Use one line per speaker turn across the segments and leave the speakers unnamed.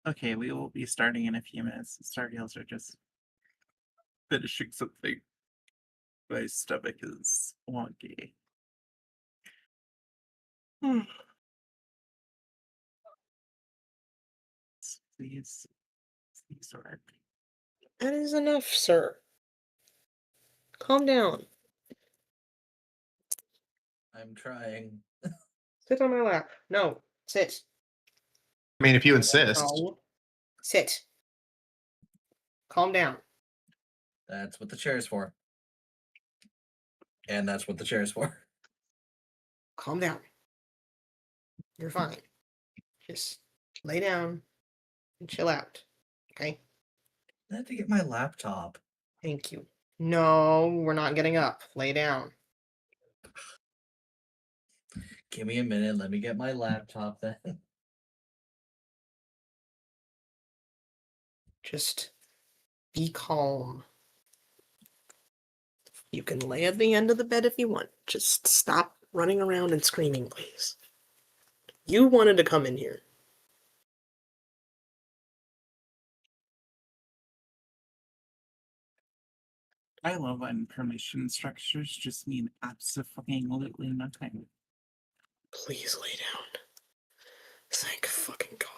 Okay, we will be starting in a few minutes. Stargales are just finishing something. My stomach is wonky. These are.
That is enough, sir. Calm down.
I'm trying.
Sit on my lap. No, sit.
I mean, if you insist.
No. Sit. Calm down.
That's what the chair's for. And that's what the chair's for.
Calm down. You're fine. Just lay down and chill out. Okay?
I had to get my laptop.
Thank you. No, we're not getting up. Lay down.
Give me a minute. Let me get my laptop then.
Just be calm. You can lay at the end of the bed if you want. Just stop running around and screaming, please. You wanted to come in here.
I love when permission structures just mean absolutely nothing.
Please lay down. Thank fucking God.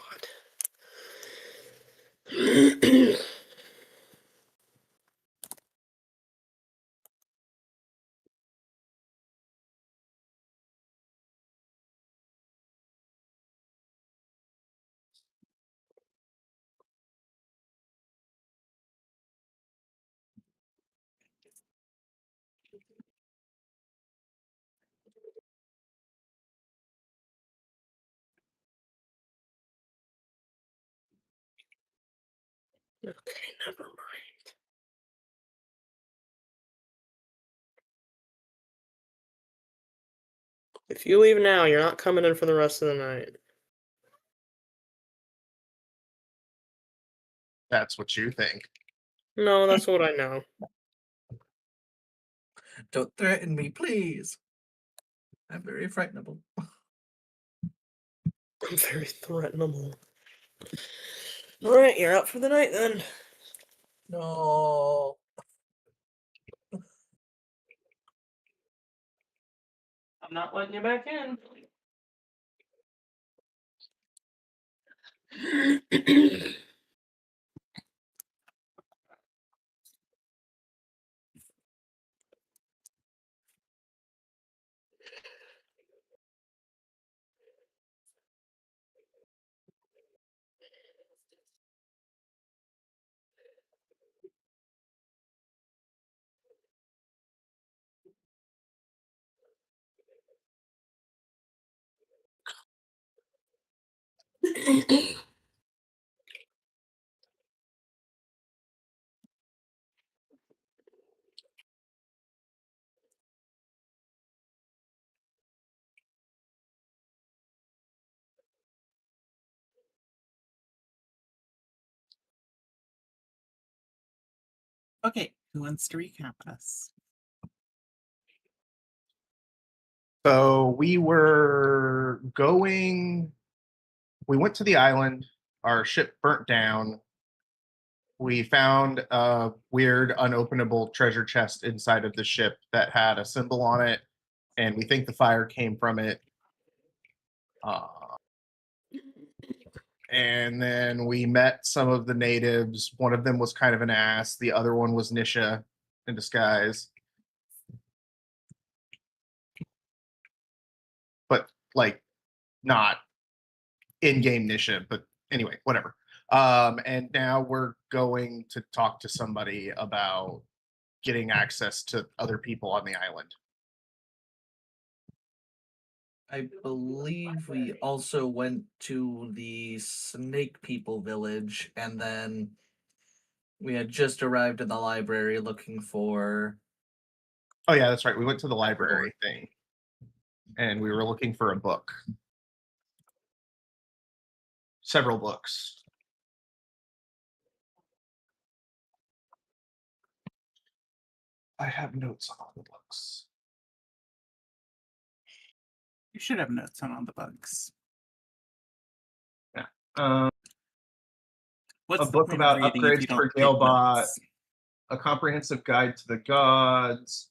Okay, never mind. If you leave now, you're not coming in for the rest of the night.
That's what you think.
No, that's what I know.
Don't threaten me, please. I'm very frightenable.
I'm very threatenable. Alright, you're out for the night then.
No.
I'm not letting you back in.
Okay, who wants to recap us?
So we were going. We went to the island. Our ship burnt down. We found a weird, unopenable treasure chest inside of the ship that had a symbol on it, and we think the fire came from it. And then we met some of the natives. One of them was kind of an ass. The other one was Nisha in disguise. But, like, not in-game Nisha, but anyway, whatever. And now we're going to talk to somebody about getting access to other people on the island.
I believe we also went to the Snake People village, and then we had just arrived at the library looking for.
Oh, yeah, that's right. We went to the library thing, and we were looking for a book. Several books. I have notes on all the books.
You should have notes on all the bugs.
Yeah.
What's
a
the
book
point of
about
reading if
upgrades
you
for
don't take
Galebot,
notes?
a comprehensive guide to the gods,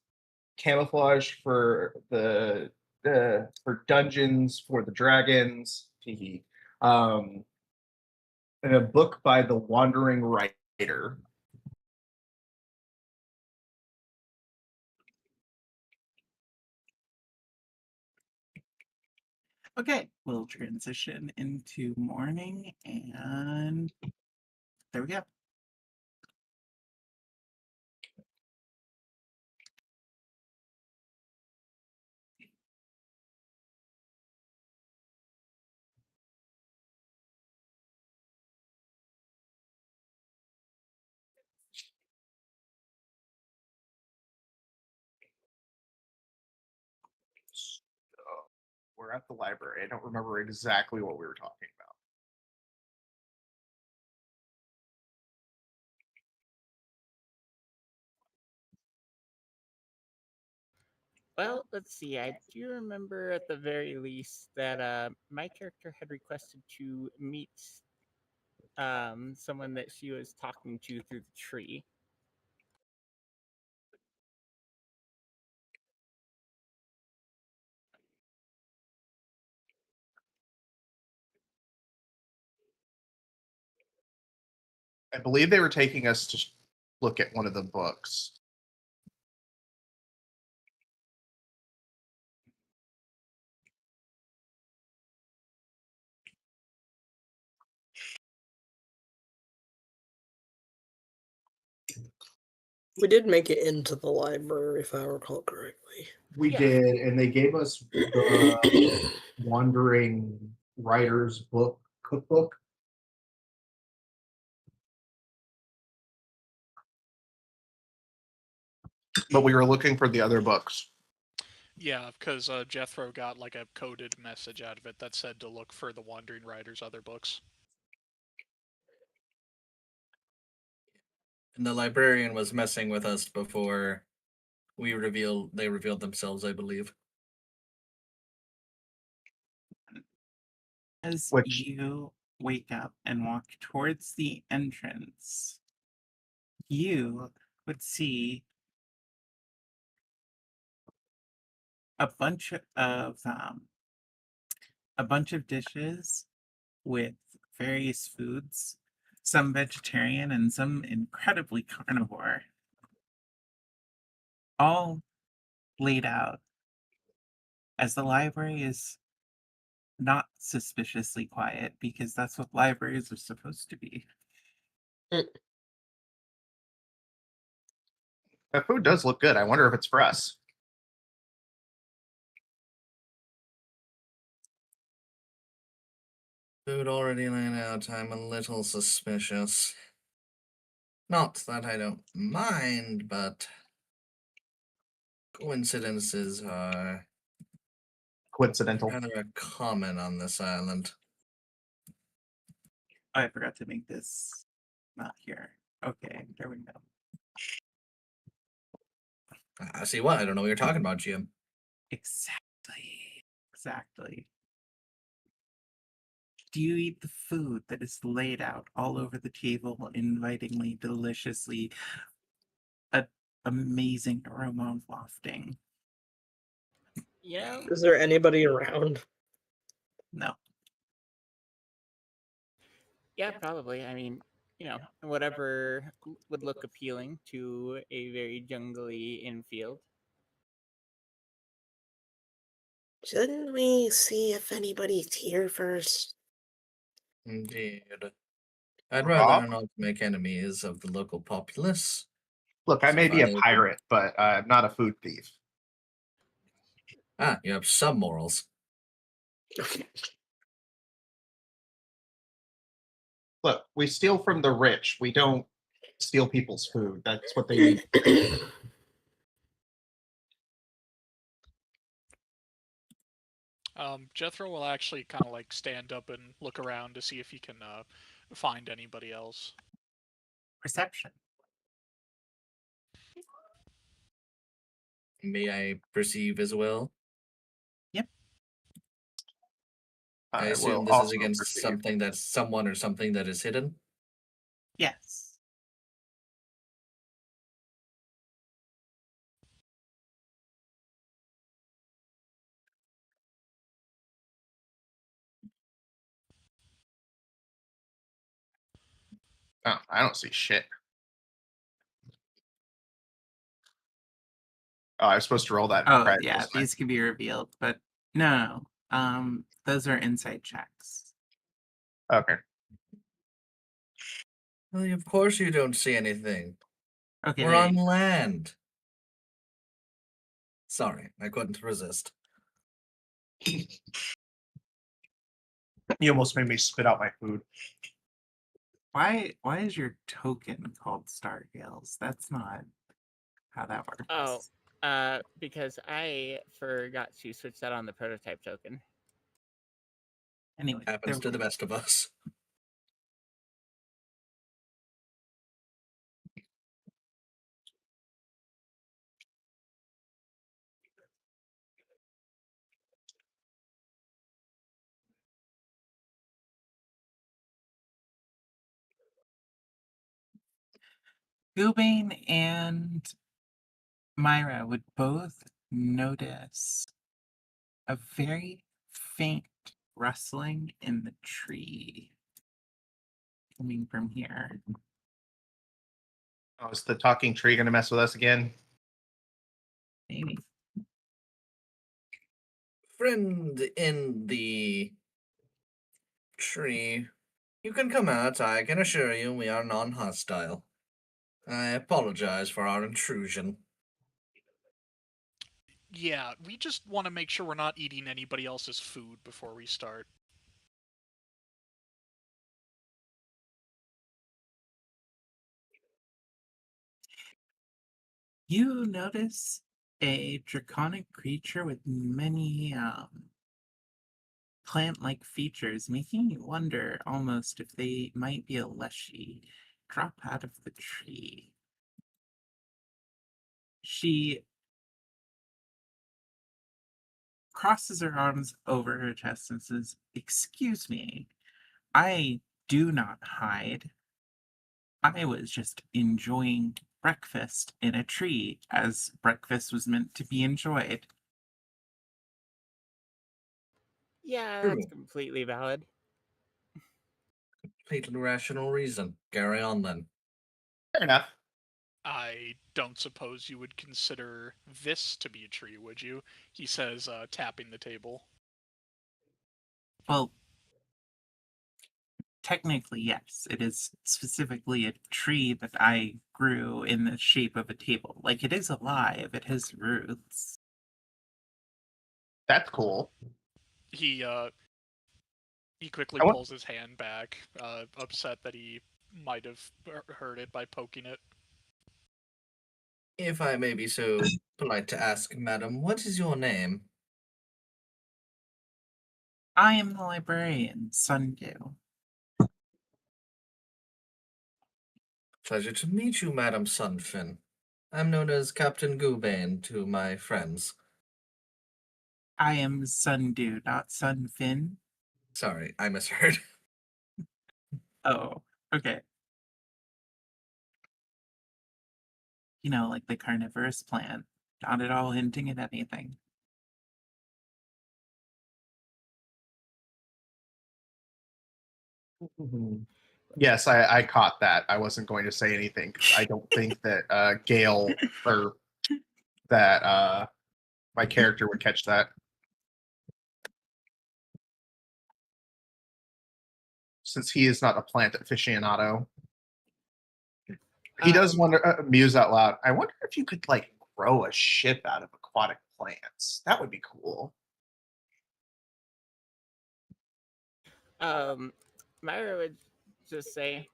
camouflage for the for dungeons for the dragons, hee hee. And a book by the wandering writer.
Okay, we'll transition into morning, and there we go.
So we're at the library. I don't remember exactly what we were talking about.
Well, let's see. I do remember at the very least that my character had requested to meet someone that she was talking to through the tree.
I believe they were taking us to look at one of the books.
We did make it into the library, if I recall correctly.
We
Yeah.
did, and they gave us the Wandering Writer's book cookbook. But we were looking for the other books.
Yeah, because Jethro got like a coded message out of it that said to look for the Wandering Rider's other books.
And the librarian was messing with us before they revealed themselves, I believe.
As
Which-
you wake up and walk towards the entrance, you would see a bunch of dishes with various foods, some vegetarian and some incredibly carnivore, all laid out as the library is not suspiciously quiet because that's what libraries are supposed to be.
That food does look good. I wonder if it's for us.
Food already laid out. I'm a little suspicious. Not that I don't mind, but coincidences are
Coincidental.
rather common on this island.
I forgot to make this not here. Okay, there we go.
I see what? I don't know what you're talking about, Jim.
Exactly. Do you eat the food that is laid out all over the table, invitingly, deliciously, amazing aroma wafting?
You know,
Is there anybody around?
No.
yeah, probably. I mean, whatever would look appealing to a very jungly infield.
Shouldn't we see if anybody's here first?
Indeed. I'd rather
Rob?
not make enemies of the local populace.
Look, I may be a
Survival.
pirate, but I'm not a food thief.
You have some morals.
Look, we steal from the rich. We don't steal people's food. That's what they need.
Jethro will actually kind of like stand up and look around to see if he can find anybody else.
Perception.
May I perceive as well?
Yep.
I
will
assume this is
also
against
perceive.
something that's someone or something that is hidden.
Oh, I don't see shit. Oh, I was supposed to roll that.
Oh,
Right,
yeah,
wasn't I?
these can be revealed, but no. Those are inside checks.
Okay.
Well, of course you don't see anything.
Okay,
We're
there
on
you go.
land. Sorry, I couldn't resist.
You almost made me spit out my food.
Why is your token called Stargales? That's not how that works.
Oh, because I forgot to switch that on the prototype token.
Anyway,
Happens to
there
the best of us.
Gubane and Myra would both notice a very faint rustling in the tree coming from here.
Oh, is the talking tree going to mess with us again?
Maybe.
Friend in the tree, you can come out. I can assure you we are non-hostile. I apologize for our intrusion.
Yeah, we just want to make sure we're not eating anybody else's food before we start.
You notice a draconic creature with many plant-like features, making you wonder almost if they might be a leshy drop out of the tree. She crosses her arms over her chest and says, "Excuse me, I do not hide. I was just enjoying breakfast in a tree, as breakfast was meant to be enjoyed."
Yeah, that's
True.
completely valid.
Completely rational reason. Carry on then.
Fair enough.
I don't suppose you would consider this to be a tree, would you? He says, tapping the table.
Well, technically, yes. It is specifically a tree that I grew in the shape of a table. Like, it is alive, it has roots.
That's cool.
He quickly
I want.
pulls his hand back, upset that he might have hurt it by poking it.
If I may be so polite to ask, madam, what is your name?
I am the librarian, Sundew.
Pleasure to meet you, Madam Sunfin. I'm known as Captain Goobane to my friends.
I am Sundew, not Sunfin.
Sorry, I misheard.
Oh, okay. You know, like the carnivorous plant. Not at all hinting at anything.
Yes, I caught that. I wasn't going to say anything because I don't think that Gale or that my character would catch that. Since he is not a plant aficionado. He does wonder, muse out loud. I wonder if you could like grow a ship out of aquatic plants. That would be cool.
Um, Myra would just say,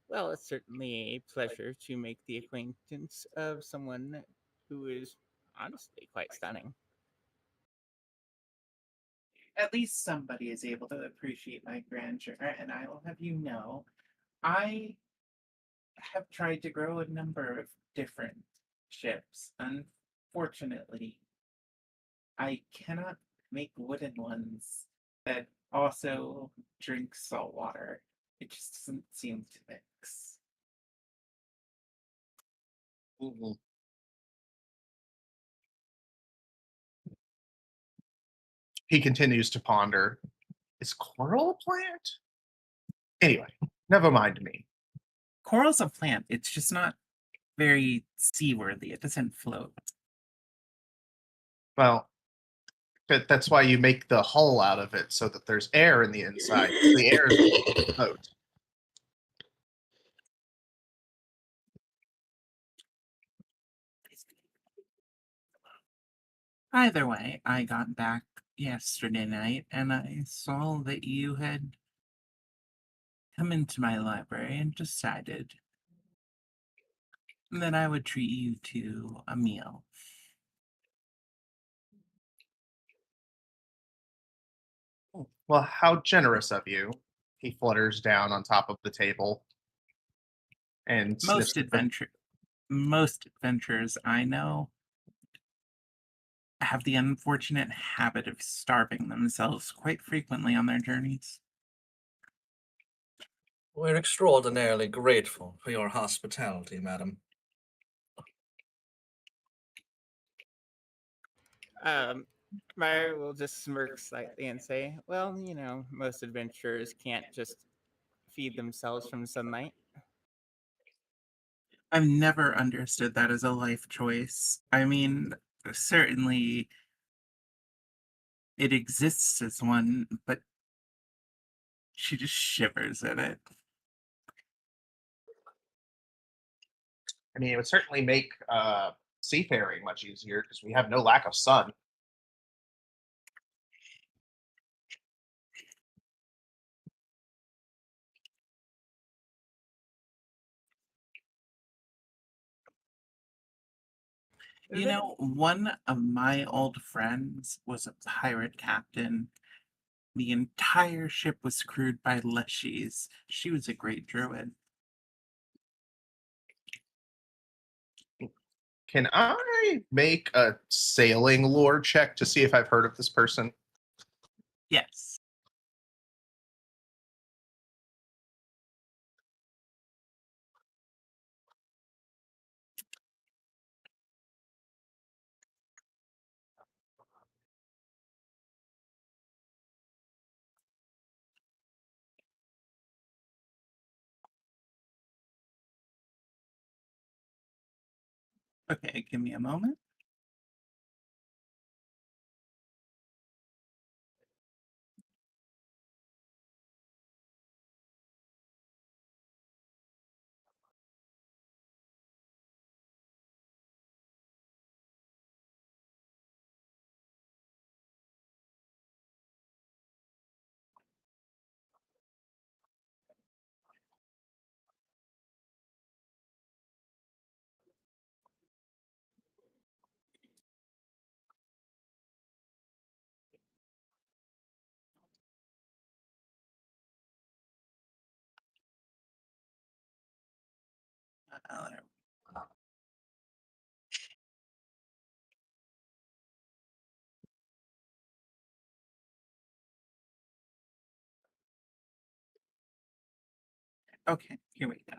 "Well, it's certainly a pleasure to make the acquaintance of someone who is honestly quite stunning."
At least somebody is able to appreciate my grandeur, and I will have you know, I have tried to grow a number of different ships. Unfortunately, I cannot make wooden ones that also drink salt water. It just doesn't seem to mix.
Mhm. He continues to ponder. Is coral a plant? Anyway, never mind me.
Coral's a plant. It's just not very seaworthy. It doesn't float.
Well, that's why you make the hull out of it so that there's air in the inside. The air is what makes it float.
Either way, I got back yesterday night and I saw that you had come into my library and decided that I would treat you to a meal.
Well, how generous of you. He flutters down on top of the table and sniffs
Most
at the.
most adventurers I know have the unfortunate habit of starving themselves quite frequently on their journeys.
We're extraordinarily grateful for your hospitality, madam.
Meyer will just smirk slightly and say, "Well, most adventurers can't just feed themselves from sunlight."
I've never understood that as a life choice. I mean, certainly it exists as one, but she just shivers at it.
I mean, it would certainly make seafaring much easier because we have no lack of sun.
You know, one of my old friends was a pirate captain. The entire ship was crewed by leshies. She was a great druid.
Can I make a sailing lore check to see if I've heard of this person?
Yes. Okay, give me a moment. Uh, okay, here we go.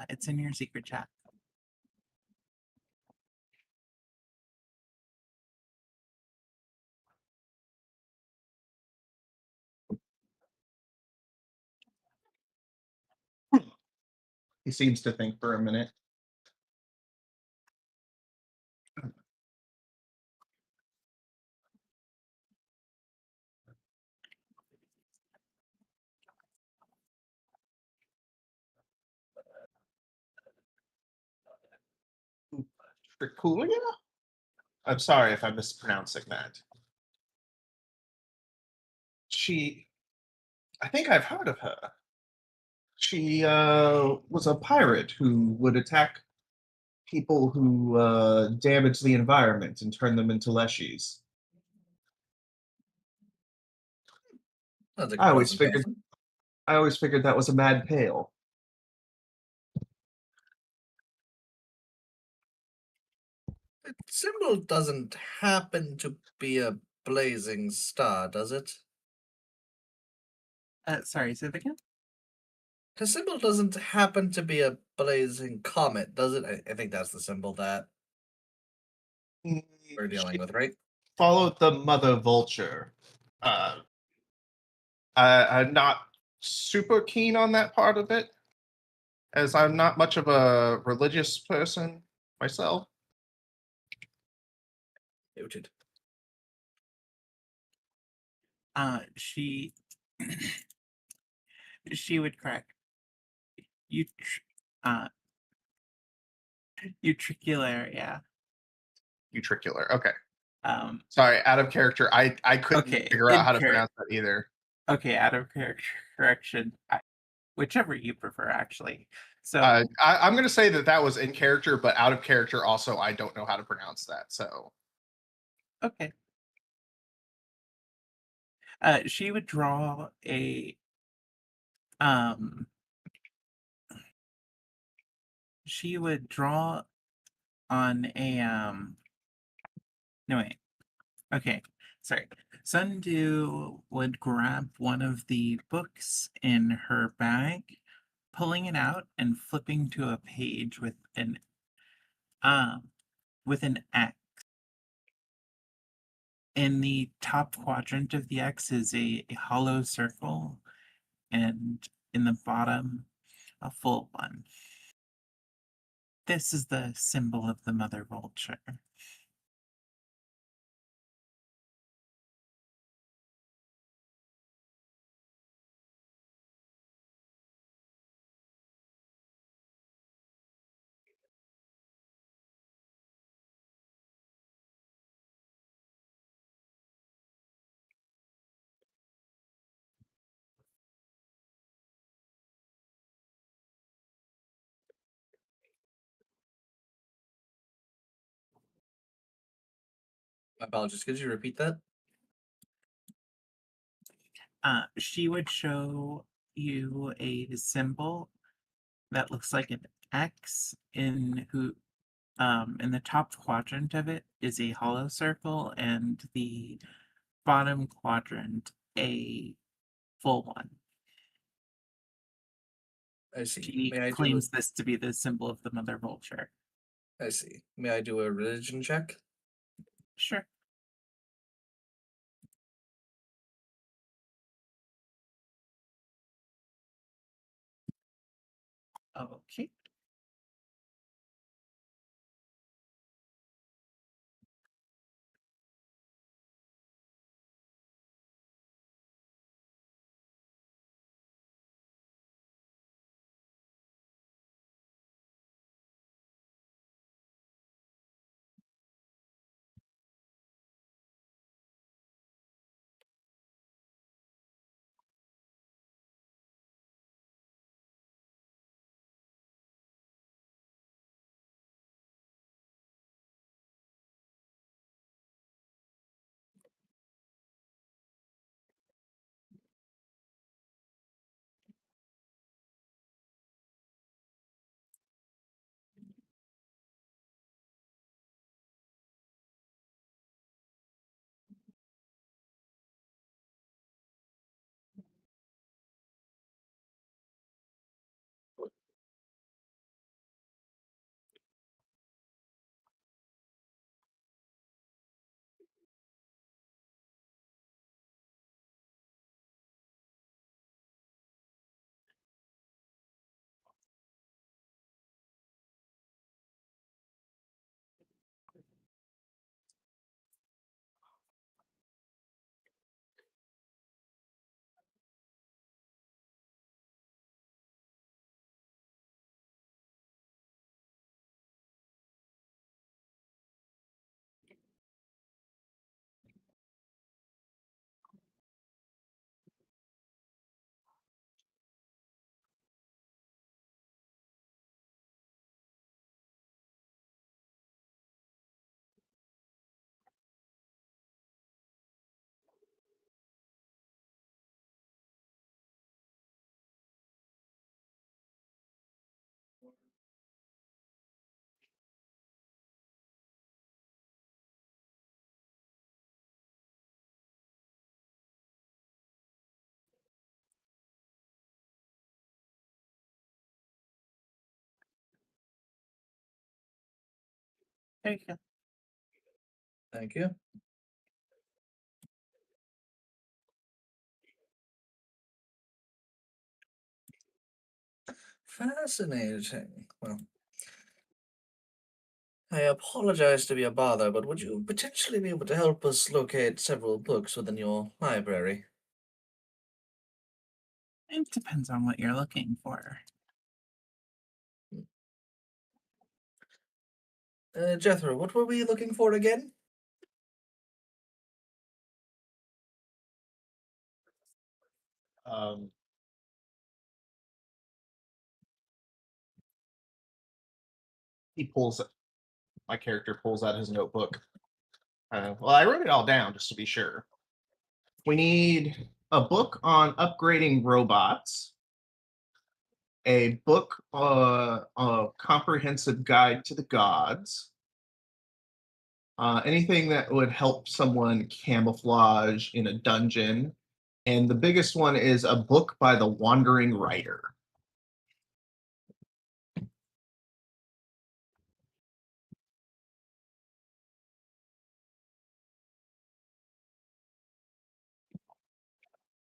It's in your secret chat.
He seems to think for a minute. Triculia? I'm sorry if I'm mispronouncing that. I think I've heard of her. She was a pirate who would attack people who damage the environment and turn them into leshies.
Sounds like a
I always
pleasant
figured
person.
I always figured that was a mad tale.
The symbol doesn't happen to be a blazing star, does it?
Sorry, say that again?
The symbol doesn't happen to be a blazing comet, does it? I think that's the symbol that we're dealing
She
with, right?
followed the mother vulture. Uh, I'm not super keen on that part of it, as I'm not much of a religious person myself.
Noted.
She she would correct you. Uh, Utricularia.
Utricular. Okay.
Um,
Sorry, out of character. I couldn't
okay,
figure out
in
how to
character.
pronounce that either.
Okay, out of character correction. Whichever you prefer, actually. So
I'm going to say that was in character, but out of character also, I don't know how to pronounce that. So
okay. She would draw a she would draw on a no wait. Okay, sorry. Sundew would grab one of the books in her bag, pulling it out and flipping to a page um with an X. In the top quadrant of the X is a hollow circle, and in the bottom, a full one. This is the symbol of the mother vulture.
My apologies. Could you repeat that?
She would show you a symbol that looks like an X in the top quadrant of it is a hollow circle, and the bottom quadrant a full one.
I see.
She
May I do
claims this to be the symbol of the mother vulture.
I see. May I do a religion check?
Sure. Okay. There you go.
Thank you. Fascinating. Well, I apologize to be a bother, but would you potentially be able to help us locate several books within your library?
It depends on what you're looking for.
Jethro, what were we looking for again?
Um, he pulls my character pulls out his notebook. Well, I wrote it all down just to be sure. We need a book on upgrading robots, a book, a comprehensive guide to the gods, anything that would help someone camouflage in a dungeon, and the biggest one is a book by the wandering writer.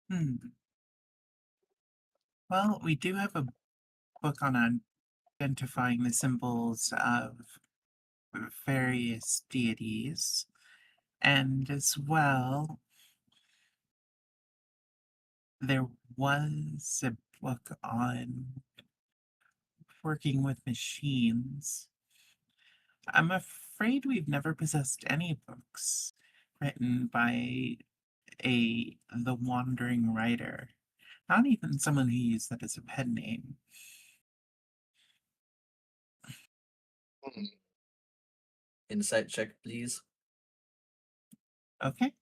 Hmm. Well, we do have a book on identifying the symbols of various deities, and as well, there was a book on working with machines. I'm afraid we've never possessed any books written by the wandering writer. Not even someone who used that as a pen name.
Insight check, please.
Okay.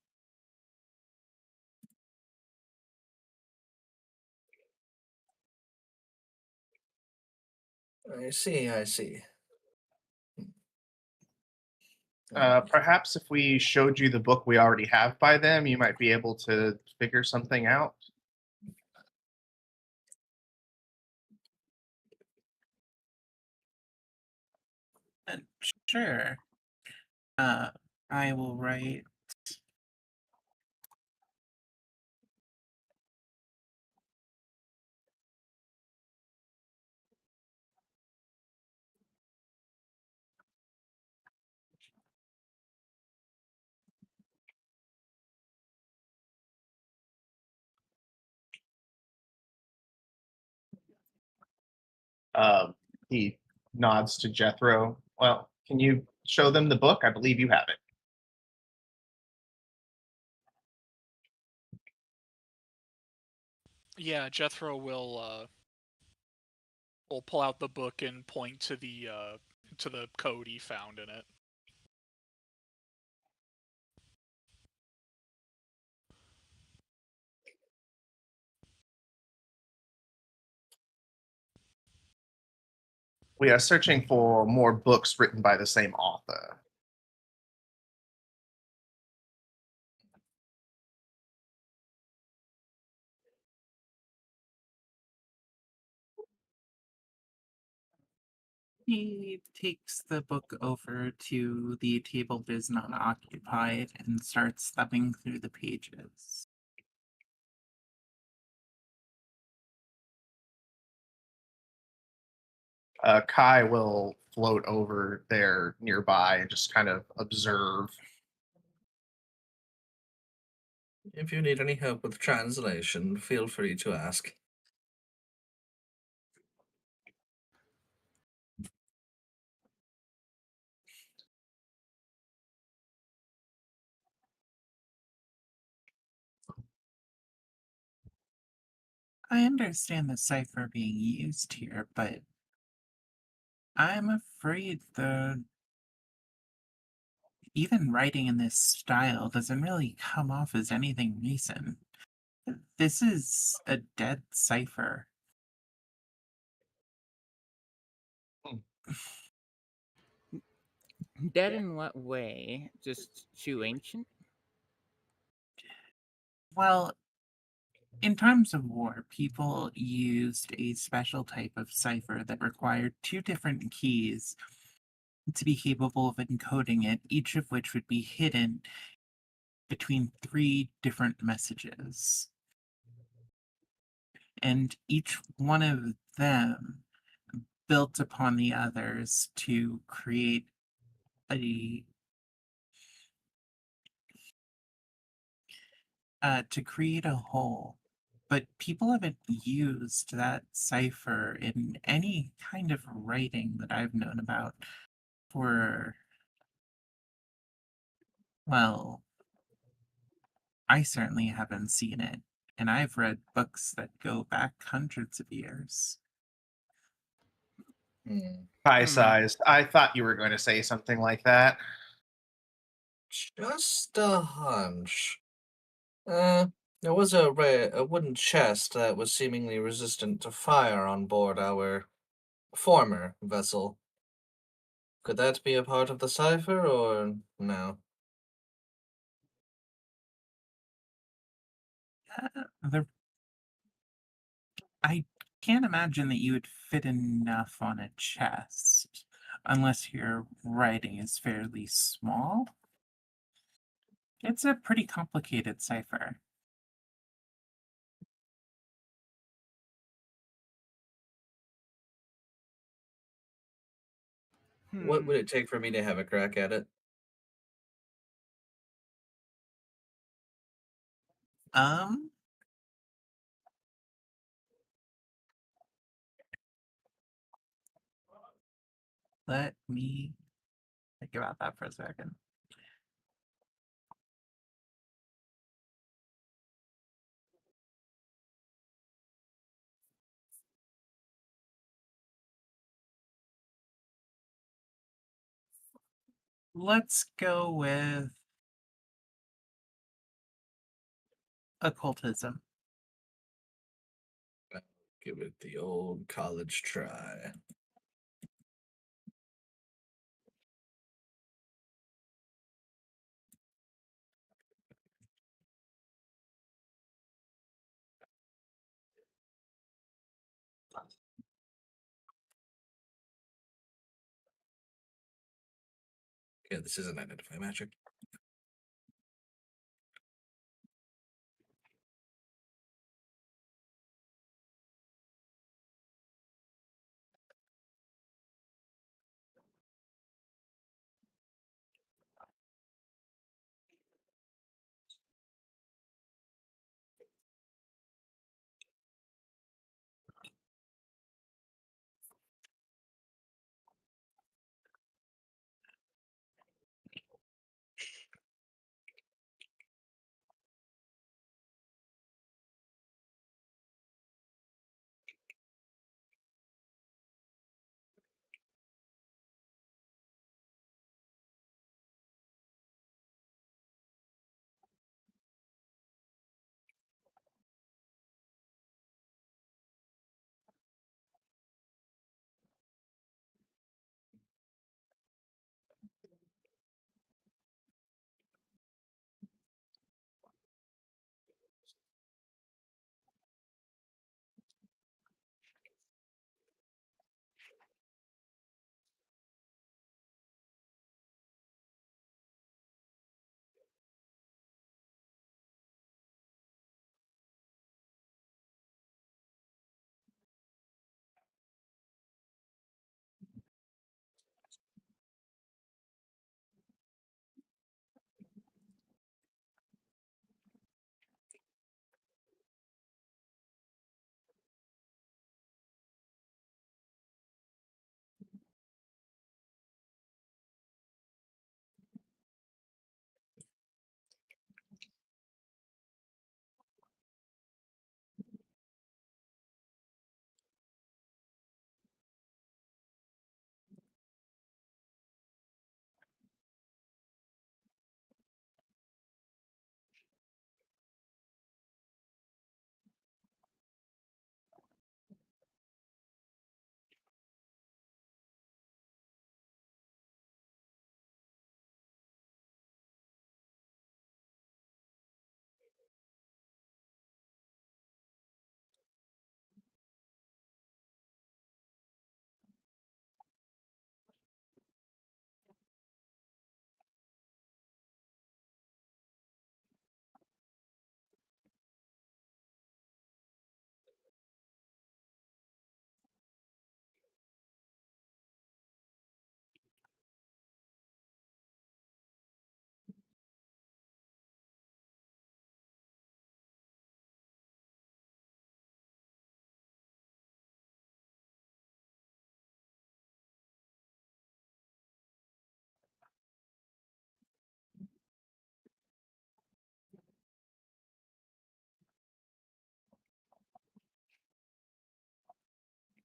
I see, I see.
Perhaps if we showed you the book we already have by them, you might be able to figure something out.
Sure. Uh, I will write.
He nods to Jethro. Well, can you show them the book? I believe you have it.
Yeah, Jethro will pull out the book and point to the code he found in it.
We are searching for more books written by the same author.
He takes the book over to the table that is not occupied and starts thumbing through the pages.
Kai will float over there nearby and just kind of observe.
If you need any help with translation, feel free to ask.
I understand the cipher being used here, but I'm afraid even writing in this style doesn't really come off as anything recent. This is a dead cipher.
Dead in what way? Just too ancient?
Well, in times of war, people used a special type of cipher that required two different keys to be capable of encoding it, each of which would be hidden between 3 different messages. And each one of them built upon the others to create a whole. But people haven't used that cipher in any kind of writing that I've known about for, well, I certainly haven't seen it, and I've read books that go back hundreds of years.
Pie
Hmm.
sized. I thought you were going to say something like that.
Just a hunch. There was a wooden chest that was seemingly resistant to fire on board our former vessel. Could that be a part of the cipher, or no?
The I can't imagine that you would fit enough on a chest, unless your writing is fairly small. It's a pretty complicated cipher.
What would
Hmm.
it take for me to have a crack at it?
Um, let me think about that for a second. Let's go with occultism.
Give it the old college try. Yeah, this isn't identify magic.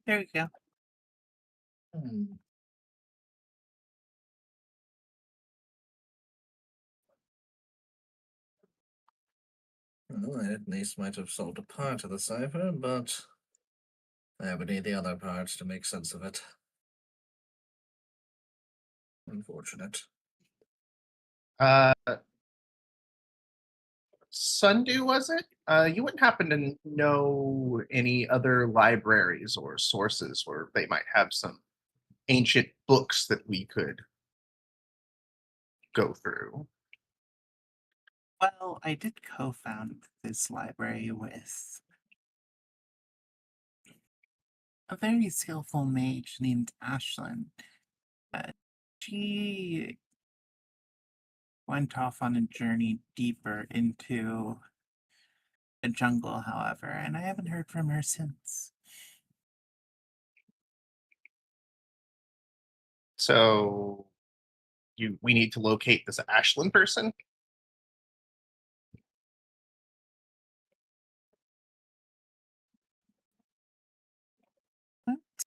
There you go.
Hmm. Well, at least might have solved a part of the cipher, but I would need the other parts to make sense of it. Unfortunate.
Uh, Sundew, was it? You wouldn't happen to know any other libraries or sources where they might have some ancient books that we could go through?
Well, I did co-found this library with a very skillful mage named Ashlyn. She went off on a journey deeper into the jungle, however, and I haven't heard from her since.
So we need to locate this Ashland person.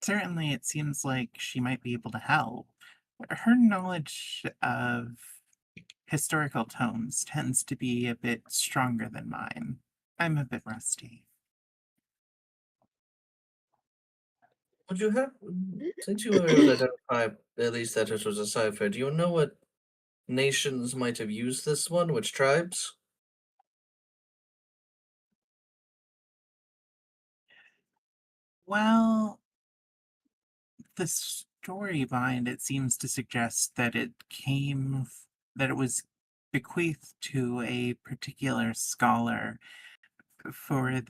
Certainly, it seems like she might be able to help. Her knowledge of historical tomes tends to be a bit stronger than mine. I'm a bit rusty.
Would you have, since you were able to identify at least that it was a cipher, do you know what nations might have used this one? Which tribes?
Well, the story behind it seems to suggest that that it was bequeathed to a particular scholar for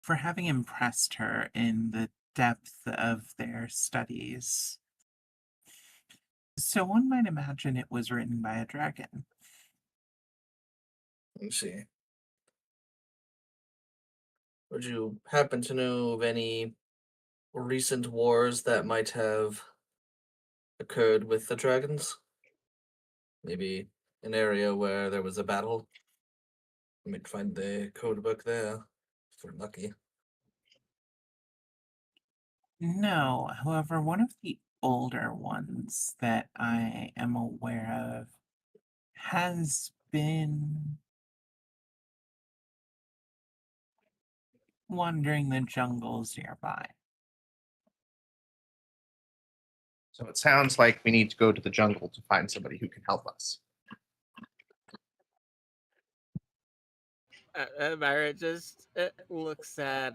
for having impressed her in the depth of their studies. So one might imagine it was written by a dragon.
Let's see. Would you happen to know of any recent wars that might have occurred with the dragons? Maybe an area where there was a battle? You might find the code book there, if we're lucky.
No, however, one of the older ones that I am aware of has been wandering the jungles nearby.
So it sounds like we need to go to the jungle to find somebody who can help us.
Myra just looks at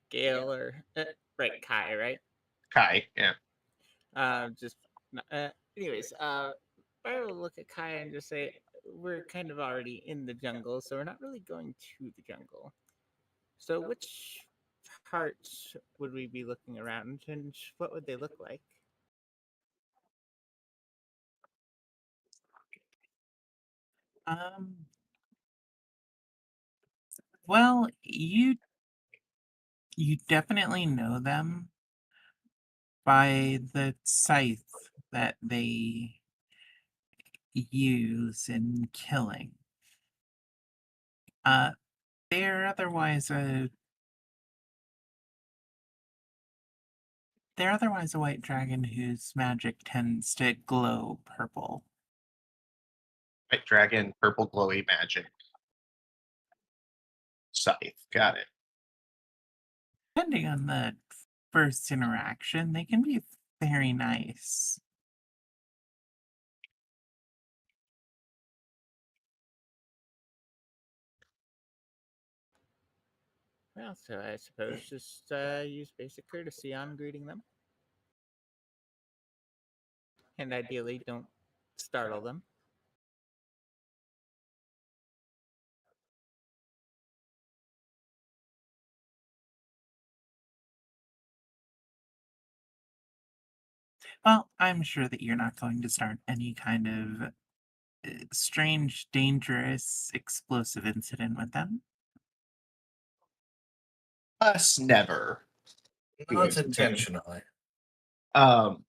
Gale or right Kai, right?
Kai, yeah.
Just anyways, Myra will look at Kai and just say, "We're kind of already in the jungle, so we're not really going to the jungle. So which parts would we be looking around, and what would they look like?"
Um, well, you definitely know them by the scythe that they use in killing. Uh, they're otherwise a they're otherwise a white dragon whose magic tends to glow purple.
White dragon, purple glowy magic. Scythe. Got it.
Depending on the first interaction, they can be very nice.
Well, so I suppose just use basic courtesy on greeting them, and ideally don't startle them.
Well, I'm sure that you're not going to start any kind of strange, dangerous, explosive incident with them.
Us never.
Not intentionally.
Um,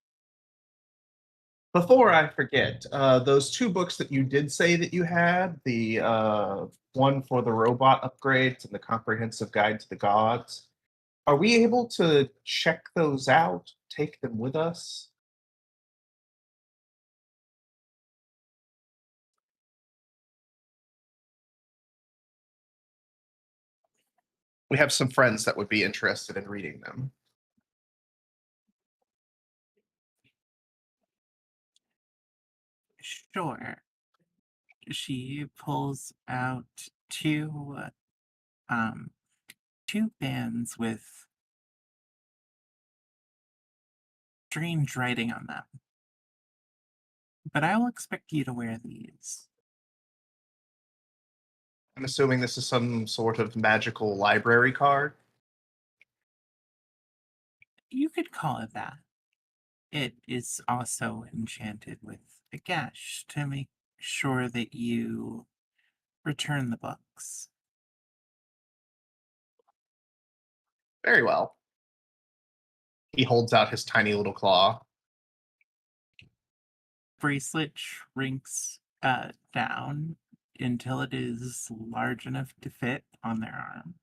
Before I forget, those two books that you did say that you had, the one for the robot upgrades and the comprehensive guide to the gods, are we able to check those out, take them with us? We have some friends that would be interested in reading them.
Sure. She pulls out um two bands with strange writing on them. But I will expect you to wear these.
I'm assuming this is some sort of magical library card.
You could call it that. It is also enchanted with a gash to make sure that you return the books.
Very well. He holds out his tiny little claw.
Bracelet shrinks down until it is large enough to fit on their arm.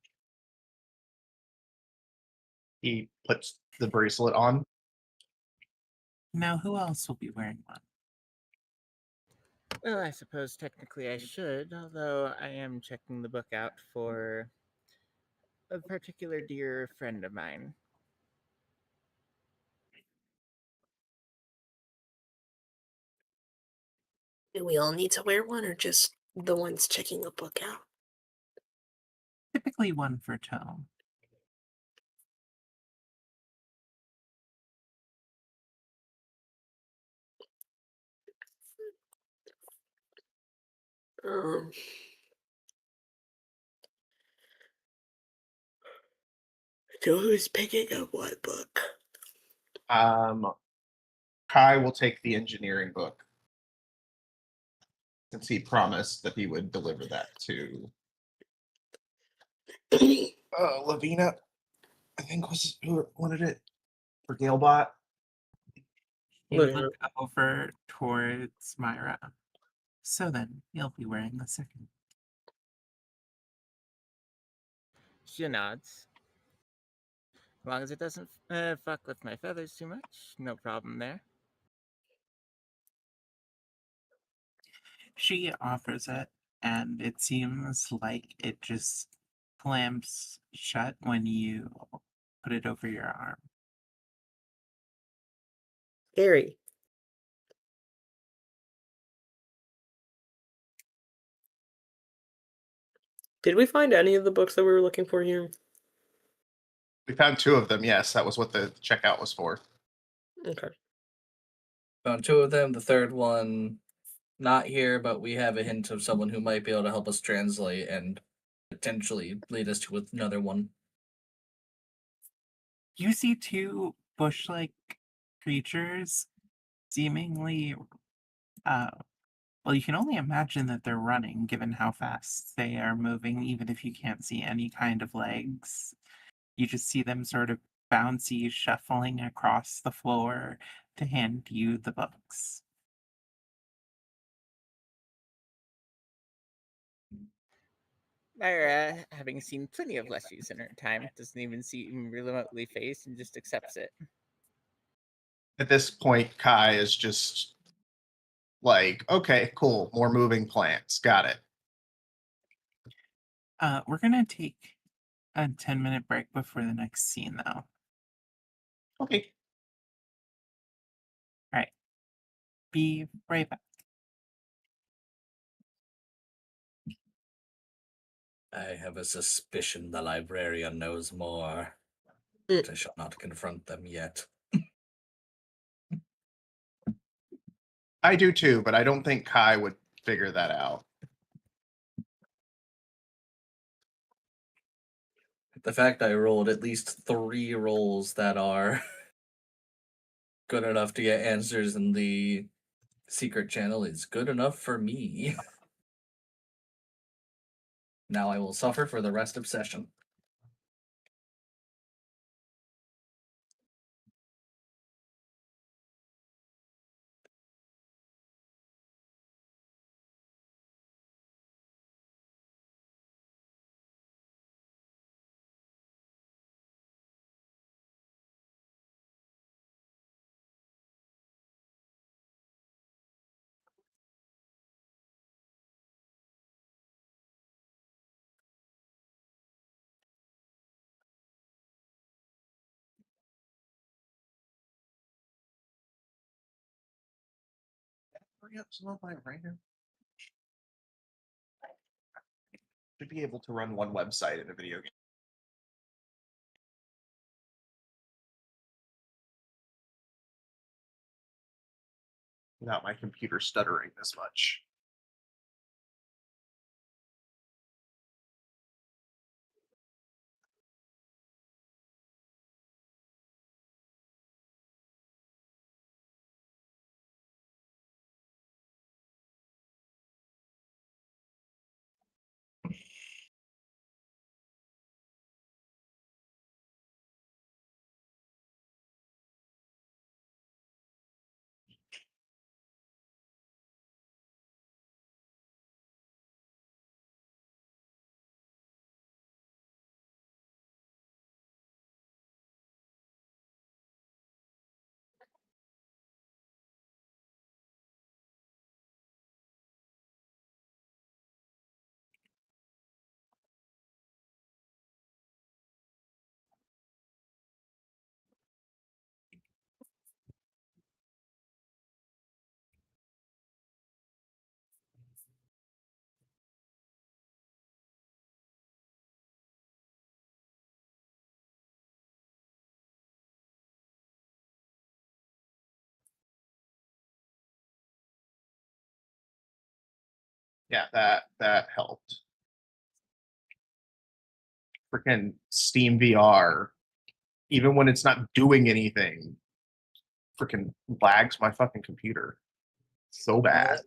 He puts the bracelet on.
Now, who else will be wearing one?
Well, I suppose technically I should, although I am checking the book out for a particular dear friend of mine.
Do we all need to wear one, or just the ones checking the book out?
Typically one for tone.
Um, so who's picking up what book?
Kai will take the engineering book since he promised that he would deliver that to Lavina. I think was who wanted it for Galebot.
You
Look,
look over towards Myra. So then, you'll be wearing the second.
She nods. As long as it doesn't fuck with my feathers too much, no problem there.
She offers it, and it seems like it just clamps shut when you put it over your arm.
Harry. Did we find any of the books that we were looking for here?
We found two of them. Yes, that was what the checkout was for.
Okay.
Found two of them. The third one, not here, but we have a hint of someone who might be able to help us translate and potentially lead us to another one.
You see two bush-like creatures, seemingly, well, you can only imagine that they're running, given how fast they are moving, even if you can't see any kind of legs. You just see them sort of bouncy, shuffling across the floor to hand you the books.
Myra, having seen plenty of leshies in her time, doesn't even seem remotely phased and just accepts it.
At this point, Kai is just like, okay, cool, more moving plants. Got it.
We're gonna take a 10-minute break before the next scene, though.
Okay.
All right. Be right back.
I have a suspicion the librarian knows more,
Mm.
but I shall not confront them yet.
I do too, but I don't think Kai would figure that out.
The fact I rolled at least 3 rolls that are good enough to get answers in the secret channel is good enough for me. Now I will suffer for the rest of session.
Hurry up, some of my random. Should be able to run one website in a video game. Without my computer stuttering this much. Yeah, that helped. Freaking Steam VR, even when it's not doing anything, freaking lags my fucking computer so bad.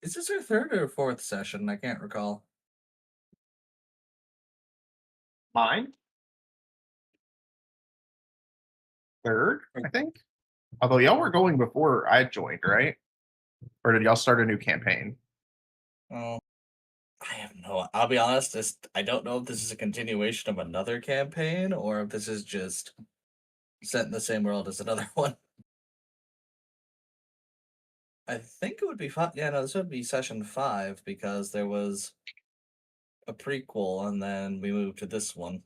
Is this our third or fourth session? I can't recall.
Mine? Third, I think. Although y'all were going before I joined, right? Or did y'all start a new campaign?
Oh, I have no. I'll be honest. I don't know if this is a continuation of another campaign or if this is just set in the same world as another one. I think it would be fun. Yeah, no, this would be session 5 because there was a prequel and then we moved to this one.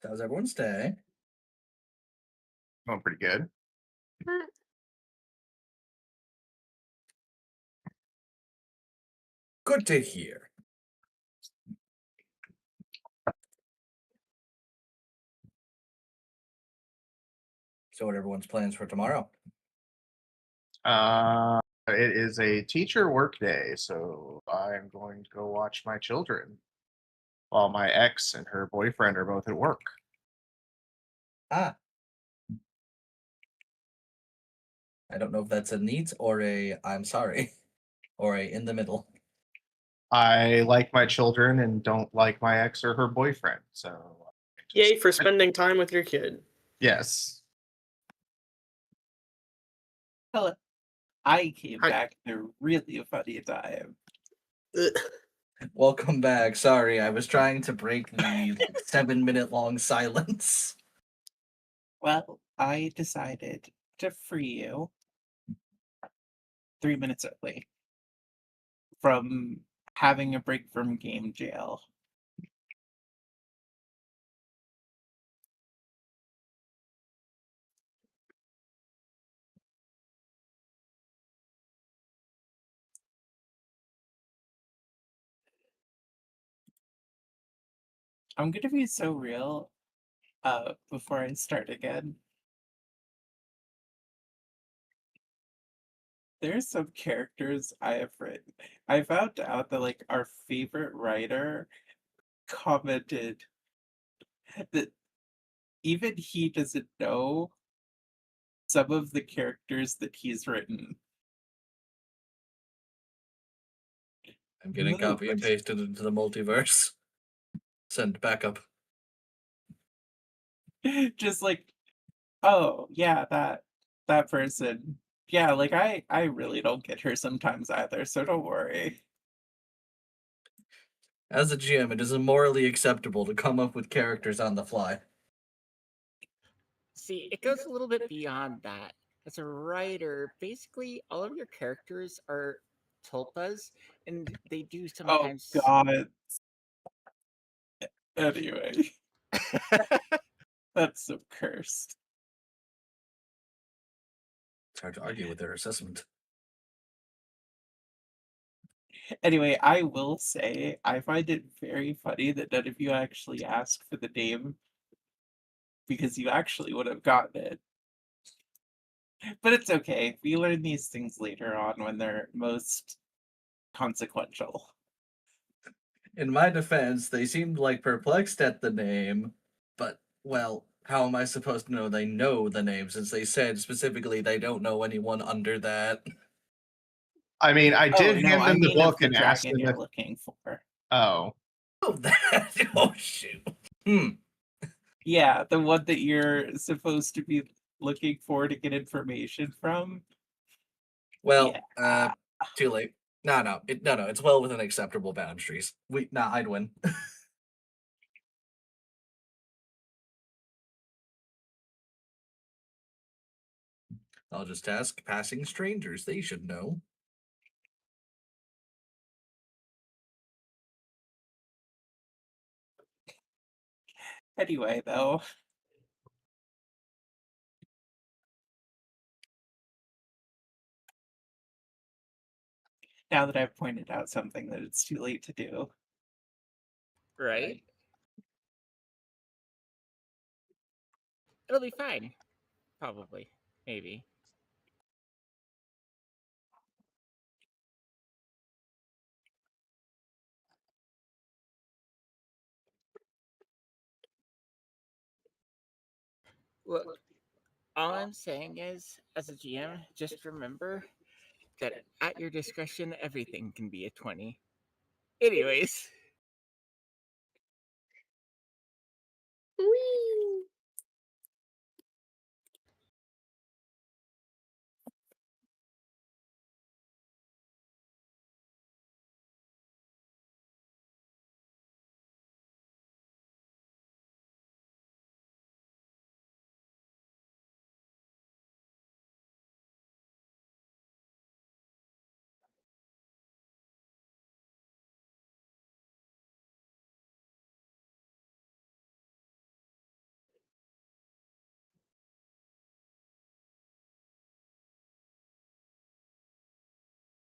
How's everyone's day?
Going pretty good.
Good to hear. So, what are everyone's plans for tomorrow?
It is a teacher work day, so I'm going to go watch my children while my ex and her boyfriend are both at work.
Ah. I don't know if that's a neat or a I'm sorry, or a in the middle.
I like my children and don't like my ex or her boyfriend, so
Yay for spending time with your kid.
yes.
Hello. I came
Hi.
back at a really funny time.
Ugh.
Welcome back. Sorry, I was trying to break the 7-minute long silence.
Well, I decided to free you 3 minutes early from having a break from game jail. I'm gonna be so real before I start again. There's some characters I have written. I found out that like our favorite writer commented that even he doesn't know some of the characters that he's written.
I'm getting copy and pasted into the multiverse. Send backup.
Just like, oh yeah, that person. Yeah, like I really don't get her sometimes either, so don't worry.
As a GM, it is immorally acceptable to come up with characters on the fly.
See, it goes a little bit beyond that. As a writer, basically all of your characters are tulpas, and they do
Oh
sometimes.
god. Anyway, that's so cursed.
It's hard to argue with their assessment.
Anyway, I will say I find it very funny that none of you actually asked for the name because you actually would have gotten it. But it's okay. We learn these things later on when they're most consequential.
In my defense, they seemed like perplexed at the name, but, well, how am I supposed to know they know the name since they said specifically they don't know anyone under that?
I mean, I
Oh
did
no,
hand
I
them the
mean of
book
the
and asked
dragon
them
you're
if.
looking for.
Oh,
Oh, that. Oh, shoot.
Yeah, the one that you're supposed to be looking for to get information from.
Well,
Yeah.
too late. No, it's well within acceptable boundaries. I'd win. I'll just ask passing strangers. They should know.
Anyway, though. Now that I've pointed out something that it's too late to do.
Right? It'll be fine. Probably. Maybe. Look, all I'm saying is, as a GM, just remember that at your discretion, everything can be a 20. Anyways.
Whee!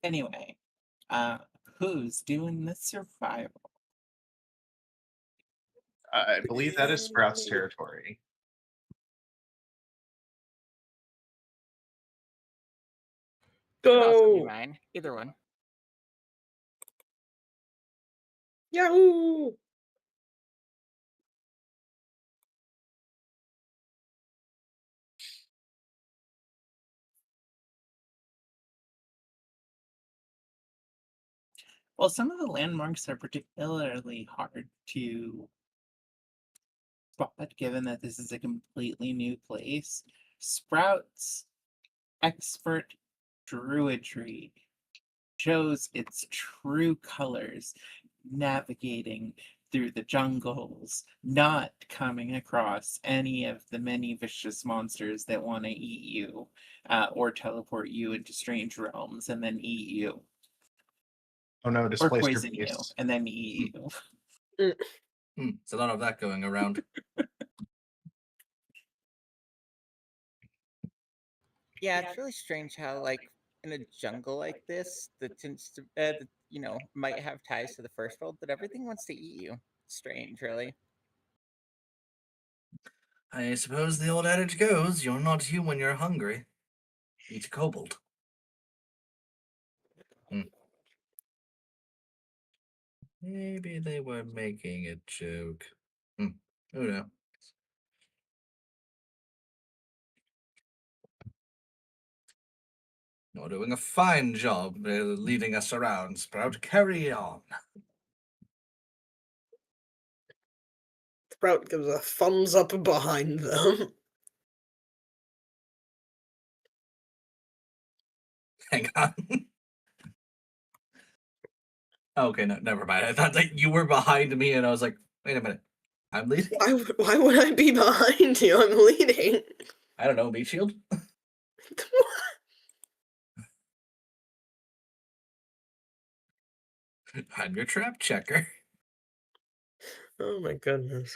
Anyway, who's doing the survival?
I believe that is Sprout's territory.
Could also be
Go!
mine. Either one.
Yahoo!
Well, some of the landmarks are particularly hard to spot, given that this is a completely new place. Sprout's expert druidry shows its true colors, navigating through the jungles, not coming across any of the many vicious monsters that want to eat you or teleport you into strange realms and then eat you.
Oh no,
Or
displaced your
poison you
base.
and then eat you.
It's a lot of that going around.
Yeah, it's really strange how, like, in a jungle like this, that tends to, that, might have ties to the first world, but everything wants to eat you. Strange, really.
I suppose the old adage goes, you're not you when you're hungry. Eat a kobold. Maybe they were making a joke. Who knows? You're doing a fine job leading us around, Sprout. Carry on.
Sprout gives a thumbs up behind them.
Hang on. Okay, no, never mind. I thought that you were behind me, and I was like, wait a minute. I'm leading?
Why would I be behind you? I'm leading.
I don't know, meat shield? I'm your trap checker.
Oh my goodness.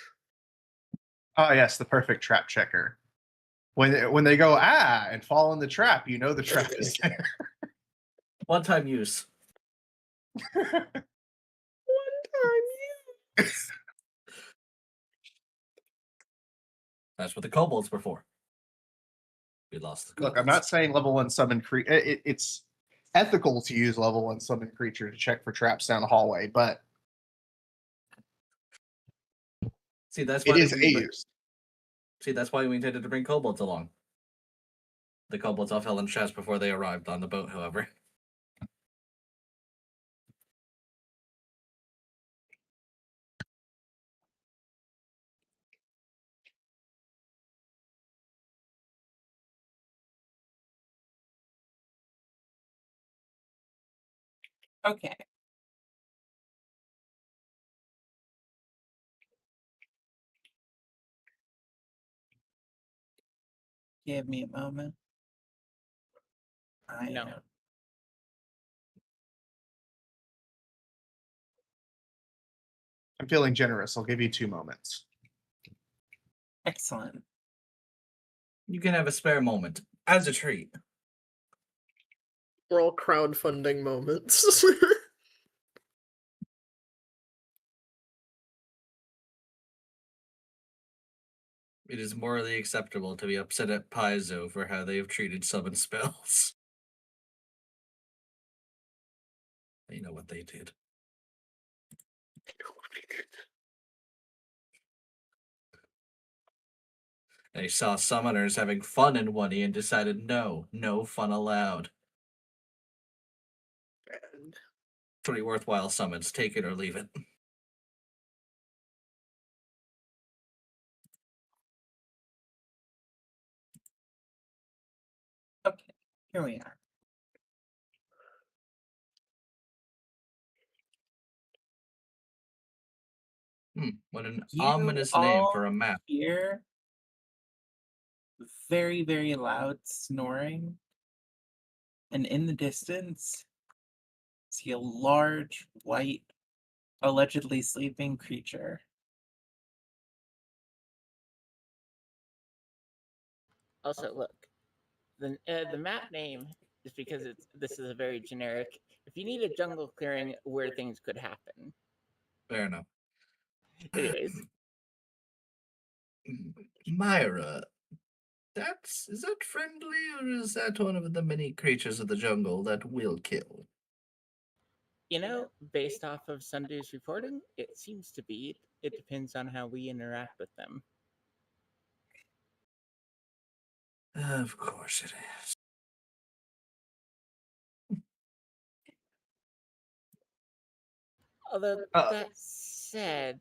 Oh yes, the perfect trap checker. When they go and fall in the trap, you know the trap is there.
One time use.
One time
That's what the kobolds were for. We lost the
Look,
kobolds.
I'm not saying level 1 summon creature. It's ethical to use level 1 summon creature to check for traps down a hallway, but
See, that's
it
why
is a
we
use.
See, that's why we intended to bring kobolds along. The kobolds all fell in chest before they arrived on the boat, however.
Okay. Give me a moment. I
No.
am.
I'm feeling generous. I'll give you 2 moments.
Excellent.
You can have a spare moment as a treat.
We're all crowdfunding moments.
It is morally acceptable to be upset at Paizo for how they have treated summon spells. You know what they did. They saw summoners having fun in 1E and decided no fun allowed. Pretty worthwhile summons. Take it or leave it.
Okay, here we are.
What an
You
ominous name for a
all
map.
hear very, very loud snoring, and in the distance, see a large, white, allegedly sleeping creature.
Also, look, the map name just because this is a very generic. If you need a jungle clearing where things could happen.
Fair enough.
Anyways,
Myra, is that friendly, or is that one of the many creatures of the jungle that will kill?
based off of Sunday's reporting, it seems to be. It depends on how we interact with them.
Of course it is.
Although
Uh,
that said,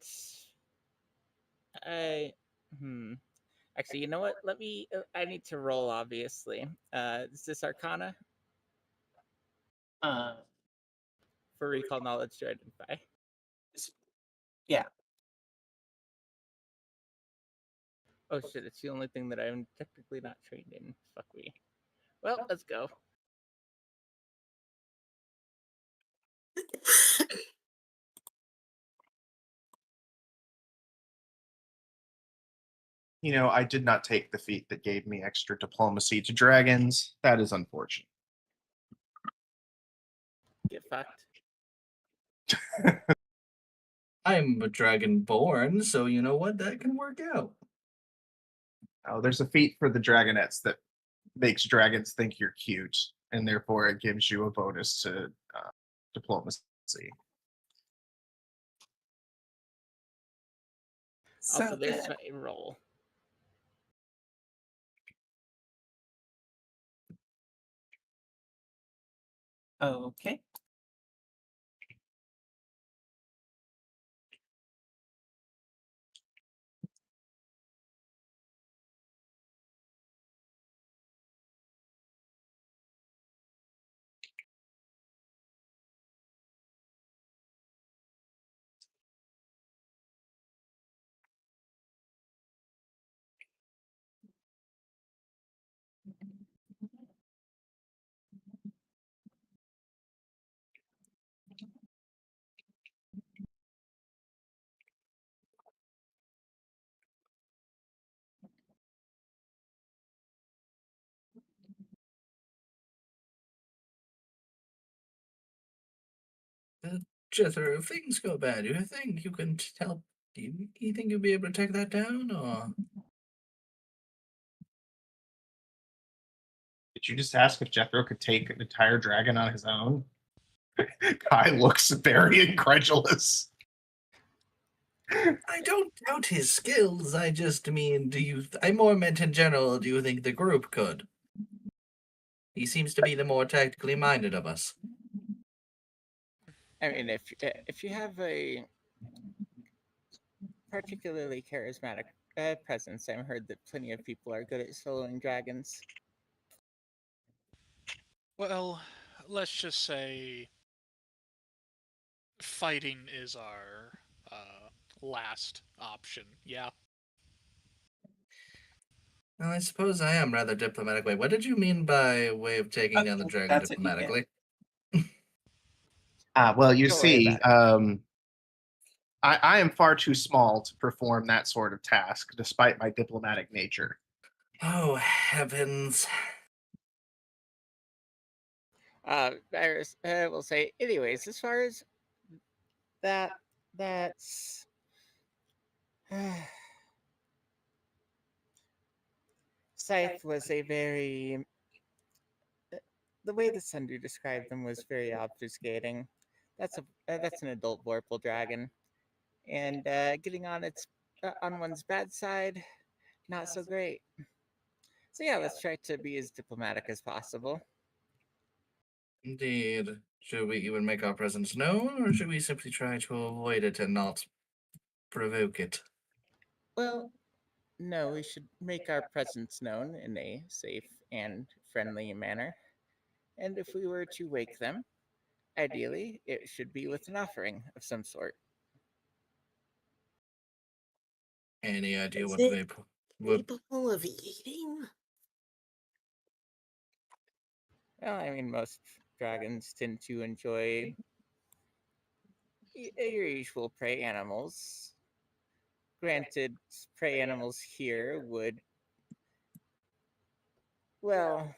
I actually, you know what? Let me. I need to roll. Obviously, is this Arcana
Uh,
for recall knowledge to identify?
yeah.
Oh shit! It's the only thing that I'm technically not trained in. Fuck me. Well, let's go.
I did not take the feat that gave me extra diplomacy to dragons. That is unfortunate.
Get fucked.
I'm a dragonborn, so you know what? That can work out.
Oh, there's a feat for the dragonettes that makes dragons think you're cute, and therefore it gives you a bonus to diplomacy.
Also,
So
there's
good.
my roll.
Okay.
Jethro, if things go bad, do you think you can help? You think you'll be able to take that down, or?
Did you just ask if Jethro could take an entire dragon on his own? Kai looks very incredulous.
I don't doubt his skills. I just mean, I more meant in general, do you think the group could? He seems to be the more tactically minded of us.
I mean, if you have a particularly charismatic presence, I've heard that plenty of people are good at soloing dragons.
Well, let's just say fighting is our last option. Yeah.
Well, I suppose I am rather diplomatic. Wait, what did you mean by way of taking down the dragon
That's what you get.
diplomatically?
Well, you
Don't worry
see,
about it.
I am far too small to perform that sort of task, despite my diplomatic nature.
Oh, heavens.
Iris will say, anyways, as far as that's Scythe was a very the way the Sundew described them was very obfuscating. That's an adult Vorpal dragon, and getting on one's bad side, not so great. So yeah, let's try to be as diplomatic as possible.
Indeed. Should we even make our presence known, or should we simply try to avoid it and not provoke it?
Well, no, we should make our presence known in a safe and friendly manner. And if we were to wake them, ideally, it should be with an offering of some sort.
Any idea
Is
what
it
they would?
capable of eating?
Well, I mean, most dragons tend to enjoy your usual prey animals. Granted, prey animals here would, well,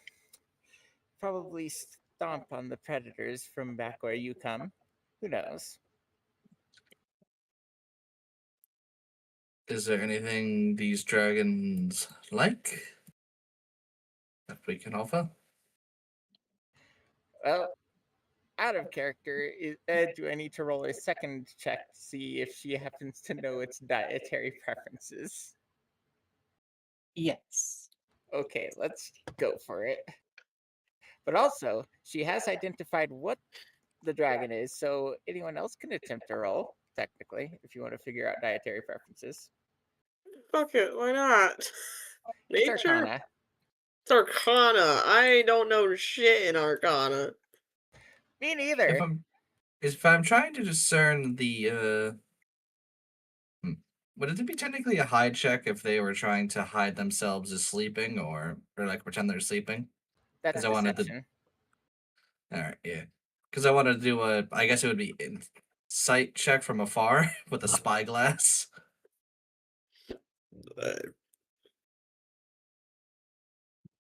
probably stomp on the predators from back where you come. Who knows?
Is there anything these dragons like that we can offer?
Well, out of character, do I need to roll a second check to see if she happens to know its dietary preferences?
Yes.
Okay, let's go for it. But also, she has identified what the dragon is, so anyone else can attempt a roll, technically, if you want to figure out dietary preferences.
Fuck it, why not?
It's
Nature?
Arcana.
It's Arcana. I don't know shit in Arcana.
Me
If
neither.
I'm trying to discern the would it be technically a hide check if they were trying to hide themselves as sleeping or like pretend they're sleeping?
That's
I wanted to.
deception.
All right, yeah. Because I wanted to do I guess it would be sight check from afar with a spyglass.
Uh,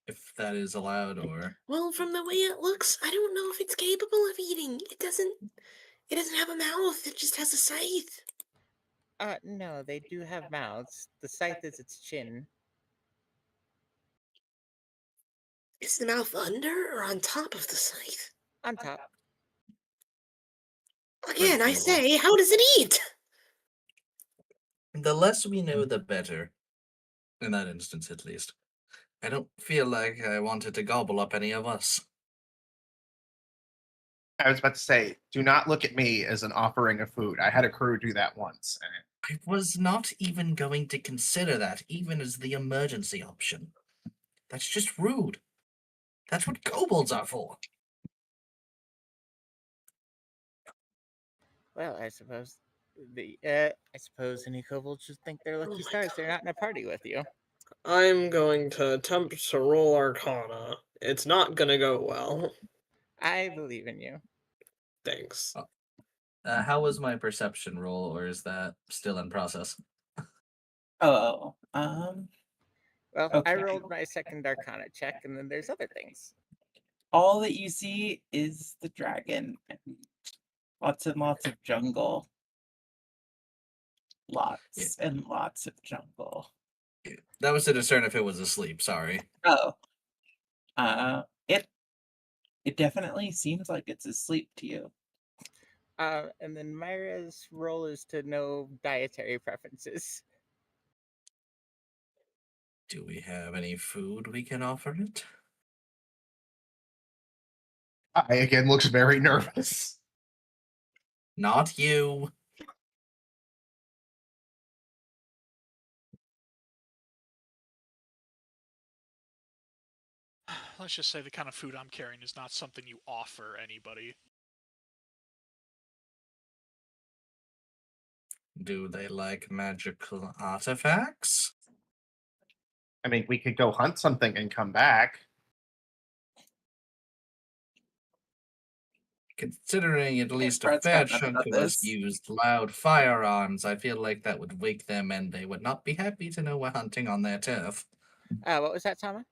If that is allowed, or
well, from the way it looks, I don't know if it's capable of eating. It doesn't have a mouth. It just has a scythe.
No, they do have mouths. The scythe is its chin.
Is the mouth under or on top of the scythe?
On top.
Again, I
Questionable.
say, how does it eat?
The less we know, the better. In that instance, at least. I don't feel like I wanted to gobble up any of us.
I was about to say, do not look at me as an offering of food. I had a crew do that once. And
I was not even going to consider that, even as the emergency option. That's just rude. That's what kobolds are for.
Well, I suppose I suppose any kobolds just think they're lucky
my
stars. They're not in a party with you.
I'm going to attempt to roll Arcana. It's not gonna go well.
I believe in you.
Thanks.
How was my perception roll, or is that still in process?
Oh,
Well, I
Okay.
rolled my second Arcana check, and then there's other things.
all that you see is the dragon and lots and lots of jungle. Lots and lots of jungle.
That was to discern if it was asleep, sorry.
Oh. It definitely seems like it's asleep to you.
And then Myra's role is to know dietary preferences.
Do we have any food we can offer it?
I again looks very nervous.
Not you.
Let's just say the kind of food I'm carrying is not something you offer anybody.
Do they like magical artifacts?
I mean, we could go hunt something and come back.
Considering at least a
Brad's
fair
got nothing
chunk
about
of us
this.
used loud firearms, I feel like that would wake them and they would not be happy to know we're hunting on their turf.
What was that, Tama?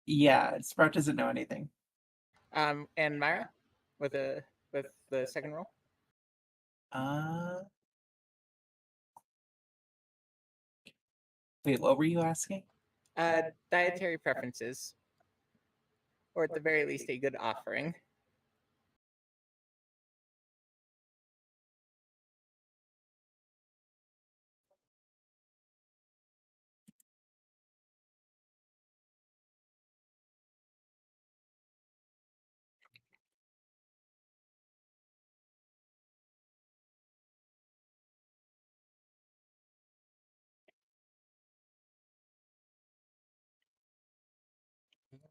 Yeah, Sprout doesn't know anything.
And Myra, with the second roll.
Wait, what were you asking?
Dietary preferences, or at the very least, a good offering.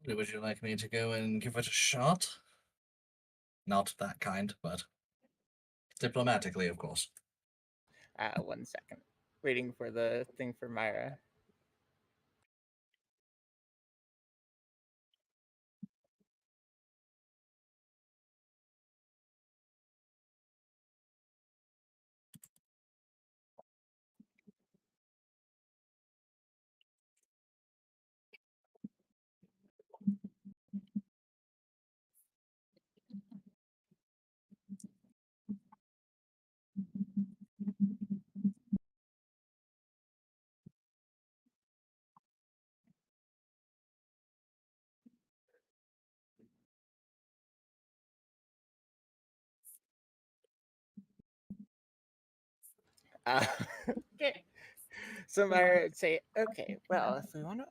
Would you like me to go and give it a shot? Not that kind, but diplomatically, of course.
1 second. Waiting for the thing for Myra. Uh, okay. So Myra would say, okay, well, if we want to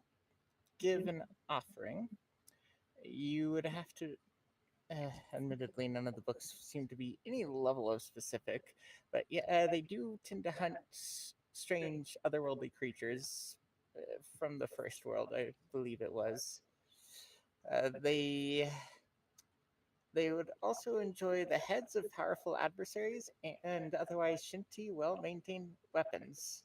give an offering, you would have to. Admittedly, none of the books seem to be any level of specific, but yeah, they do tend to hunt strange otherworldly creatures from the first world, I believe it was. They would also enjoy the heads of powerful adversaries and otherwise shinty, well maintained weapons.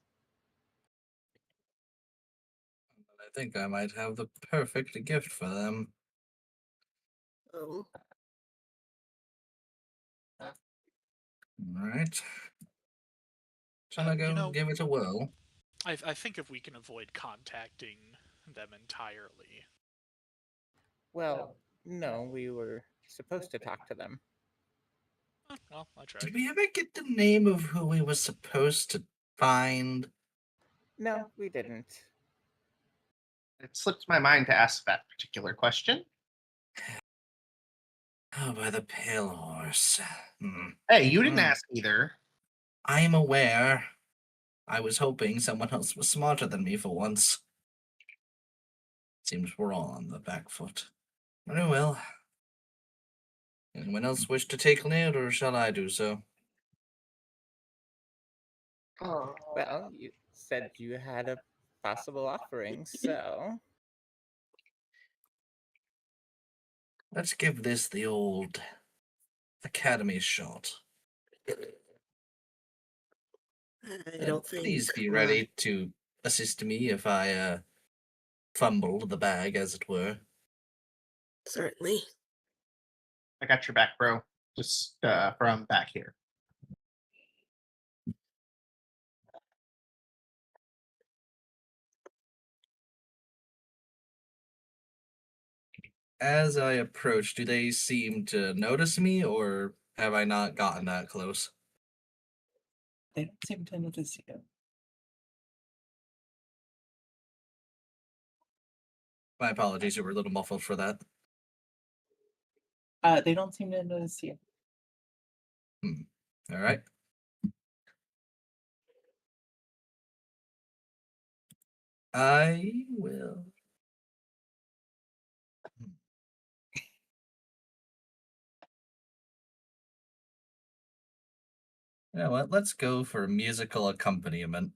I think I might have the perfect gift for them.
Oh,
All right. Shall I go
You know,
give it a whirl?
I think if we can avoid contacting them entirely.
Well, no, we were supposed to talk to them.
Well, I tried.
Did we ever get the name of who we were supposed to find?
No, we didn't.
It slipped my mind to ask that particular question.
Oh, by the pale horse.
Hey, you didn't
Hmm.
ask either.
I'm aware. I was hoping someone else was smarter than me for once. Seems we're all on the back foot. Very well. Anyone else wish to take lead, or shall I do so?
oh.
Well, you said you had a possible offering, so.
Let's give this the old academy shot.
I don't think.
Please be ready to assist me if I fumble the bag, as it were.
Certainly.
I got your back, bro. Just from back here.
As I approach, do they seem to notice me, or have I not gotten that close?
They don't seem to notice you.
My apologies, you were a little muffled for that.
They don't seem to notice you.
All right. I will. You know what? Let's go for musical accompaniment.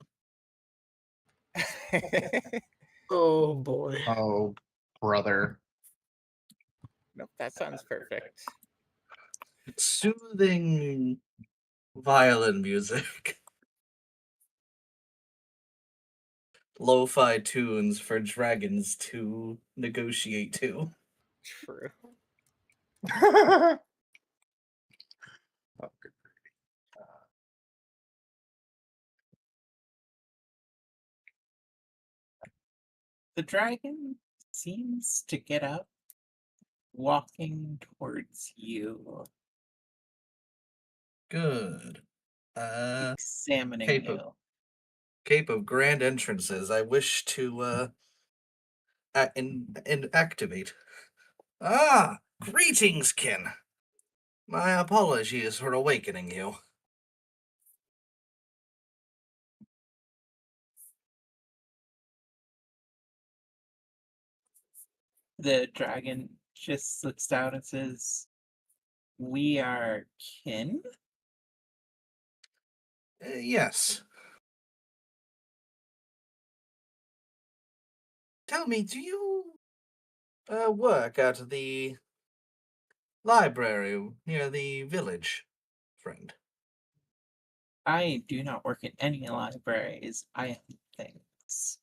Oh boy.
Oh, brother.
Nope, that sounds perfect.
Soothing violin music. Lo-fi tunes for dragons to negotiate to.
True.
Oh, good.
The dragon seems to get up, walking towards you,
Good.
examining
Cape of
you.
Cape of Grand Entrances. I wish to activate. Ah, greetings, kin. My apologies for awakening you.
The dragon just looks down and says, "We are kin."
Yes. Tell me, do you work at the library near the village, friend?
I do not work in any libraries. I am things.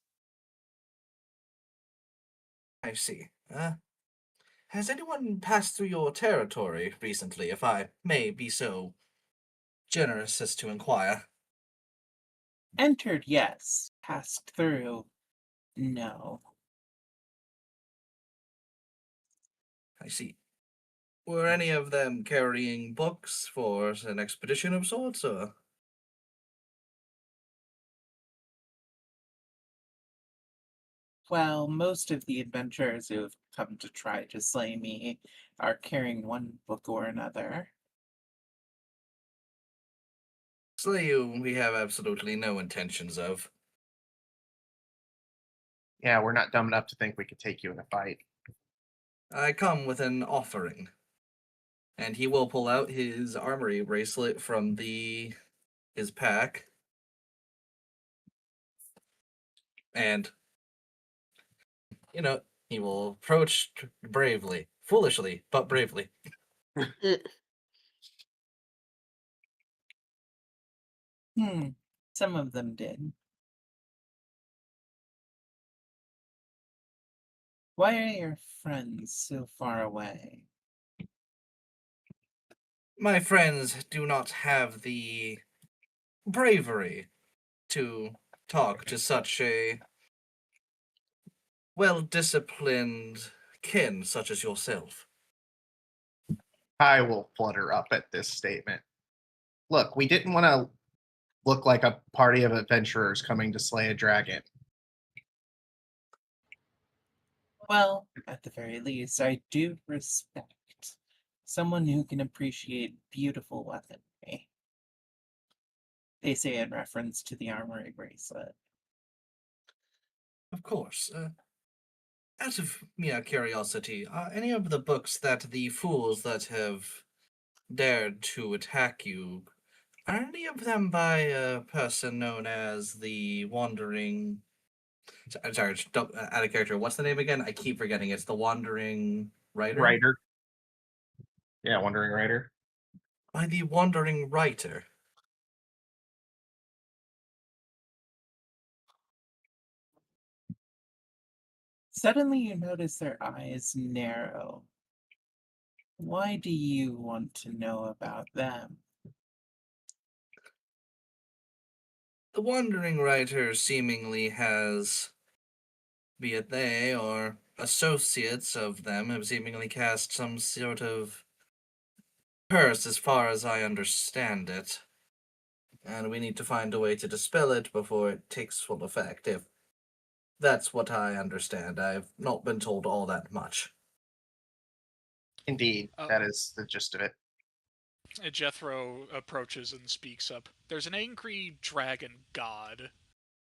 I see. Has anyone passed through your territory recently, if I may be so generous as to inquire?
Entered, yes. Passed through, no.
I see. Were any of them carrying books for an expedition of sorts, or?
Well, most of the adventurers who have come to try to slay me are carrying one book or another.
Slay you, we have absolutely no intentions of.
Yeah, we're not dumb enough to think we could take you in a fight.
I come with an offering. And he will pull out his armory bracelet from his pack. And, he will approach bravely. Foolishly, but bravely.
Some of them did. Why are your friends so far away?
My friends do not have the bravery to talk to such a well-disciplined kin such as yourself.
I will flutter up at this statement. Look, we didn't want to look like a party of adventurers coming to slay a dragon.
Well, at the very least, I do respect someone who can appreciate beautiful weaponry. They say in reference to the armory bracelet.
Of course. Out of mere curiosity, are any of the books that the fools that have dared to attack you, are any of them by a person known as the Wandering... Sorry, out of character, what's the name again? I keep forgetting. It's the Wandering Writer?
Writer. Yeah, Wandering Writer.
By the Wandering Writer.
Suddenly you notice their eyes narrow. Why do you want to know about them?
The Wandering Writer seemingly has, be it they or associates of them, have seemingly cast some sort of curse as far as I understand it. And we need to find a way to dispel it before it takes full effect, if that's what I understand. I've not been told all that much.
Indeed,
Oh.
that is the gist of it.
Jethro approaches and speaks up. There's an angry dragon god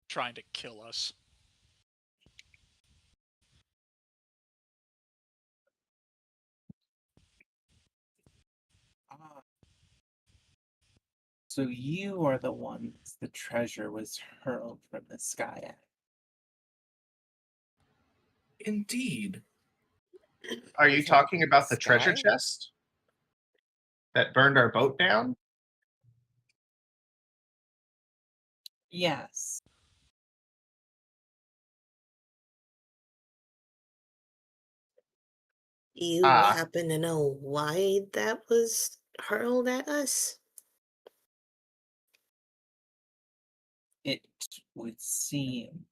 trying to kill us.
Ah. So you are the ones the treasure was hurled from the sky at.
Indeed.
Are you
From
talking about the treasure
sky?
chest that burned our boat down?
Yes.
You
Ah,
happen to know why that was hurled at us?
It would seem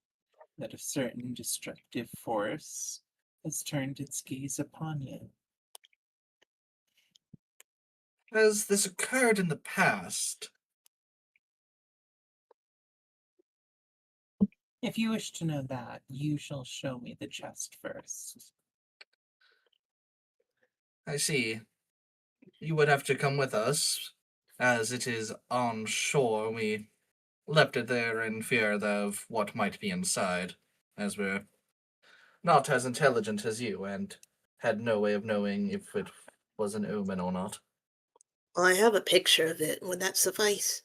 that a certain destructive force has turned its gaze upon you.
Has this occurred in the past?
If you wish to know that, you shall show me the chest first.
I see. You would have to come with us, as it is on shore. We left it there in fear of what might be inside, as we're not as intelligent as you and had no way of knowing if it was an omen or not.
Well, I have a picture of it. Would that suffice?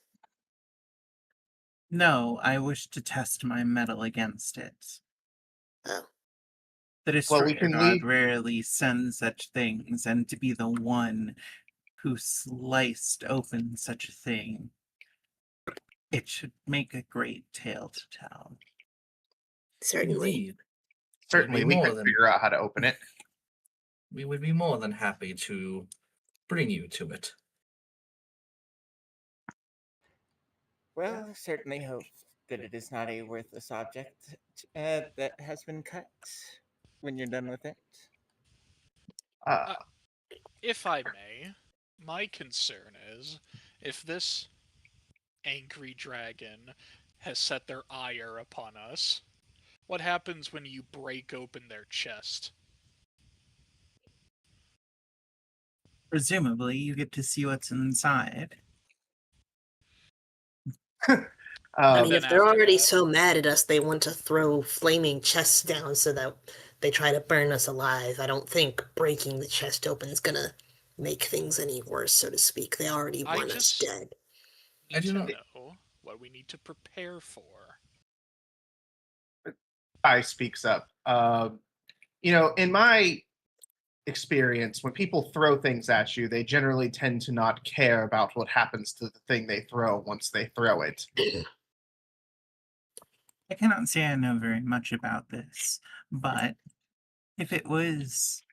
No, I wish to test my mettle against it.
Oh,
The
well, we
Destroyer
can
God
leave.
rarely sends such things, and to be the one who sliced open such a thing, it should make a great tale to tell.
certainly.
Indeed.
Certainly, we could figure out how to open it.
We would be more than happy to bring you to it.
Well, certainly hope that it is not a worthless object that has been cut when you're done with it.
Uh,
If I may, my concern is if this angry dragon has set their ire upon us, what happens when you break open their chest?
Presumably, you get to see what's inside.
I
And
mean,
then
if they're
after
already
that-
so mad at us, they want to throw flaming chests down so that they try to burn us alive. I don't think breaking the chest open is gonna make things any worse, so to speak. They already
I
want us
just
dead.
need
do
to
not-
know what we need to prepare for.
Kai speaks up. In my experience, when people throw things at you, they generally tend to not care about what happens to the thing they throw once they throw it.
I cannot say I know very much about this, but if it was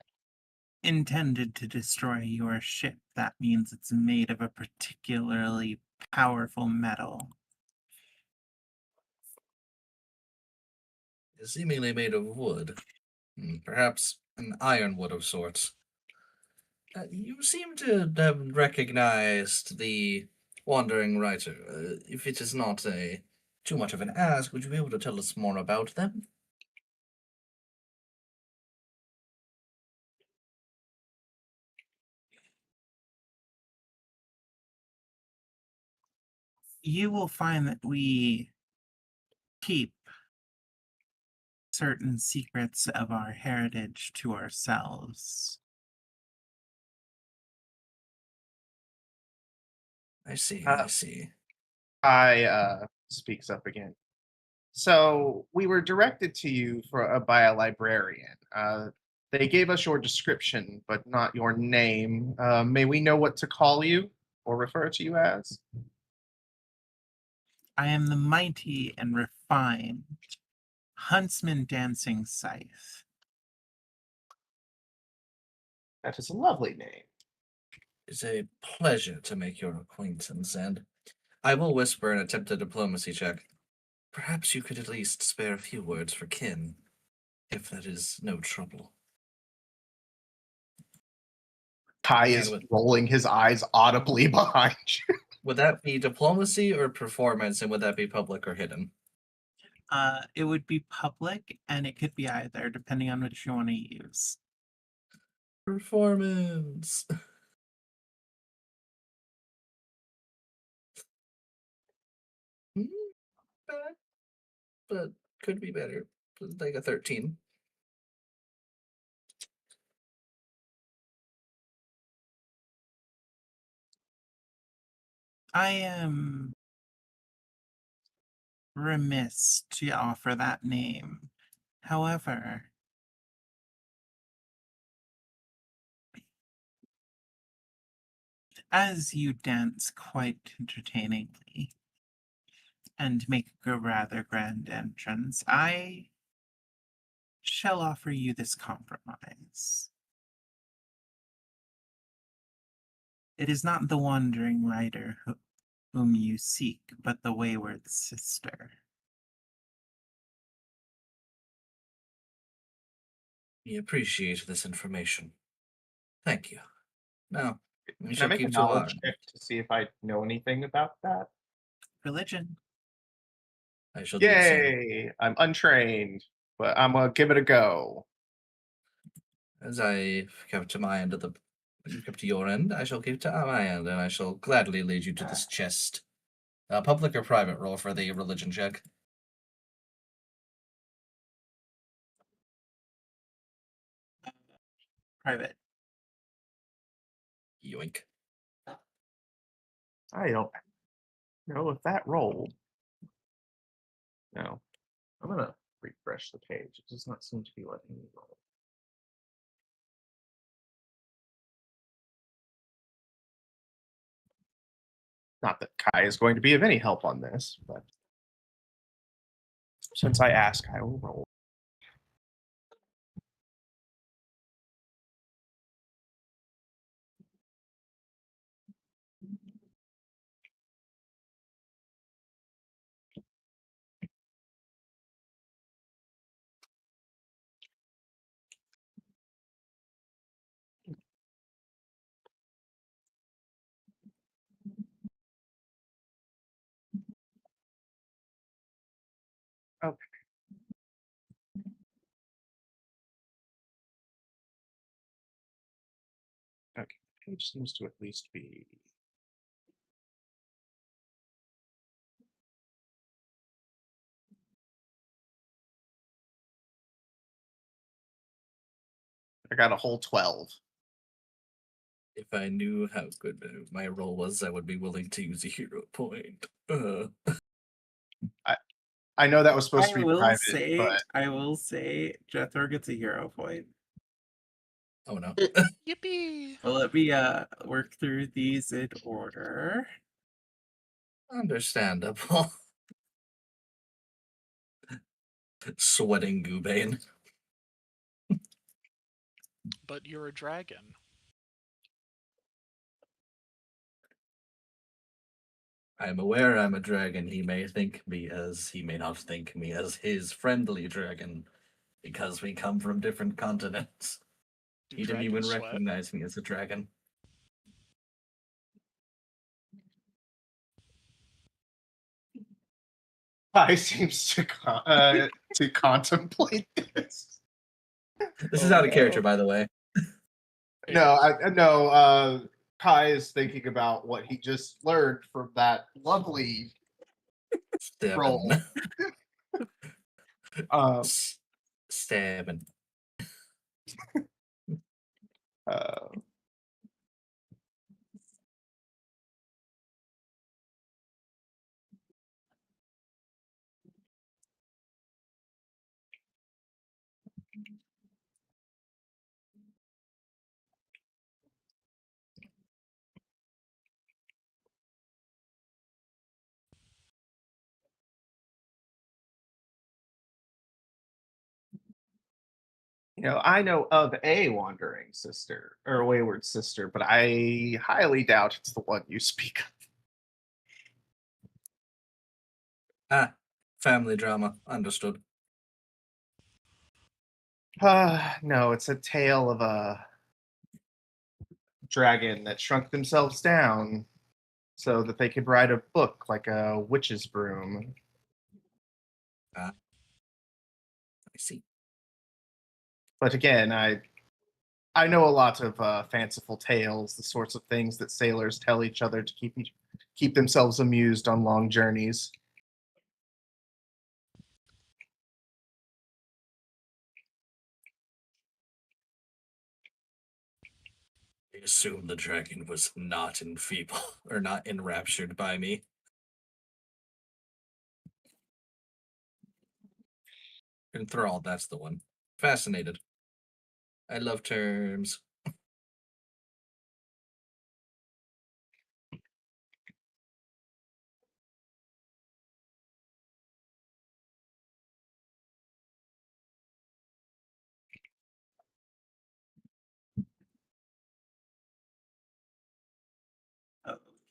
intended to destroy your ship, that means it's made of a particularly powerful metal.
It's seemingly made of wood. Perhaps an ironwood of sorts. You seem to have recognized the wandering writer. If it is not too much of an ask, would you be able to tell us more about them?
You will find that we keep certain secrets of our heritage to ourselves.
I see,
Uh,
I see.
I speaks up again. So we were directed to you by a librarian. They gave us your description, but not your name. May we know what to call you or refer to you as?
I am the mighty and refined Huntsman Dancing Scythe.
That is a lovely name.
It's a pleasure to make your acquaintance, and I will whisper and attempt a diplomacy check. Perhaps you could at least spare a few words for kin, if that is no trouble.
Kai
And
is rolling his eyes audibly behind you.
would that be diplomacy or performance, and would that be public or hidden?
It would be public, and it could be either, depending on which you want to use.
Performance. Bad, but could be better. Like a 13.
I am remiss to offer that name. However, as you dance quite entertainingly and make a rather grand entrance, I shall offer you this compromise. It is not the wandering rider whom you seek, but the wayward sister.
We appreciate this information. Thank you. Now, we
Can I
shall
make a
keep to our.
knowledge check to see if I know anything about that?
Religion.
I shall do the same.
Yay! I'm untrained, but I'm gonna give it a go.
As I kept to my end of the. You kept to your end, I shall keep to my end, and I shall gladly lead you to this chest. Public or private roll for the religion check?
Private.
Yoink.
I don't know if that rolled. No. I'm gonna refresh the page. It does not seem to be letting me roll. Not that Kai is going to be of any help on this, but since I ask, I will roll. Okay. Okay. Page seems to at least be I got a whole 12.
If I knew how good my roll was, I would be willing to use a hero point.
I know that was supposed to
I
be
will
private,
say,
but
Jethro gets a hero point.
Oh no.
Yippee!
Well, let me work through these in order.
Understandable. Sweating Goobane.
But you're a dragon.
I'm aware I'm a dragon. He may not think me as his friendly dragon, because we come from different continents.
Do
He didn't
dragons
even
sweat?
recognize me as a dragon.
Kai seems to contemplate this.
This is
Oh,
out of character,
no.
by the way.
No. Kai is thinking about what he just learned from that lovely roll.
Stabbing. Stabbing.
Uh, I know of a wandering sister or wayward sister, but I highly doubt it's the one you speak of.
Family drama. Understood.
No, it's a tale of a dragon that shrunk themselves down so that they could write a book like a witch's broom.
I see.
But again, I know a lot of fanciful tales, the sorts of things that sailors tell each other to keep themselves amused on long journeys.
I assume the dragon was not or not enraptured by me. Enthralled, that's the one. Fascinated. I love terms.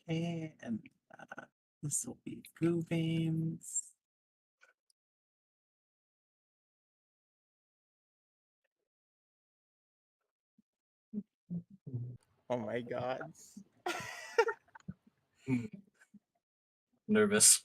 Okay, and this will be Goobane's. Oh my gods.
Nervous.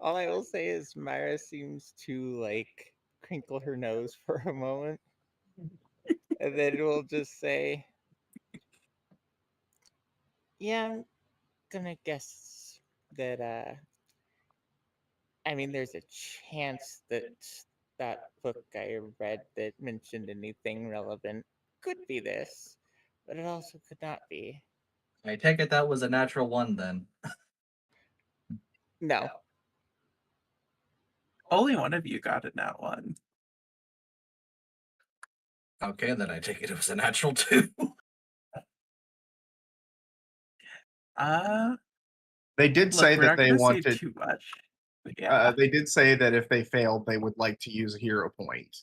All I will say is Myra seems to like crinkle her nose for a moment, and then will just say, "Yeah, I'm gonna guess that I mean, there's a chance that that book I read that mentioned anything relevant could be this, but it also could not be."
I take it that was a natural one then.
No.
Only one of you got it that one.
Okay, then I take it was a natural two.
They did
Look,
say
we're
that
not
they
gonna say
wanted.
too much. But yeah.
They did say that if they failed, they would like to use a hero point.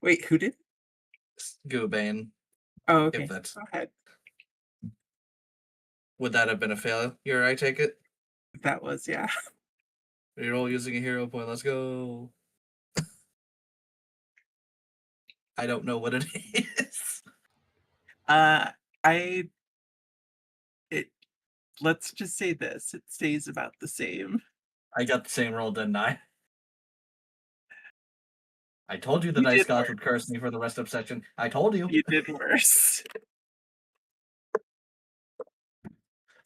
Wait, who did?
Goobane.
Oh, okay.
If that's
Go ahead.
Would that have been a failure, I take it?
That was, yeah.
You're all using a hero point. Let's go. I don't know what it is.
I it let's just say this, it stays about the same.
I got the same roll, didn't I? I told you the
You
dice
did
gods would curse me for the rest of section. I told you.
You did worse.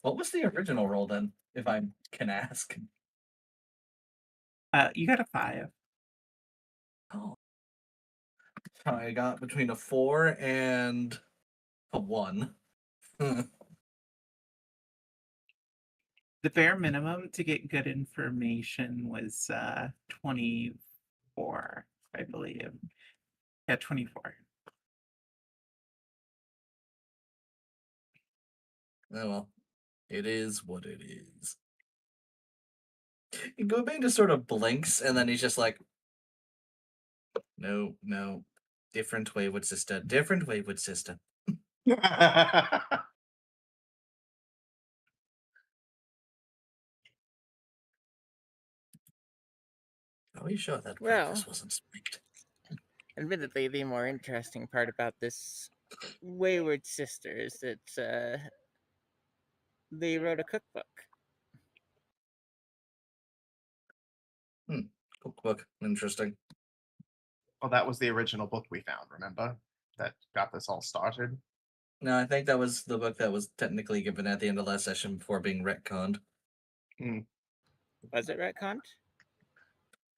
What was the original roll then, if I can ask?
You got a 5.
Oh. I got between a 4 and a 1.
The bare minimum to get good information was 24, I believe. Yeah, 24.
Oh well. It is what it is. Goobing just sort of blinks and then he's just like, no, no. Different wayward sister. Different wayward sister. Are we sure that
Well.
breakfast wasn't spiked?
Admittedly, the more interesting part about this wayward sister is that they wrote a cookbook.
Cookbook. Interesting.
Well, that was the original book we found, remember? That got this all started.
No, I think that was the book that was technically given at the end of last session before being retconned.
Was it retconned?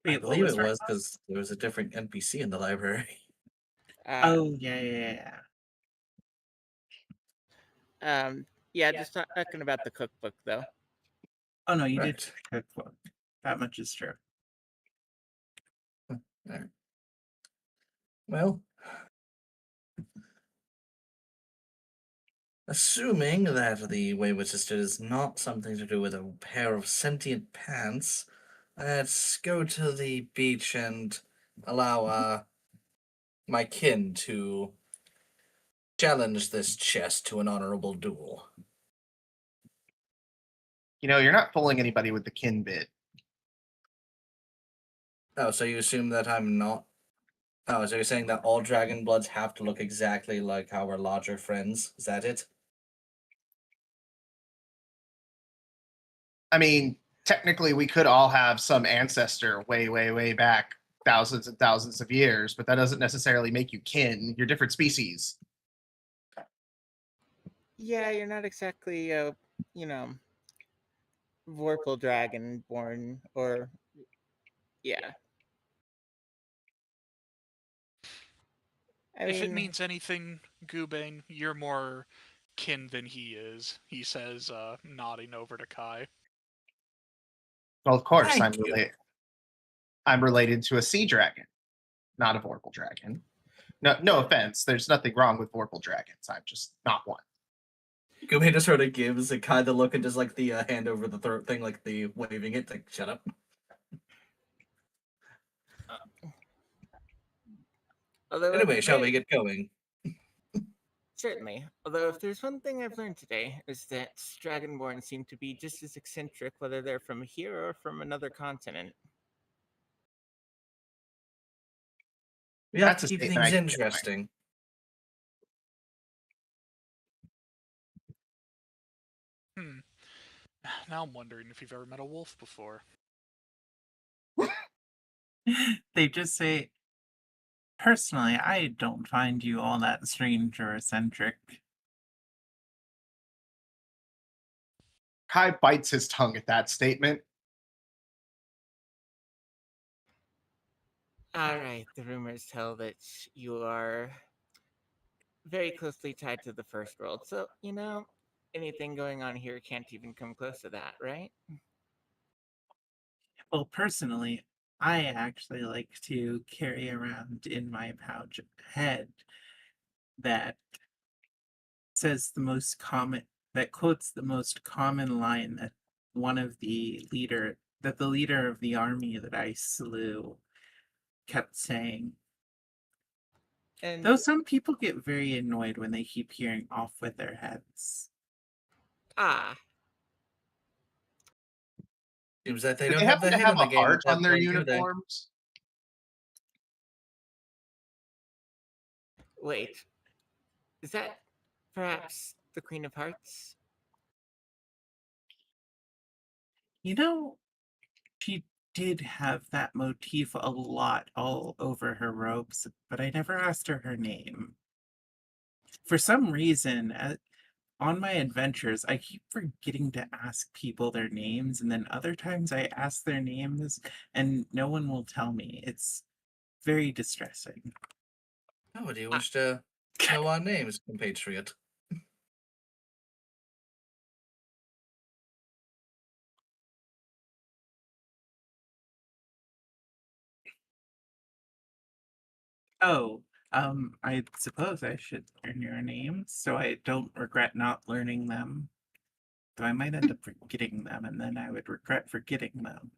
I
Wait, what
believe
was
it
that?
was because there was a different NPC in the library.
Oh, yeah.
Yeah, just talking about the cookbook though.
Oh, no, you did
Right.
cookbook. That much is true.
Alright. Well, assuming that the wayward sister is not something to do with a pair of sentient pants, let's go to the beach and allow my kin to challenge this chest to an honorable duel.
You know, you're not fooling anybody with the kin bit.
Oh, so you assume that I'm not? Oh, so you're saying that all dragon bloods have to look exactly like our larger friends? Is that it?
I mean, technically, we could all have some ancestor way back, thousands and thousands of years, but that doesn't necessarily make you kin. You're different species.
Yeah, you're not exactly Vorpal dragon born, or yeah.
If it means anything, Goobang, you're more kin than he is, he says, nodding over to Kai.
Well, of course,
Thank you.
I'm related to a sea dragon, not a Vorpal dragon. No offense. There's nothing wrong with Vorpal dragons. I'm just not one.
Gumi just sort of gives a kind of look and just like the hand over the throat thing, like the waving it, like shut up. Anyway, shall we get going?
Certainly. Although, if there's one thing I've learned today, is that Dragonborn seem to be just as eccentric whether they're from here or from another continent.
We have
That's
to
a
keep
statement I
things
can get behind.
interesting.
Now I'm wondering if you've ever met a wolf before.
They just say, personally, I don't find you all that strange or eccentric.
Kai bites his tongue at that statement.
Alright, the rumors tell that you are very closely tied to the first world, so, anything going on here can't even come close to that, right?
Well, personally, I actually like to carry around in my pouch a head that says that quotes the most common line that the leader of the army that I slew kept saying.
And
Though some people get very annoyed when they keep hearing off with their heads.
Ah,
Seems that they
Do
don't
they
have
happen
the
to
head
have
in the
a
game
heart
at
on
that
their
point, do they?
uniforms?
wait. Is that perhaps the Queen of Hearts?
You know, she did have that motif a lot all over her robes, but I never asked her name. For some reason, on my adventures, I keep forgetting to ask people their names, and then other times I ask their names and no one will tell me. It's very distressing.
Oh, do you
Ah,
wish to know our names, compatriot?
Oh, I suppose I should learn your names so I don't regret not learning them. Though I might end up forgetting them, and then I would regret forgetting them.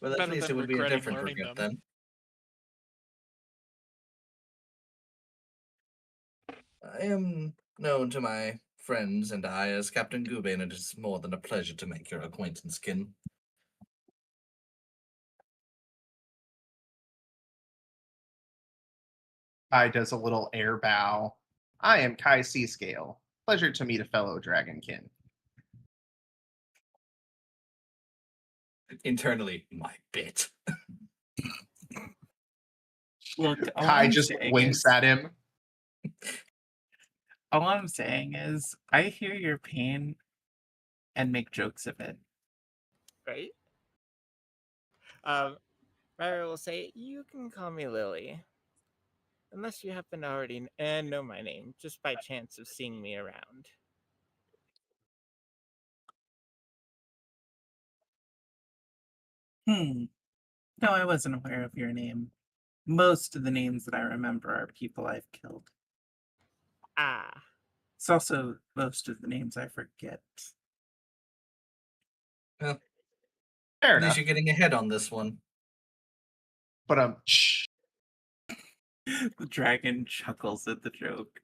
Well, at
Better
least it
than
would be a
regretting
different
learning
regret
them.
then. I am known to my friends and I as Captain Goobay, and it is more than a pleasure to make your acquaintance, Kin.
Kai does a little air bow. I am Kai Seascale. Pleasure to meet a fellow dragonkin.
Internally, my bit.
Look,
Kai just winks at him.
all I'm saying is I hear your pain and make jokes of it.
right? Myra will say, "You can call me Lily, unless you happen to already know my name, just by chance of seeing me around."
Hmm. No, I wasn't aware of your name. Most of the names that I remember are people I've killed.
Ah,
It's also most of the names I forget.
Well,
Fair
at least
enough.
you're getting ahead on this one.
But shh.
The dragon chuckles at the joke.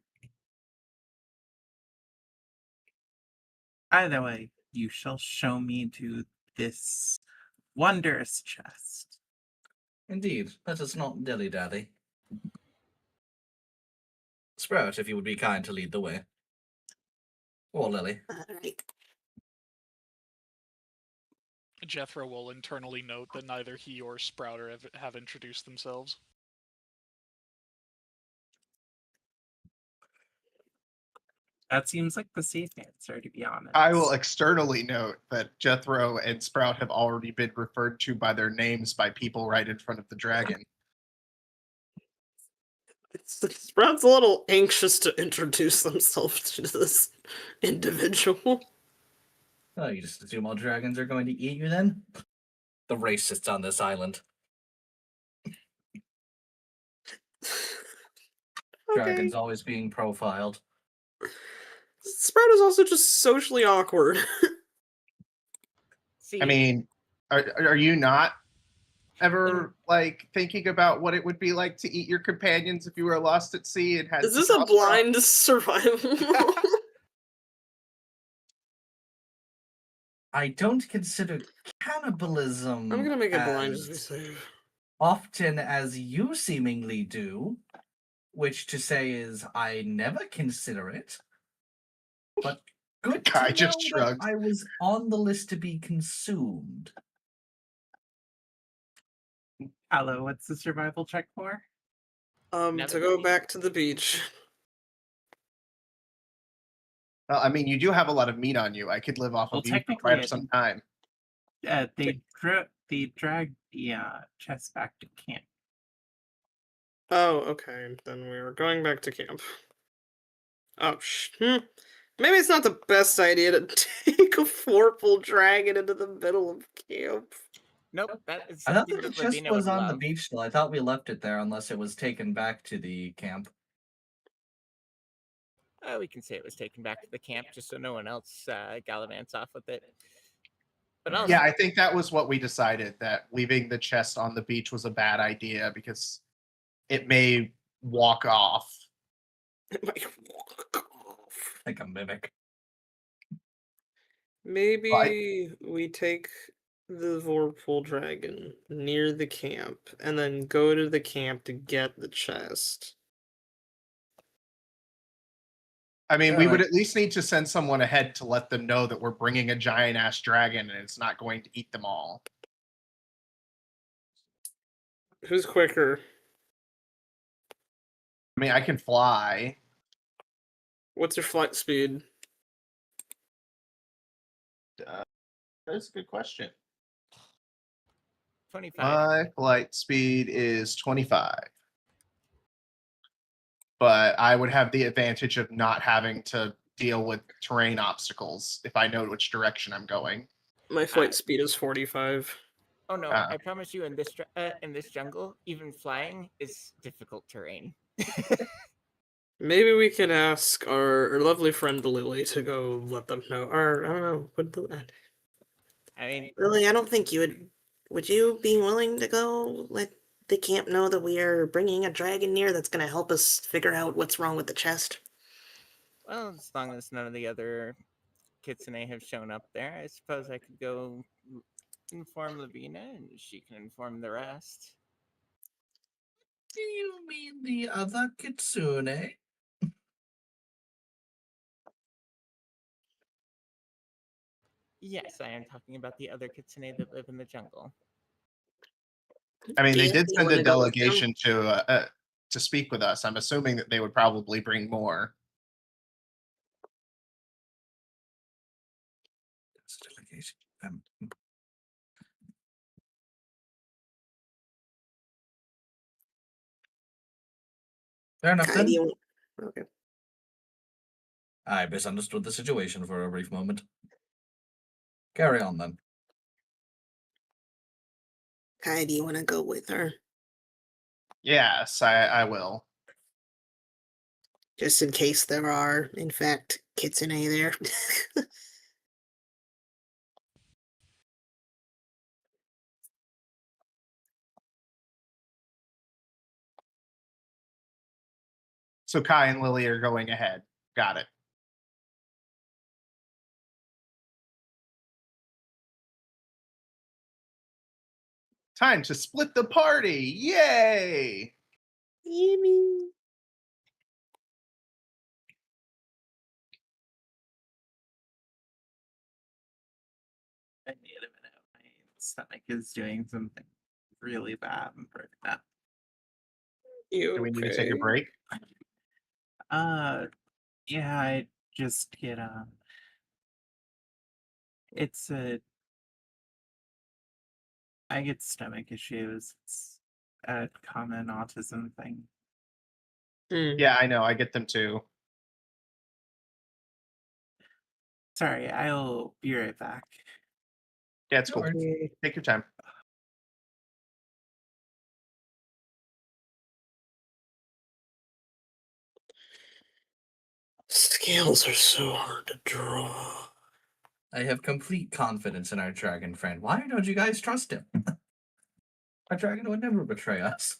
Either way, you shall show me to this wondrous chest.
Indeed, let us not dilly-dally. Sprout, if you would be kind to lead the way. Or Lily.
Alright.
Jethro will internally note that neither he or Sprouter have introduced themselves.
That seems like the safe answer, to be honest.
I will externally note that Jethro and Sprout have already been referred to by their names by people right in front of the dragon.
Sprout's a little anxious to introduce themselves to this individual.
Oh, you just assume all dragons are going to eat you then? The racists on this island.
Okay.
Dragons always being profiled.
Sprout is also just socially awkward.
see,
I mean, are you not ever like thinking about what it would be like to eat your companions if you were lost at sea and had
Is
to
this a
draw straws?
blind survival?
I don't consider cannibalism
I'm gonna make it blind
as
just to be safe.
often as you seemingly do, which to say is I never consider it. But good
Kai
to
just
know that
shrugged.
I was on the list to be consumed.
Hello, what's the survival check for?
To go back to the beach.
Well, I mean, you do have a lot of meat on you. I could live off
Well,
of you for
technically,
quite
I
some
think
time.
they dragged the chest back to camp.
Oh, okay. Then we're going back to camp. Oh, maybe it's not the best idea to take a four-full dragon into the middle of camp.
nope, that is
I thought
something
the
that
chest
Lavina
was
would
on the
love.
beach still. I thought we left it there unless it was taken back to the camp.
We can say it was taken back to the camp just so no one else gallivants off with it. But also,
Yeah, I think that was what we decided, that leaving the chest on the beach was a bad idea because it may walk off.
It might walk off.
Like a mimic.
Maybe we take the Vorpal dragon near the camp and then go to the camp to get the chest.
I mean,
Yeah,
we would
like-
at least need to send someone ahead to let them know that we're bringing a giant ass dragon and it's not going to eat them all.
Who's quicker?
I mean, I can fly.
What's your flight speed?
That's a good question.
25.
My flight speed is 25. But I would have the advantage of not having to deal with terrain obstacles if I know which direction I'm going.
My flight speed is 45.
Oh no,
Ah.
I promise you in this jungle, even flying is difficult terrain.
Maybe we can ask our lovely friend Lily to go let them know. Or, I don't know.
I mean,
Lily, I don't think you would. Would you be willing to go let the camp know that we are bringing a dragon near that's going to help us figure out what's wrong with the chest?
well, as long as none of the other kitsune have shown up there, I suppose I could go inform Lavina and she can inform the rest.
Do you mean the other kitsune?
Yes, I am talking about the other kitsune that live in the jungle.
I mean, they
Yeah,
did
you
send
wanna
a
go with them?
delegation to speak with us. I'm assuming that they would probably bring more.
That's a delegation. Fair enough
Kai, do
then.
you, okay.
I misunderstood the situation for a brief moment. Carry on then.
Kai, do you want to go with her?
Yes, I will.
Just in case there are, in fact, kitsune there.
So Kai and Lily are going ahead. Got it. Time to split the party. Yay!
Yummy.
I need a minute. My stomach is doing something really bad right now.
You
Do we need to take a
okay?
break?
Yeah, I just get it's I get stomach issues. It's a common autism thing.
Yeah, I know. I get them too.
Sorry, I'll be right back.
Yeah, it's
No
cool.
worries.
Take your time.
Scales are so hard to draw.
I have complete confidence in our dragon friend. Why don't you guys trust him? Our dragon would never betray us.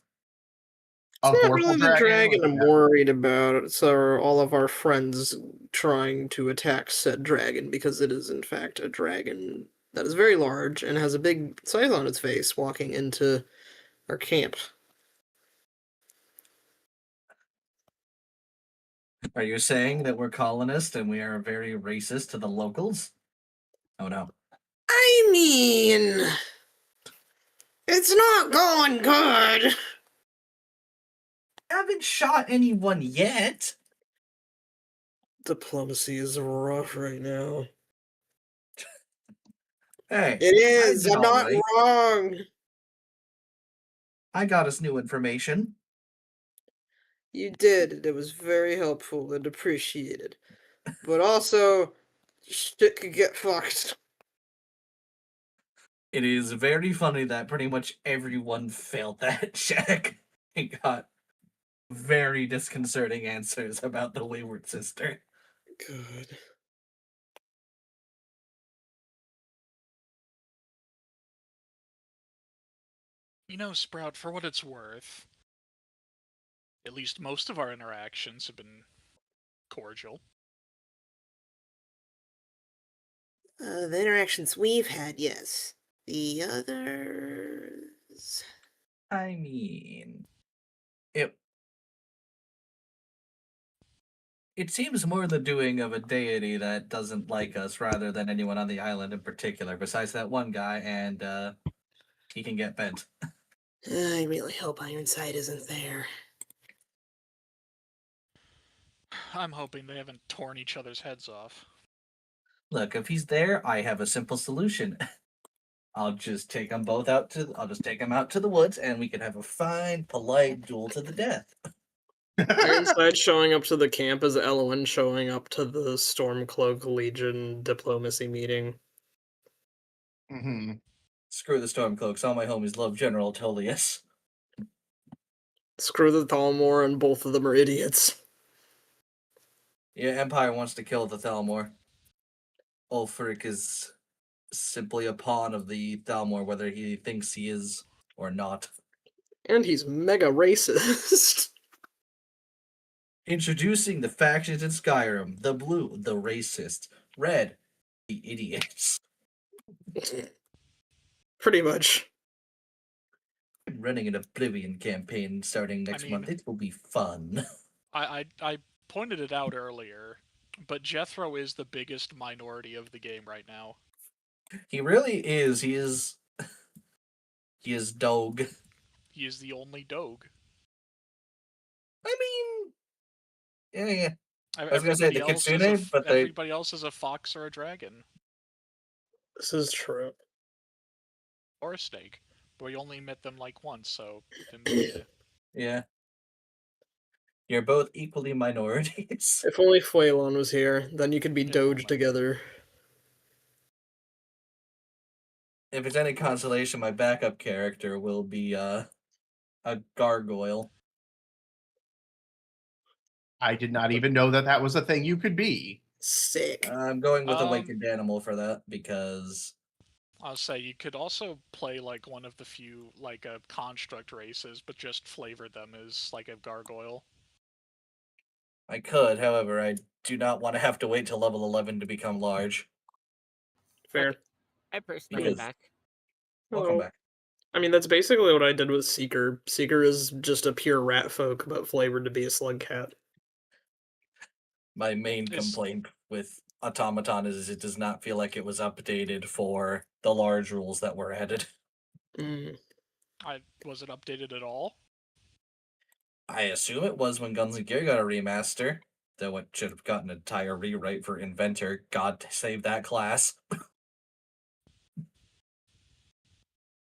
A
It's not
Vorpal
really the dragon I'm
Yeah.
worried about. It's all of our friends trying to attack said dragon because it is in fact a dragon that is very large and has a big scythe on its face walking into our camp.
Are you saying that we're colonists and we are very racist to the locals? Oh no.
I mean, it's not going good.
I haven't shot anyone yet.
Diplomacy is rough right now.
Hey,
It is.
I did
I'm not
alright.
wrong.
I got us new information.
You did. It was very helpful and appreciated. But also, shit could get fucked.
It is very funny that pretty much everyone failed that check and got very disconcerting answers about the wayward sister.
Good.
You know, Sprout, for what it's worth, at least most of our interactions have been cordial.
The interactions we've had, yes. The others.
I mean, it seems more the doing of a deity that doesn't like us rather than anyone on the island in particular, besides that one guy, and he can get bent.
I really hope Ironside isn't there.
I'm hoping they haven't torn each other's heads off.
Look, if he's there, I have a simple solution. I'll just take them both out to. I'll just take them out to the woods, and we can have a fine, polite duel to the death.
Ironside showing up to the camp as Elwyn showing up to the Stormcloak Legion diplomacy meeting.
Hmm.
Screw the Stormcloaks. All my homies love General Tullius.
Screw the Thalmor, and both of them are idiots.
Yeah, Empire wants to kill the Thalmor. Ulfric is simply a pawn of the Thalmor, whether he thinks he is or not.
And he's mega racist.
Introducing the factions in Skyrim: the blue, the racist; red, the idiots.
Pretty much.
Running an Oblivion campaign starting next month. It will be fun.
I pointed it out earlier, but Jethro is the biggest minority of the game right now.
He really is. He is Dog.
He is the only Doge.
I mean, yeah.
I
was gonna say the Kitsune, but
everybody else is a fox or a dragon.
This is true.
Or a snake. But we only met them like once, so it didn't see it.
Yeah. You're both equally minorities.
If only Phuelon was here, then you could be
If
Doge
only.
together.
If it's any consolation, my backup character will be a gargoyle.
I did not even know that was a thing you could be.
Sick.
I'm going with Awakened Animal for that because
I'll say you could also play like one of the few like construct races, but just flavor them as like a gargoyle.
I could. However, I do not want to have to wait till level 11 to become large.
Fair.
I personally
Because-
back.
Welcome
Well,
back.
I mean, that's basically what I did with Seeker. Seeker is just a pure rat folk, but flavored to be a Slugcat.
My main complaint with Automaton is it does not feel like it was updated for the large rules that were added.
Was it updated at all?
I assume it was when Guns and Gear got a remaster, though it should have gotten an entire rewrite for Inventor. God save that class.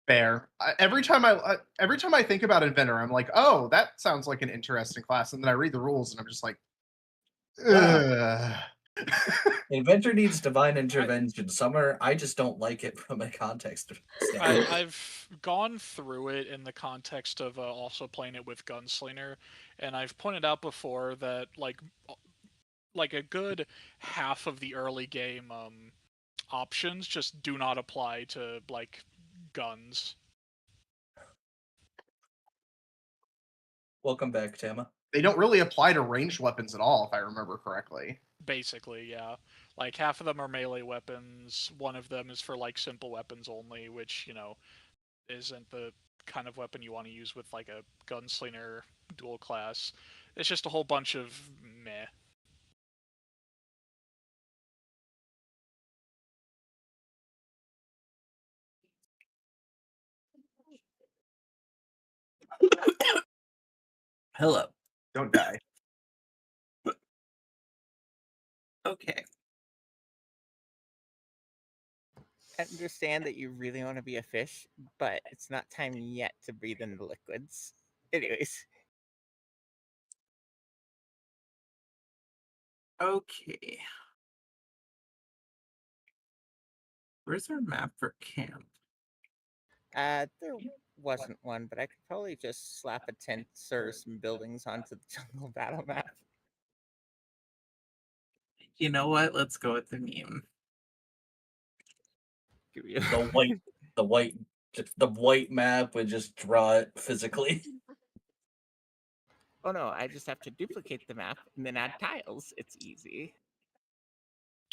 Fair. Every time I think about Inventor, I'm like, oh, that sounds like an interesting class, and then I read the rules, and I'm just like, ugh.
Inventor needs divine intervention. I just don't like it from a context standpoint.
I've gone through it in the context of also playing it with Gunslinger, and I've pointed out before that like a good half of the early game options just do not apply to like guns.
Welcome back, Tama.
They don't really apply to ranged weapons at all, if I remember correctly.
Basically, yeah. Like half of them are melee weapons, one of them is for like simple weapons only, which, you know, isn't the kind of weapon you want to use with like a gunslinger dual class. It's just a whole bunch of meh.
Hello.
Don't die.
Okay. I understand that you really want to be a fish, but it's not time yet to breathe in the liquids. Anyways. Okay. Where's our map for camp? There wasn't one, but I could probably just slap a tent or some buildings onto the jungle battle map. You know what? Let's go with the meme.
The white map would just draw it physically.
Oh no, I just have to duplicate the map and then add tiles. It's easy.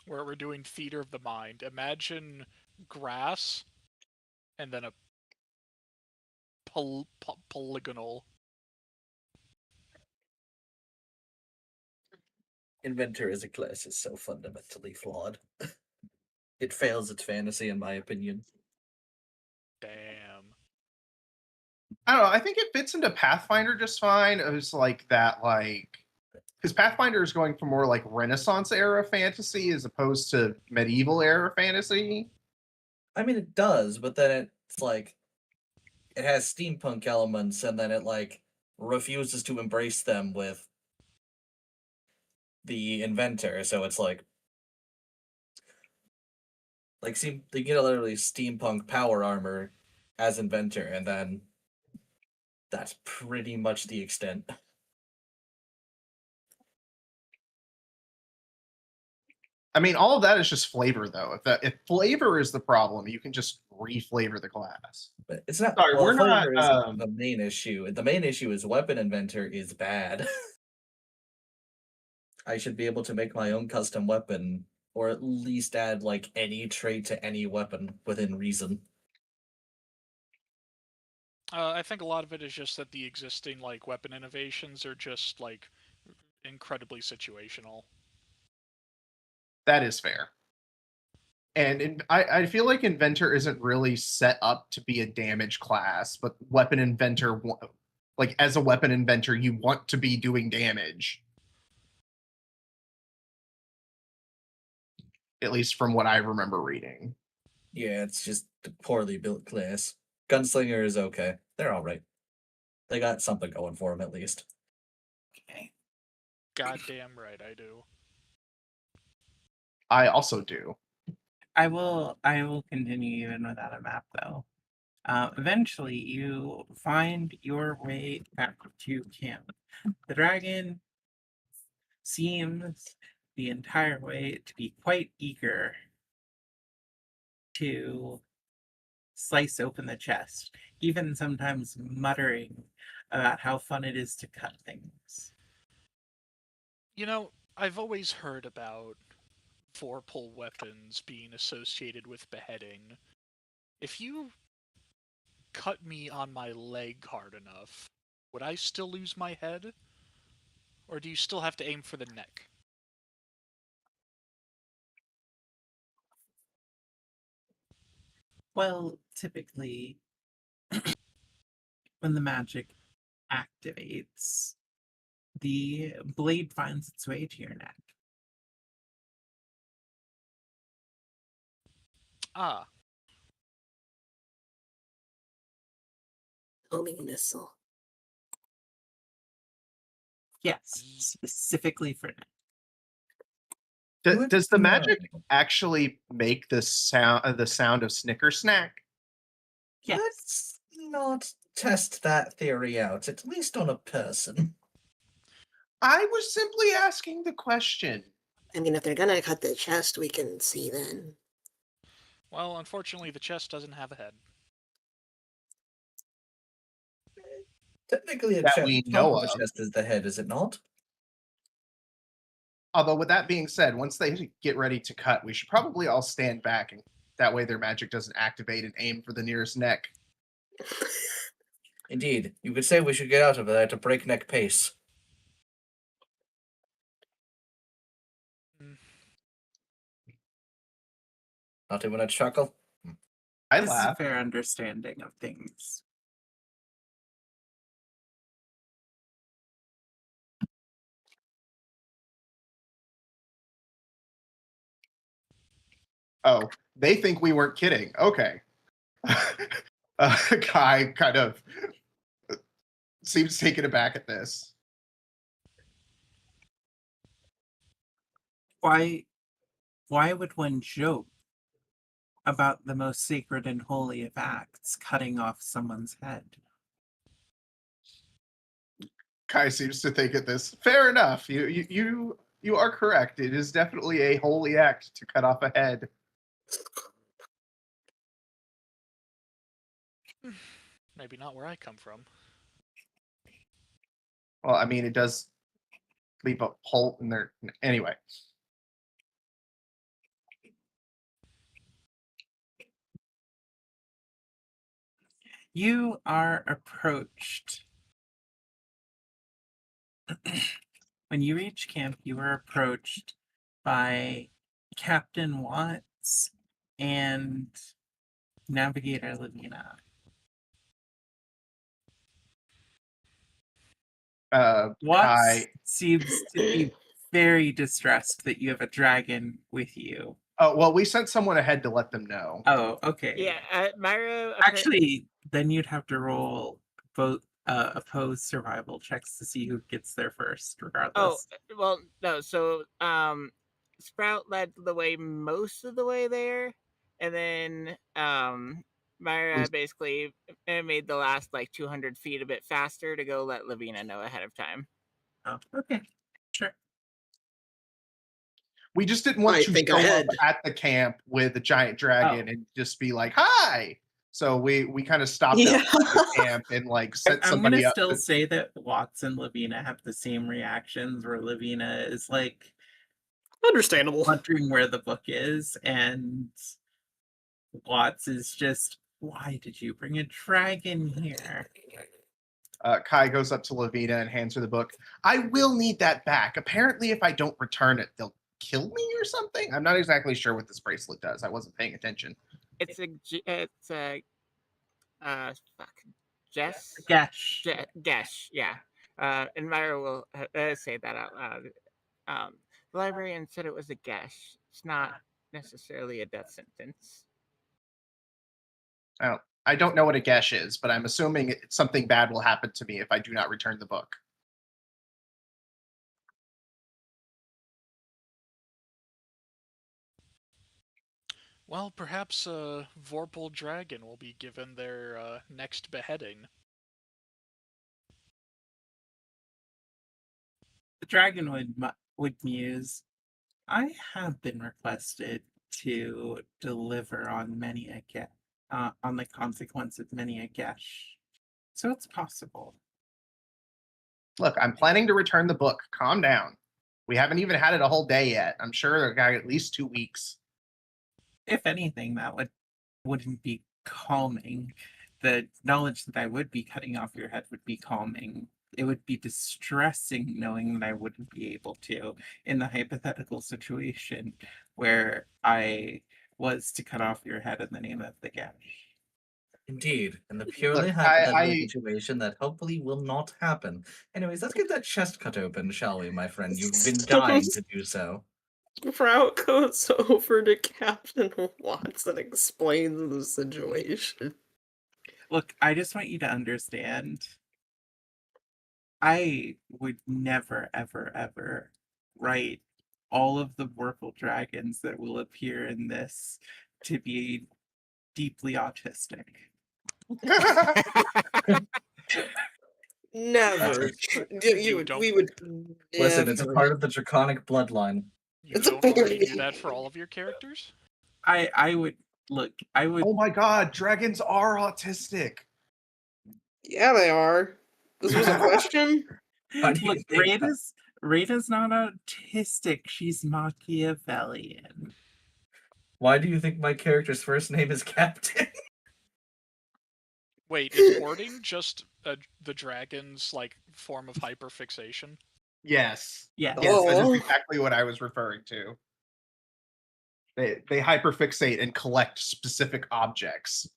where we're doing theater of the mind. Imagine grass and then a polygonal.
Inventor as a class is so fundamentally flawed. It fails its fantasy, in my opinion.
Damn.
I don't know. I think it fits into Pathfinder just fine. It was like that, like because Pathfinder is going for more like Renaissance era fantasy as opposed to medieval era fantasy.
I mean, it does, but then it's like it has steampunk elements, and then it like refuses to embrace them with the inventor. So it's like they get literally steampunk power armor as inventor, and then that's pretty much the extent.
I mean, all of that is just flavor, though. If flavor is the problem, you can just reflavor the class.
But it's not.
Sorry,
Well,
we're not.
flavor isn't the main issue. The main issue is weapon inventor is bad. I should be able to make my own custom weapon, or at least add like any trait to any weapon within reason.
I think a lot of it is just that the existing like weapon innovations are just like incredibly situational.
That is fair. And I feel like Inventor isn't really set up to be a damage class, but Weapon Inventor, like as a Weapon Inventor, you want to be doing damage. At least from what I remember reading.
Yeah, it's just a poorly built class. Gunslinger is okay. They're all right. They got something going for them at least.
Okay.
Goddamn right, I do.
I also do.
I will continue even without a map though. Eventually you find your way back to camp. The dragon seems the entire way to be quite eager to slice open the chest, even sometimes muttering about how fun it is to cut things.
You know, I've always heard about vorpal weapons being associated with beheading. If you cut me on my leg hard enough, would I still lose my head? Or do you still have to aim for the neck?
Well, typically, when the magic activates, the blade finds its way to your neck.
Ah,
Homing missile.
Yes, specifically for neck.
Good
Does the
to
magic
know.
actually make the sound of Snicker Snack?
Yes.
Let's not test that theory out, at least on a person.
I was simply asking the question.
I mean, if they're gonna cut the chest, we can see then.
well, unfortunately, the chest doesn't have a head.
Technically, a
That
chest,
we
top
know
of the
of.
chest is the head, is it not?
Although, with that being said, once they get ready to cut, we should probably all stand back, and that way their magic doesn't activate and aim for the nearest neck.
Indeed, you could say we should get out of there at a breakneck pace.
Mm.
Not even a chuckle.
I
This is a
laugh.
fair understanding of things.
Oh, they think we weren't kidding. Okay. Kai kind of seems taken aback at this.
Why would one joke about the most sacred and holy of acts, cutting off someone's head?
Kai seems to think at this. Fair enough. You are correct. It is definitely a holy act to cut off a head.
Maybe not where I come from.
Well, I mean, it does leave a hole in there. Anyway.
You are approached. When you reach camp, you are approached by Captain Watts and Navigator Lavina. Watts
Kai.
seems to be very distressed that you have a dragon with you.
Oh, well, we sent someone ahead to let them know.
Oh, okay.
Yeah, Myra.
Actually, then you'd have to roll both opposed survival checks to see who gets there first,
Oh,
regardless.
well, no. So, Sprout led the way most of the way there, and then Myra basically made the last like 200 feet a bit faster to go let Lavina know ahead of time.
Oh, okay. Sure.
We just didn't want
I
to
think
show
I
up
had.
at the camp with a giant dragon and just be like, "Hi." So we kind of stopped
Yeah.
outside the camp and like set
I'm
somebody
gonna
up.
still say that Watts and Lavina have the same reactions, where Lavina is like
Understandable.
wondering where the book is, and Watts is just, why did you bring a dragon here?
Kai goes up to Lavina and hands her the book. I will need that back. Apparently, if I don't return it, they'll kill me or something. I'm not exactly sure what this bracelet does. I wasn't paying attention.
It's fuck, Jess,
Gesh.
Gesh, yeah. And Myra will say that out loud. The librarian said it was a Gesh. It's not necessarily a death sentence.
I don't know what a gesh is, but I'm assuming something bad will happen to me if I do not return the book.
Well, perhaps a Vorpal dragon will be given their next beheading.
The dragon would muse. I have been requested to deliver on many a on the consequence of many a gesh, so it's possible.
Look, I'm planning to return the book. Calm down. We haven't even had it a whole day yet. I'm sure I got at least 2 weeks.
If anything, that wouldn't be calming. The knowledge that I would be cutting off your head would be calming. It would be distressing knowing that I wouldn't be able to, in the hypothetical situation where I was to cut off your head in the name of the gash.
Indeed, in the purely
Look,
hypothetical situation that hopefully will not happen. Anyways, let's get that chest cut open, shall we, my friend? You've been dying to do so.
Sprout goes over to Captain Watts and explains the situation.
Look, I just want you to understand, I would never, ever, ever write all of the Vorpal dragons that will appear in this to be deeply autistic.
Never. We would.
Listen, it's a
never.
part of the draconic bloodline.
You
It's a
don't already
parody.
do that for all of your characters?
I would look. I would.
Oh my god, dragons are autistic.
Yeah, they are. This was a question?
How do you
Look,
think that?
Rada's not autistic. She's Machiavellian.
Why do you think my character's first name is Captain?
Wait, is hoarding just the dragon's like form of hyperfixation?
Yes.
Yeah.
Yes, that is
Oh.
exactly what I was referring to. They hyperfixate and collect specific objects.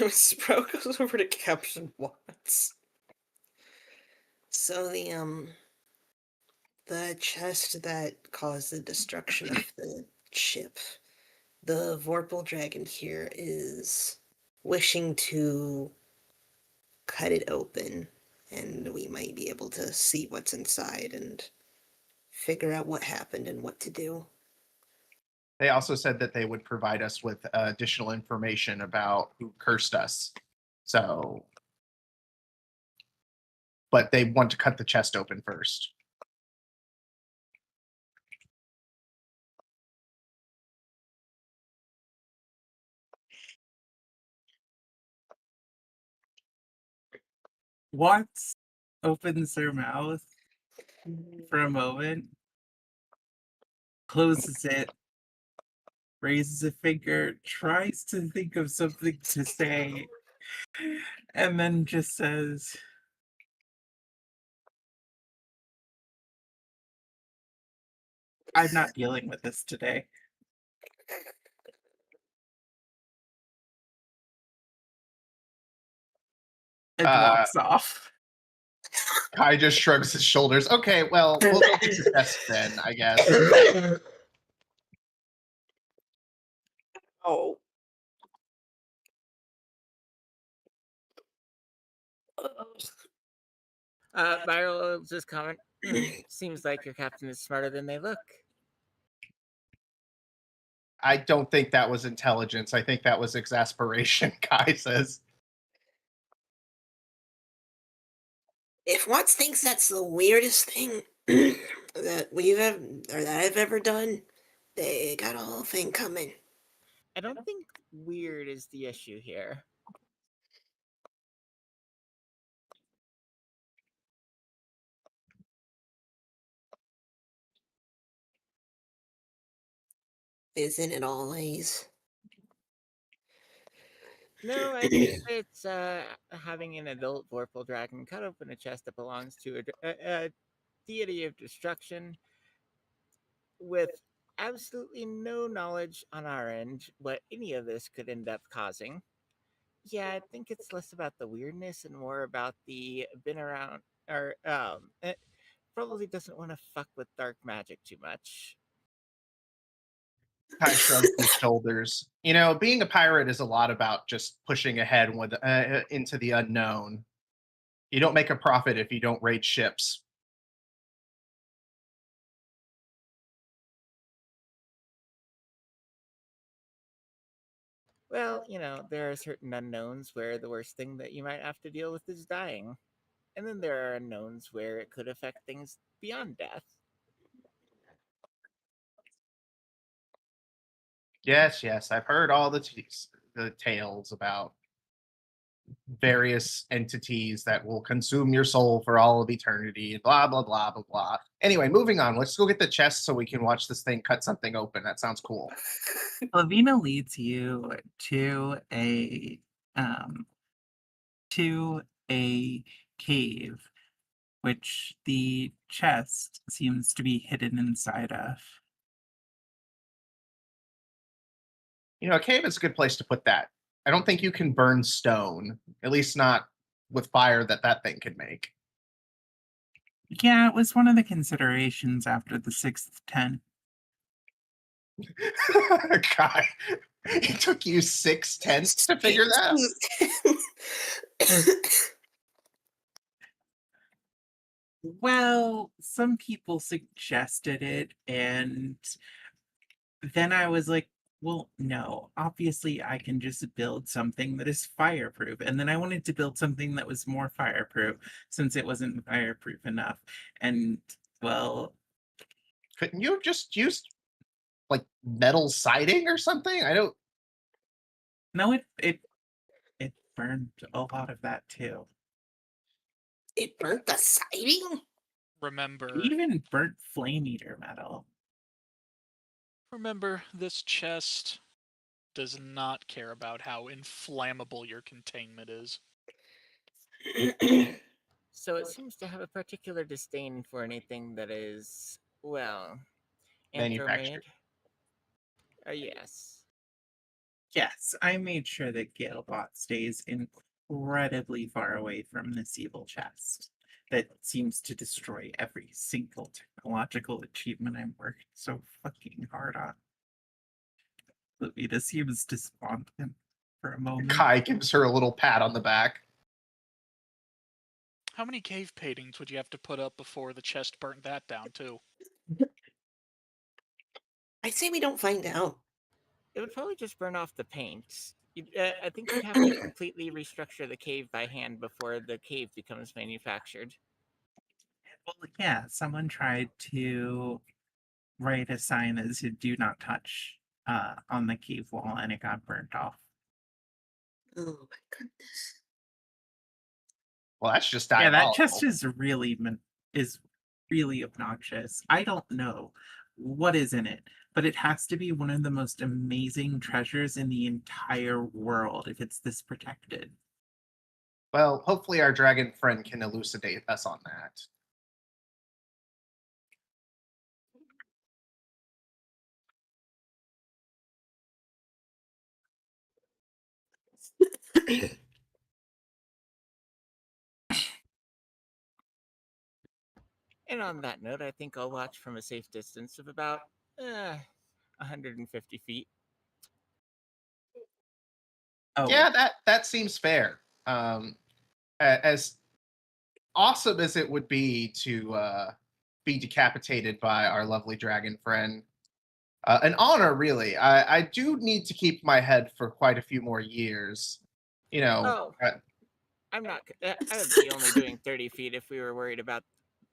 Sprout goes over to Captain Watts. So the chest that caused the destruction of the ship, the Vorpal dragon here is wishing to cut it open, and we might be able to see what's inside and figure out what happened and what to do.
They also said that they would provide us with additional information about who cursed us. So, but they want to cut the chest open first.
Watts opens their mouth for a moment, closes it, raises a finger, tries to think of something to say, and then just says, I'm not dealing with this today. And walks off.
Kai just shrugs his shoulders. Okay, well, we'll go get the test then, I guess.
Oh.
Viral will just comment. Seems like your captain is smarter than they look.
I don't think that was intelligence. I think that was exasperation, Kai says.
If Watts thinks that's the weirdest thing that we've ever, or that I've ever done, they got a whole thing coming.
I don't think weird is the issue here.
Isn't it always?
No, I think it's having an adult Vorpal dragon cut open a chest that belongs to a deity of destruction with absolutely no knowledge on our end what any of this could end up causing. Yeah, I think it's less about the weirdness and more about the been around or it probably doesn't want to fuck with dark magic too much.
Kai shrugs his shoulders. You know, being a pirate is a lot about just pushing ahead with into the unknown. You don't make a profit if you don't raid ships.
Well, there are certain unknowns where the worst thing that you might have to deal with is dying. And then there are unknowns where it could affect things beyond death.
Yes, I've heard all the tales about various entities that will consume your soul for all of eternity, blah, blah, blah, blah, blah. Anyway, moving on. Let's go get the chest so we can watch this thing cut something open. That sounds cool.
Lavina leads you to um a cave, which the chest seems to be hidden inside of.
You know, a cave is a good place to put that. I don't think you can burn stone, at least not with fire that thing could make.
Yeah, it was one of the considerations after the sixth 10.
God, it took you 6 tenths to figure that out.
Well, some people suggested it, and then I was like, well, no, obviously I can just build something that is fireproof. And then I wanted to build something that was more fireproof since it wasn't fireproof enough. And, well,
Couldn't you have just used like metal siding or something? I don't.
no, it burned a lot of that too.
It burnt the siding?
Remember,
It even burnt flame eater metal.
remember, this chest does not care about how inflammable your containment is.
So it seems to have a particular disdain for anything that is, well,
Manufactured.
Yes.
Yes, I made sure that Galebot stays incredibly far away from this evil chest that seems to destroy every single technological achievement I'm working so fucking hard on. Lavita seems despondent for a moment.
Kai gives her a little pat on the back.
How many cave paintings would you have to put up before the chest burnt that down, too?
I say we don't find out.
It would probably just burn off the paint. I think you'd have to completely restructure the cave by hand before the cave becomes manufactured.
Well, yeah, someone tried to write a sign that said "Do not touch" on the cave wall, and it got burnt off.
Oh my goodness.
Well, that's just
Yeah,
diabolical.
that chest is really obnoxious. I don't know what is in it, but it has to be one of the most amazing treasures in the entire world if it's this protected.
Well, hopefully our dragon friend can elucidate us on that.
And on that note, I think I'll watch from a safe distance of about 150 feet.
Oh,
Yeah, that seems fair. As awesome as it would be to be decapitated by our lovely dragon friend, an honor, really. I do need to keep my head for quite a few more years. You know,
Oh, I'm not. I would be only doing 30 feet if we were worried about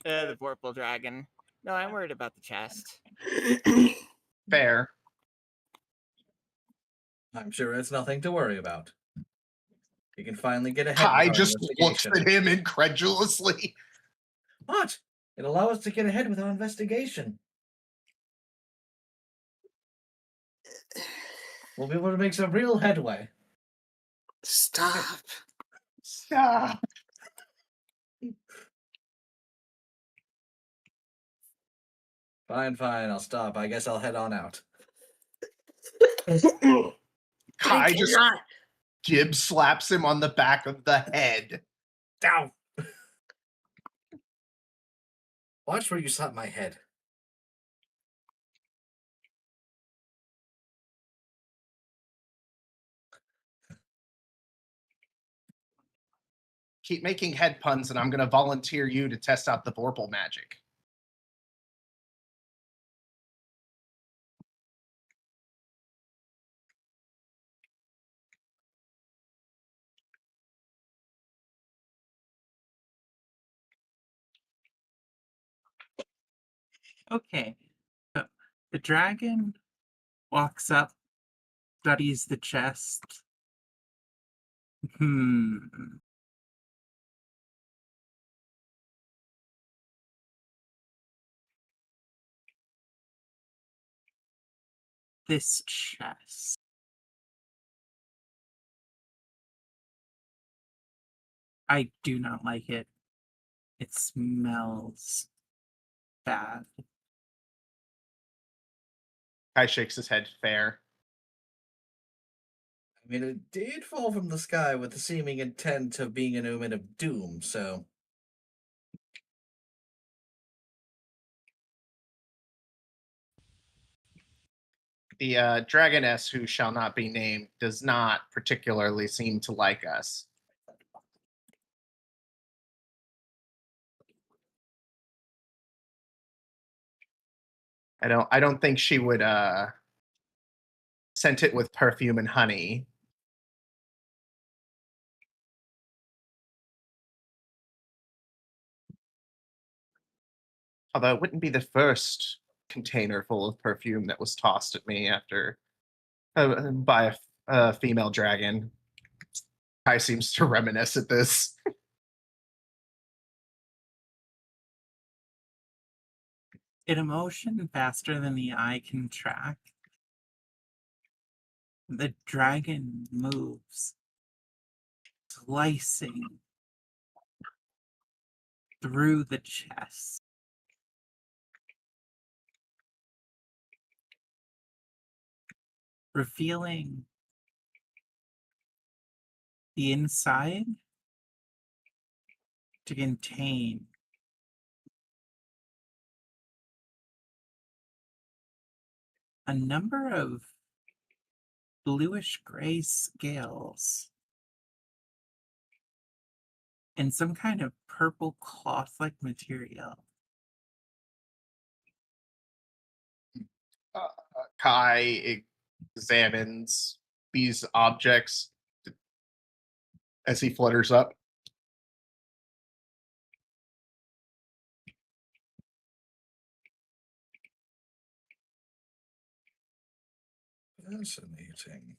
the Vorpal dragon. No, I'm worried about the chest.
fair.
I'm sure it's nothing to worry about. You can finally get ahead with
Kai
our
just looks
investigation.
at him incredulously.
What? It allows us to get ahead with our investigation. We'll be able to make some real headway.
Stop.
Stop.
Fine, I'll stop. I guess I'll head on out.
Kai just Gibbs slaps him on the back of the head.
Ow! Watch where you slap my head.
Keep making head puns, and I'm going to volunteer you to test out the Vorpal magic.
okay. So the dragon walks up, studies the chest. This chest. I do not like it. It smells bad.
Kai shakes his head, fair.
I mean, it did fall from the sky with the seeming intent of being an omen of doom, so.
The dragoness, who shall not be named, does not particularly seem to like us. I don't think she would scent it with perfume and honey. Although it wouldn't be the first container full of perfume that was tossed at me after by a female dragon. Kai seems to reminisce at this.
In a motion faster than the eye can track, the dragon moves, slicing through the chest. Revealing the inside to contain a number of bluish gray scales and some kind of purple cloth-like material.
Kai examines these objects as he flutters up.
Fascinating.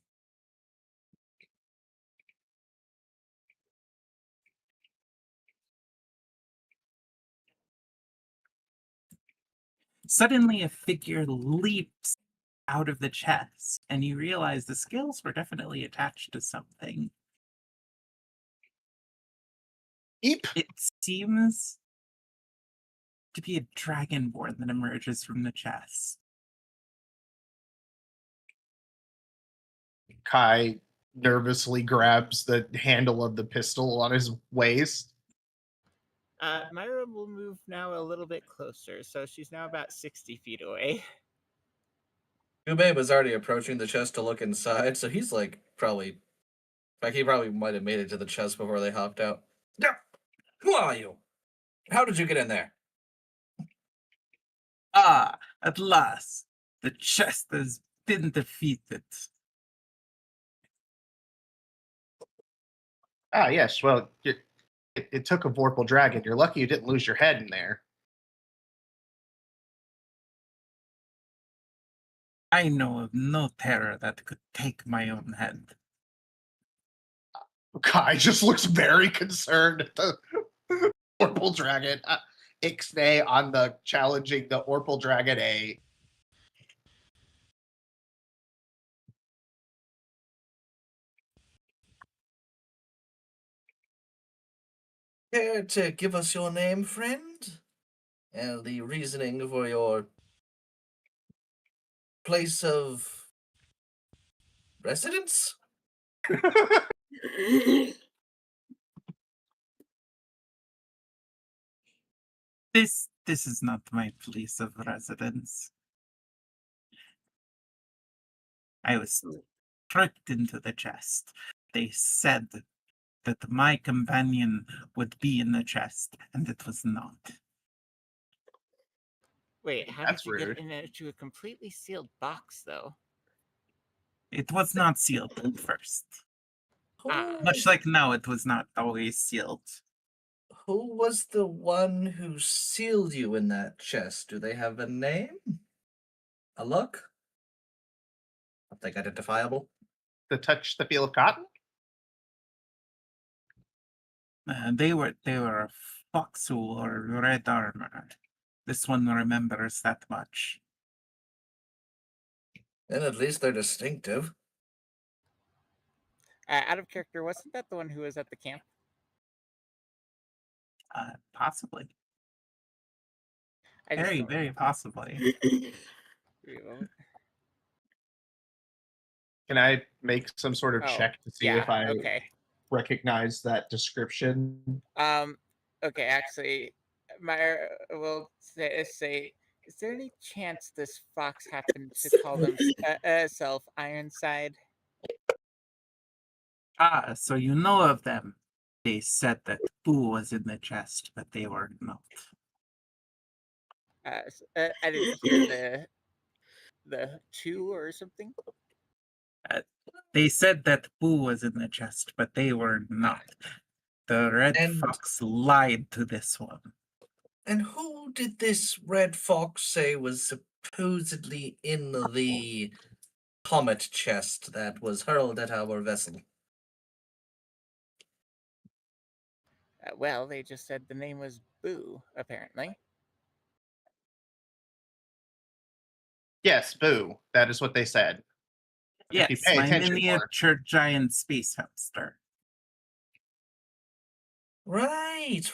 Suddenly, a figure leaps out of the chest, and you realize the scales were definitely attached to something.
Eep.
It seems to be a dragonborn that emerges from the chest.
Kai nervously grabs the handle of the pistol on his waist.
Myra will move now a little bit closer, so she's now about 60 feet away.
Ube was already approaching the chest to look inside, so he's like probably. In fact, he probably might have made it to the chest before they hopped out. Yeah. Who are you? How did you get in there?
Ah, at last, the chest has been defeated.
Ah, yes. Well, it took a Vorpal dragon. You're lucky you didn't lose your head in there.
I know of no terror that could take my own head.
Kai just looks very concerned at the Vorpal dragon. Ixnay on the challenging the Orpal dragon A.
Care to give us your name, friend? And the reasoning for your place of residence?
This is not my place of residence. I was tricked into the chest. They said that my companion would be in the chest, and it was not.
Wait, how
That's
did you get
rude.
into a completely sealed box, though?
It was not sealed at first.
Ah.
Much like now, it was not always sealed.
Who was the one who sealed you in that chest? Do they have a name? A look? Something identifiable?
To touch the feel of cotton?
They were a fox who wore red armor. This one remembers that much.
Then at least they're distinctive.
Out of character, wasn't that the one who was at the camp?
Possibly.
I just
Very,
don't
very
remember.
possibly.
Can I make some sort of
Oh,
check to see
yeah,
if I
okay.
recognize that description?
Okay, actually, Myra will say, is there any chance this fox happened to call themselves Ironside?
Ah, so you know of them. They said that Boo was in the chest, but they were not.
I didn't hear the two or something.
They said that Boo was in the chest, but they were not. The red
And-
fox lied to this one.
And who did this red fox say was supposedly in the comet chest that was hurled at our vessel?
Well, they just said the name was Boo, apparently.
Yes, Boo. That is what they said. If you
Yes,
pay
my
attention more.
miniature giant space hamster.
Right.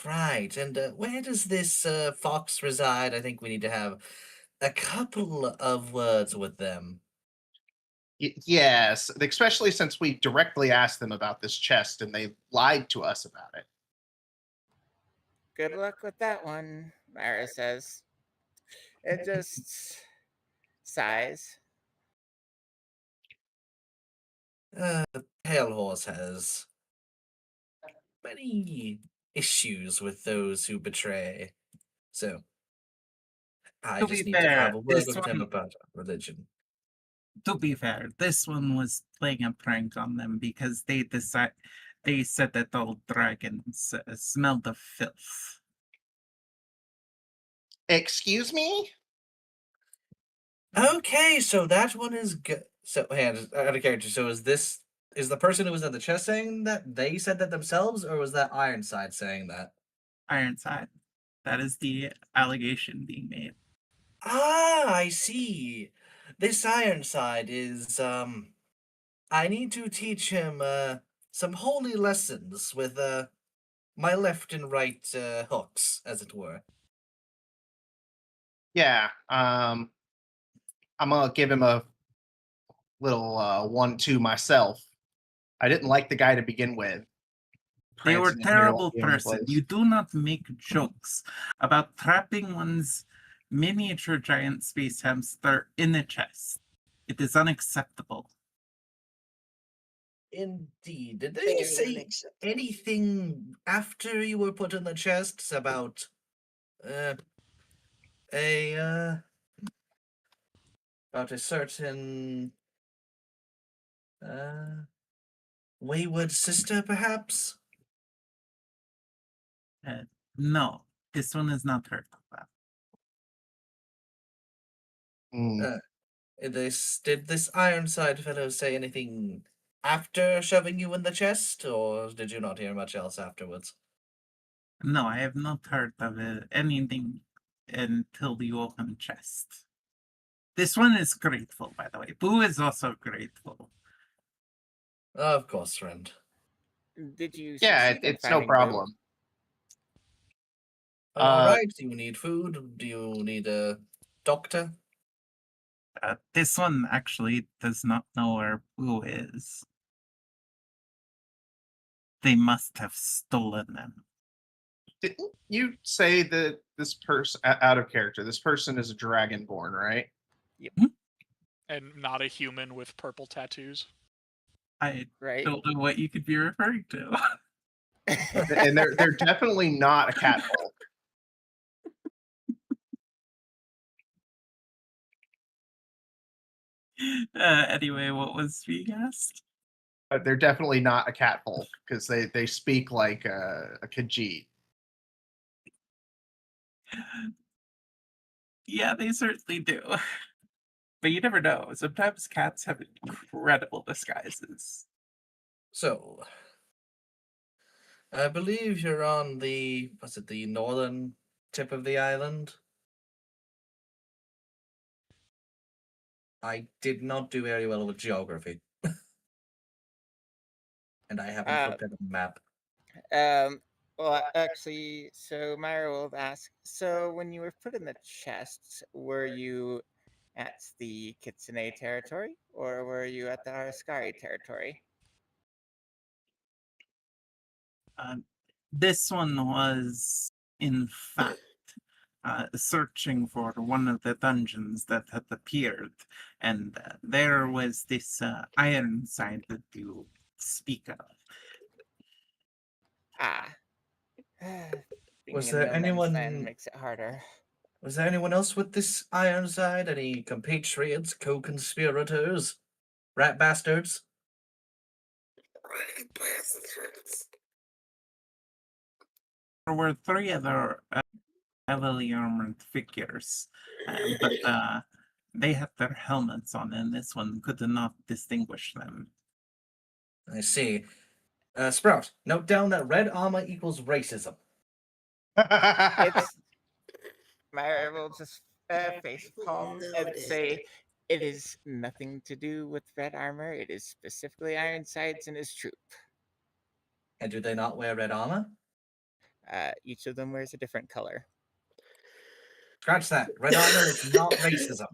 And where does this fox reside? I think we need to have a couple of words with them.
Yes, especially since we directly asked them about this chest and they lied to us about it.
Good luck with that one, Myra says. It just sighs.
The Pale Horse has many issues with those who betray. So I
To
just
be
need to have
fair,
a word
this
with them
one-
about religion.
To be fair, this one was playing a prank on them because they said that all dragons smelled of filth.
Excuse me?
Okay, so that one is good. So, out of character. So, is the person who was at the chest saying that they said that themselves, or was that Ironside saying that?
Ironside. That is the allegation being made.
Ah, I see. This Ironside is, I need to teach him, some holy lessons with, my left and right, hooks, as it were.
Yeah. I'm gonna give him a little 1-2 myself. I didn't like the guy to begin with.
They were
prancing in here like
terrible
the only
person.
place.
You do not make jokes about trapping one's miniature giant space hamster in a chest. It is unacceptable.
Indeed. Did they
Very
say
unacceptable.
anything after you were put in the chests about, a, about a certain, uh, wayward sister, perhaps?
Uh, no, this one is not heard of that.
Mm.
Did this Ironside fellow say anything after shoving you in the chest, or did you not hear much else afterwards?
No, I have not heard of anything until the open chest. This one is grateful, by the way. Boo is also grateful.
Of course, friend.
Did you
Yeah,
succeed in
it's no
finding Boo?
problem.
All right. Do you need food? Do you need a doctor?
This one actually does not know where Boo is. They must have stolen them.
Didn't you say that this person, out of character, this person is a dragonborn, right?
And not a human with purple tattoos.
I
Right?
don't know what you could be referring to.
And they're definitely not a cat folk.
Anyway, what was being asked?
They're definitely not a cat folk because they speak like a Khajiit.
Yeah, they certainly do. But you never know. Sometimes cats have incredible disguises.
So, I believe you're on the northern tip of the island? I did not do very well with geography. And I haven't looked at a map.
Well, actually, so Myra will ask, so when you were put in the chests, were you at the Kitsune territory, or were you at the Araskari territory?
This one was, in fact, searching for one of the dungeons that had appeared, and there was this Ironside that you speak of.
Ah. Being
Was
in
there
no man's land
anyone?
makes it harder.
Was there anyone else with this Ironside? Any compatriots, co-conspirators, rat bastards?
There were three other heavily armored figures, but they had their helmets on, and this one could not distinguish them.
I see. Sprout, note down that red armor equals racism.
It's Myra will just face palm and
Noted.
say, "It is nothing to do with red armor. It is specifically Ironsides and his troop.
And do they not wear red armor?
Each of them wears a different color."
Scratch that. Red armor is not racism.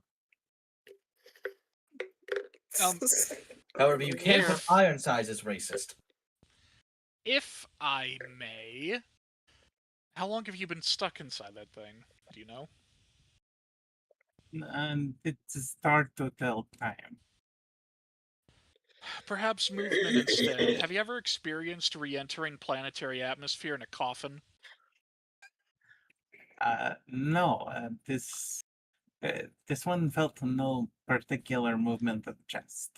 However, you can't put Ironsides as racist.
If I may, how long have you been stuck inside that thing? Do you know?
And it's hard to tell time.
Perhaps movement instead. Have you ever experienced re-entering planetary atmosphere in a coffin?
No, this one felt no particular movement of the chest.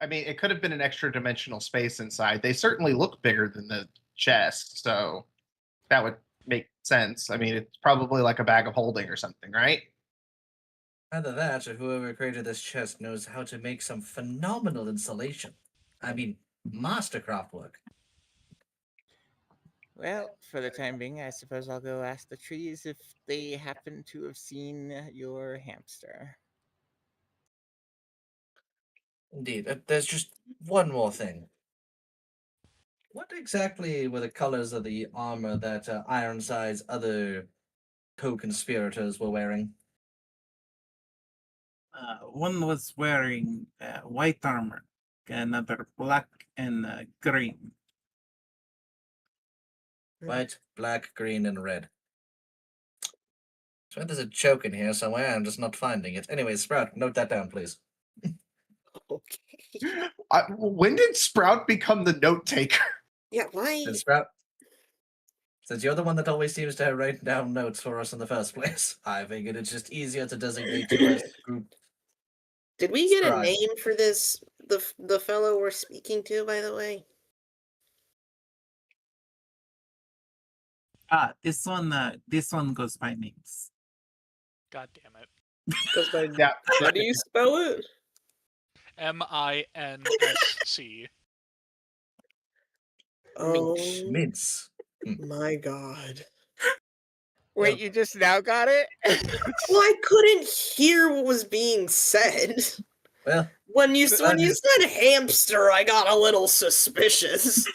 I mean, it could have been an extra dimensional space inside. They certainly look bigger than the chest, so that would make sense. I mean, it's probably like a bag of holding or something, right?
Either that, or whoever created this chest knows how to make some phenomenal insulation. I mean, mastercraft work.
Well, for the time being, I suppose I'll go ask the trees if they happen to have seen your hamster.
Indeed. There's just one more thing. What exactly were the colors of the armor that Ironside's other co-conspirators were wearing?
One was wearing white armor, another black and green.
White, black, green, and red. So there's a joke in here somewhere. I'm just not finding it. Anyway, Sprout, note that down, please.
Okay.
When did Sprout become the note taker?
Yeah, why?
And Sprout, since you're the one that always seems to write down notes for us in the first place, I figured it's just easier to designate you as group.
Did we get a
Scribe.
name for this? The fellow we're speaking to, by the way.
This one goes by names.
God damn it.
Goes by.
Yeah.
How do you spell it?
MINSC.
Oh
Mince.
my god.
Wait, you just now got it?
Well, I couldn't hear what was being said.
Well,
When you said hamster, I got a little suspicious.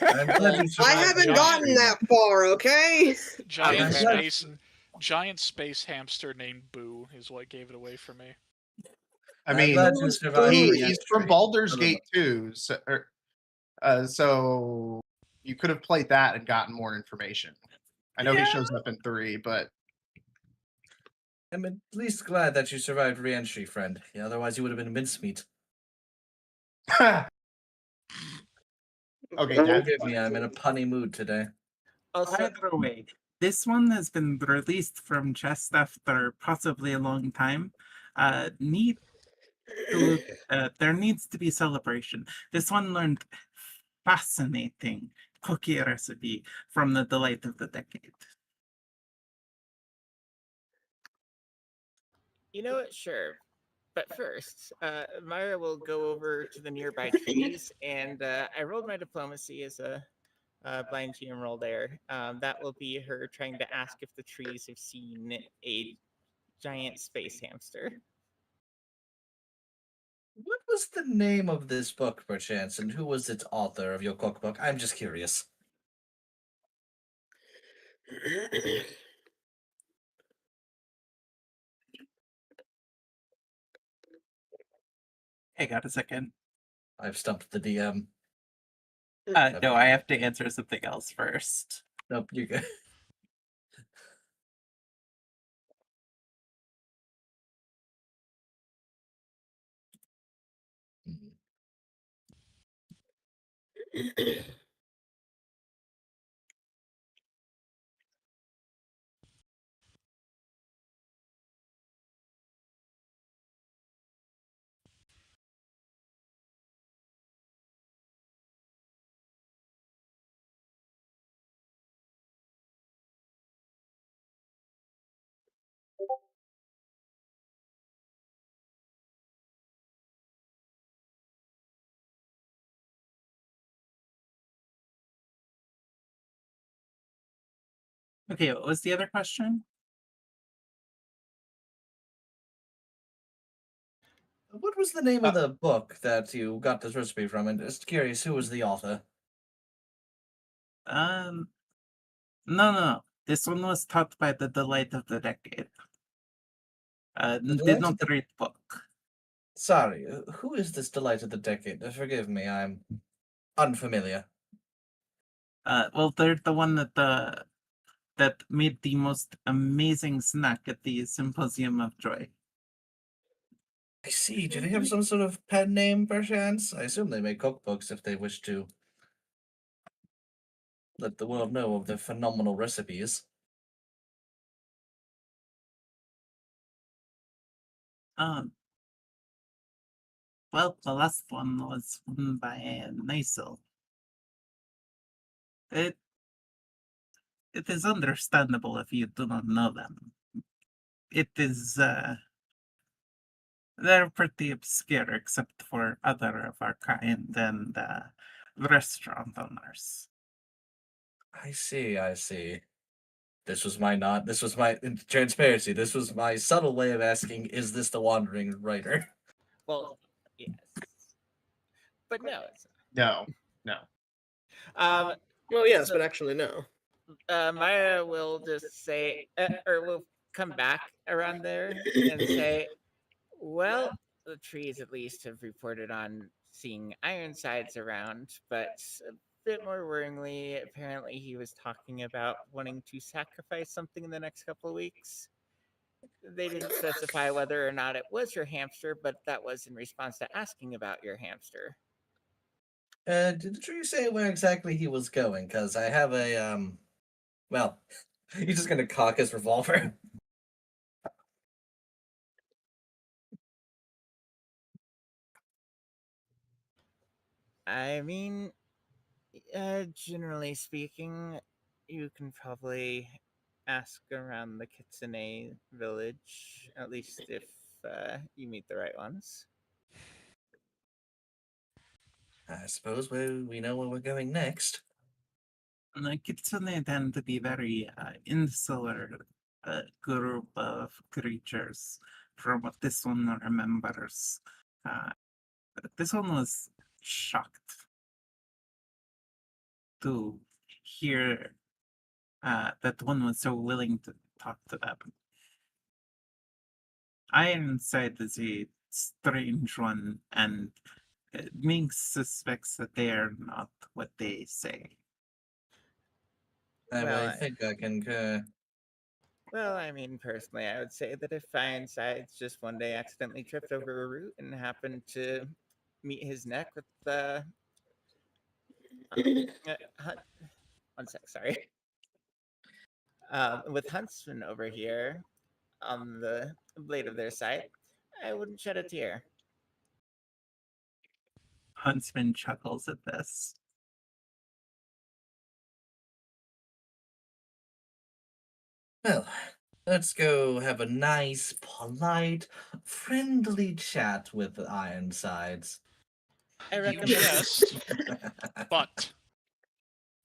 I'm glad you
I
survived
haven't
the
gotten
entry.
that far, okay?
Giant
Okay.
giant space hamster named Boo is what gave it away for me.
I
I'm
mean,
glad you survived the
he's from
entry.
Baldur's
I don't
Gate too, so you could have played that and gotten more information. I know he shows up in 3, but
I'm at least glad that you survived re-entry, friend. Yeah, otherwise you would have been mincemeat.
okay, Dad.
Forgive me, I'm in a punny mood today.
Also,
Either way, this one has been released from chest after possibly a long time. Need to there needs to be celebration. This one learned fascinating cookie recipe from the delight of the decade.
you know what? Sure. But first, Myra will go over to the nearby trees, and I rolled my diplomacy as a blind GM roll there. That will be her trying to ask if the trees have seen a giant space hamster.
What was the name of this book, perchance, and who was its author of your cookbook? I'm just curious.
Hey, got a second?
I've stumped the DM.
No, I have to answer something else first.
Nope, you go.
Okay, what was the other question?
What was the name of the book that you got this recipe from? And just curious, who was the author?
No. This one was taught by the delight of the decade.
The
Did
Delight
not
of the-
read book.
Sorry, who is this delight of the decade? Forgive me, I'm unfamiliar.
Well, they're the one that made the most amazing snack at the Symposium of Joy.
I see. Do they have some sort of pen name, perchance? I assume they make cookbooks if they wish to let the world know of their phenomenal recipes.
Well, the last one was written by Nysel. It is understandable if you do not know them. It is they're pretty obscure except for other of our kind and restaurant owners.
I see, I see. This was my not. This was my in transparency. This was my subtle way of asking, is this the wandering writer?
Well, yes, but no, it's
No, no.
not.
Well, yes,
So-
but actually, no.
Maya will just say, or will come back around there and say, well, the trees at least have reported on seeing Ironsides around, but a bit more worryingly, apparently he was talking about wanting to sacrifice something in the next couple of weeks. They didn't specify whether or not it was your hamster, but that was in response to asking about your hamster.
Did the tree say where exactly he was going? Because I have a well, he's just gonna cock his revolver.
I mean, generally speaking, you can probably ask around the Kitsune village, at least if you meet the right ones.
I suppose we know where we're going next.
And the Kitsune tend to be very insular group of creatures, from what this one remembers. Uh, this one was shocked to hear that one was so willing to talk to them. Ironside is a strange one, and Minx suspects that they are not what they say.
Well,
I think I concur.
Well, I mean, personally, I would say that if Ironsides just one day accidentally tripped over a root and happened to meet his neck with the Hunt, one sec, sorry, with Huntsman over here on the blade of their side, I wouldn't shed a tear.
Huntsman chuckles at this.
Well, let's go have a nice, polite, friendly chat with the Ironsides.
I
You
recommend
jest, but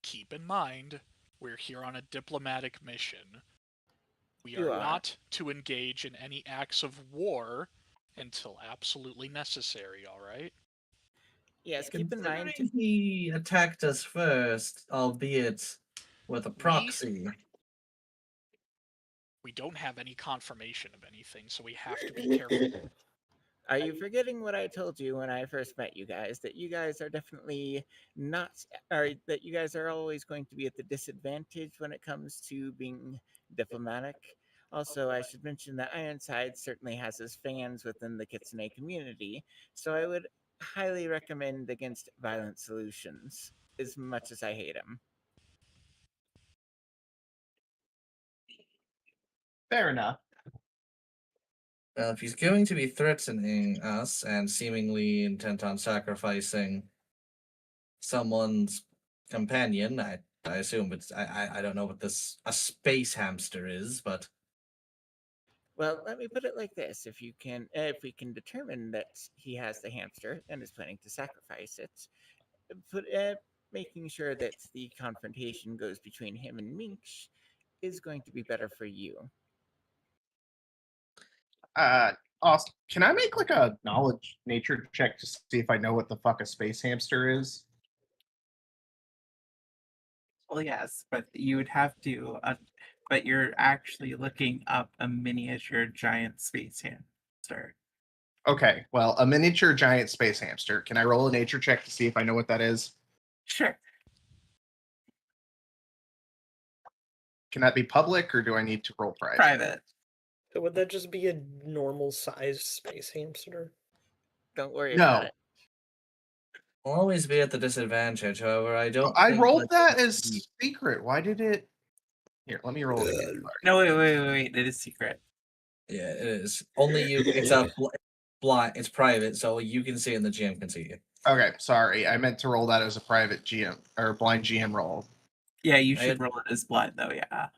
keep in mind, we're here on a diplomatic mission. We
You
are
are.
not to engage in any acts of war until absolutely necessary, alright?
Yes, keep in mind.
Considering he attacked us first, albeit with a proxy.
We don't have any confirmation of anything, so we have to be careful.
Are you forgetting what I told you when I first met you guys? That you guys are definitely not, or that you guys are always going to be at the disadvantage when it comes to being diplomatic. Also, I should mention that Ironside certainly has his fans within the Kitsune community, so I would highly recommend against violent solutions, as much as I hate him.
Fair enough.
Well, if he's going to be threatening us and seemingly intent on sacrificing someone's companion, I assume it's I don't know what this a space hamster is, but
Well, let me put it like this: if we can determine that he has the hamster and is planning to sacrifice it, put making sure that the confrontation goes between him and Minx is going to be better for you.
Austin, can I make like a knowledge nature check to see if I know what the fuck a space hamster is?
Well, yes, but you would have to. But you're actually looking up a miniature giant space hamster.
Okay, well, a miniature giant space hamster. Can I roll a nature check to see if I know what that is?
Sure.
Can that be public or do I need to roll private?
Private.
So would that just be a normal sized space hamster?
Don't worry
No.
about it.
I'll always be at the disadvantage. However, I don't.
I
think
rolled
that's
that as
the-
secret. Why did it? Here, let me roll it again.
No, wait. It is secret.
Yeah, it is. Only you. It's a blind. It's private, so you can see it and the GM can see you.
Okay, sorry. I meant to roll that as a private GM or blind GM roll.
Yeah, you
I
should
had-
roll it as blind though. Yeah.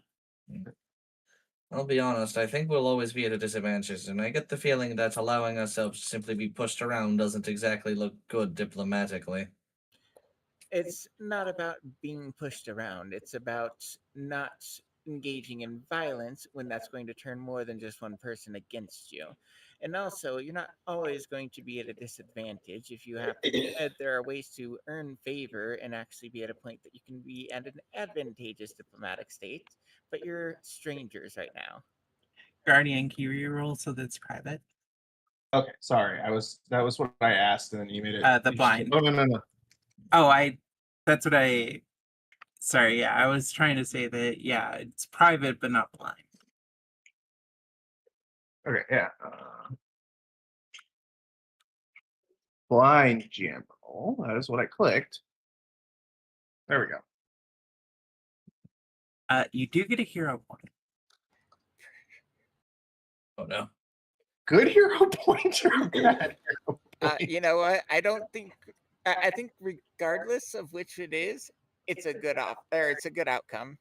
I'll be honest. I think we'll always be at a disadvantage, and I get the feeling that allowing ourselves to simply be pushed around doesn't exactly look good diplomatically.
It's not about being pushed around. It's about not engaging in violence when that's going to turn more than just one person against you. And also, you're not always going to be at a disadvantage if you happen. There are ways to earn favor and actually be at a point that you can be at an advantageous diplomatic state, but you're strangers right now.
Guardian, can you reroll so that's private?
Okay, sorry. That was what I asked, and then you made it.
The
you just-
blind.
Oh no.
Oh, that's what I. Sorry, yeah, I was trying to say that, yeah, it's private but not blind.
Okay, yeah. Blind general. That is what I clicked. There we go.
You do get a hero point.
Oh no.
Good hero point or bad hero point?
You know what? I don't think. I think regardless of which it is, it's a good it's a good outcome.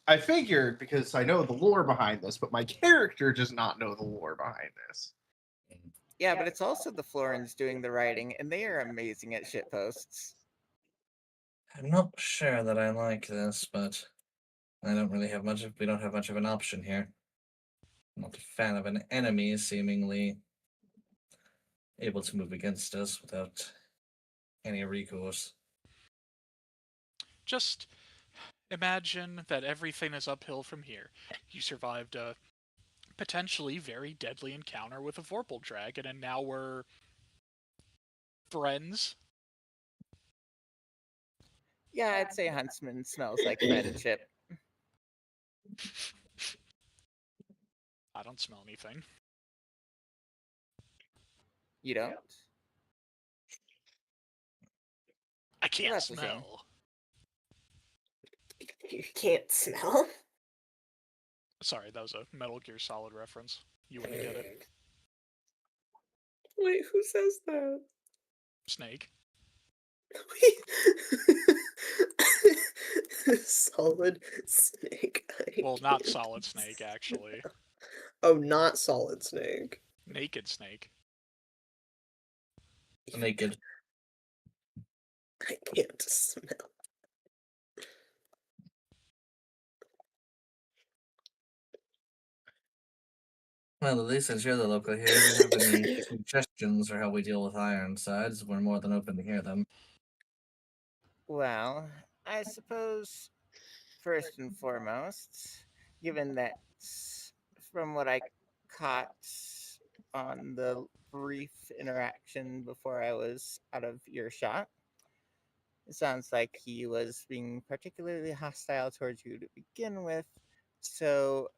I figured because I know the lore behind this, but my character does not know the lore behind this.
Yeah, but it's also the Florins doing the writing, and they are amazing at shitposts.
I'm not sure that I like this, but I don't really have much of we don't have much of an option here. I'm not a fan of an enemy seemingly able to move against us without any recourse.
Just imagine that everything is uphill from here. You survived a potentially very deadly encounter with a Vorpal dragon, and now we're friends.
Yeah, I'd say Huntsman smells like friendship.
I don't smell anything.
You don't?
I can't
that's a shame.
smell.
You can't smell.
Sorry, that was a Metal Gear Solid reference. You wouldn't get it.
Wait, who says that?
Snake.
Solid Snake.
Well, not Solid Snake, actually.
Oh, not Solid Snake.
Naked Snake.
Naked.
I can't smell.
Well, at least since you're the local here, if you have any suggestions for how we deal with Ironsides, we're more than open to hear them.
Well, I suppose first and foremost, given that from what I caught on the brief interaction before I was out of earshot, it sounds like he was being particularly hostile towards you to begin with. So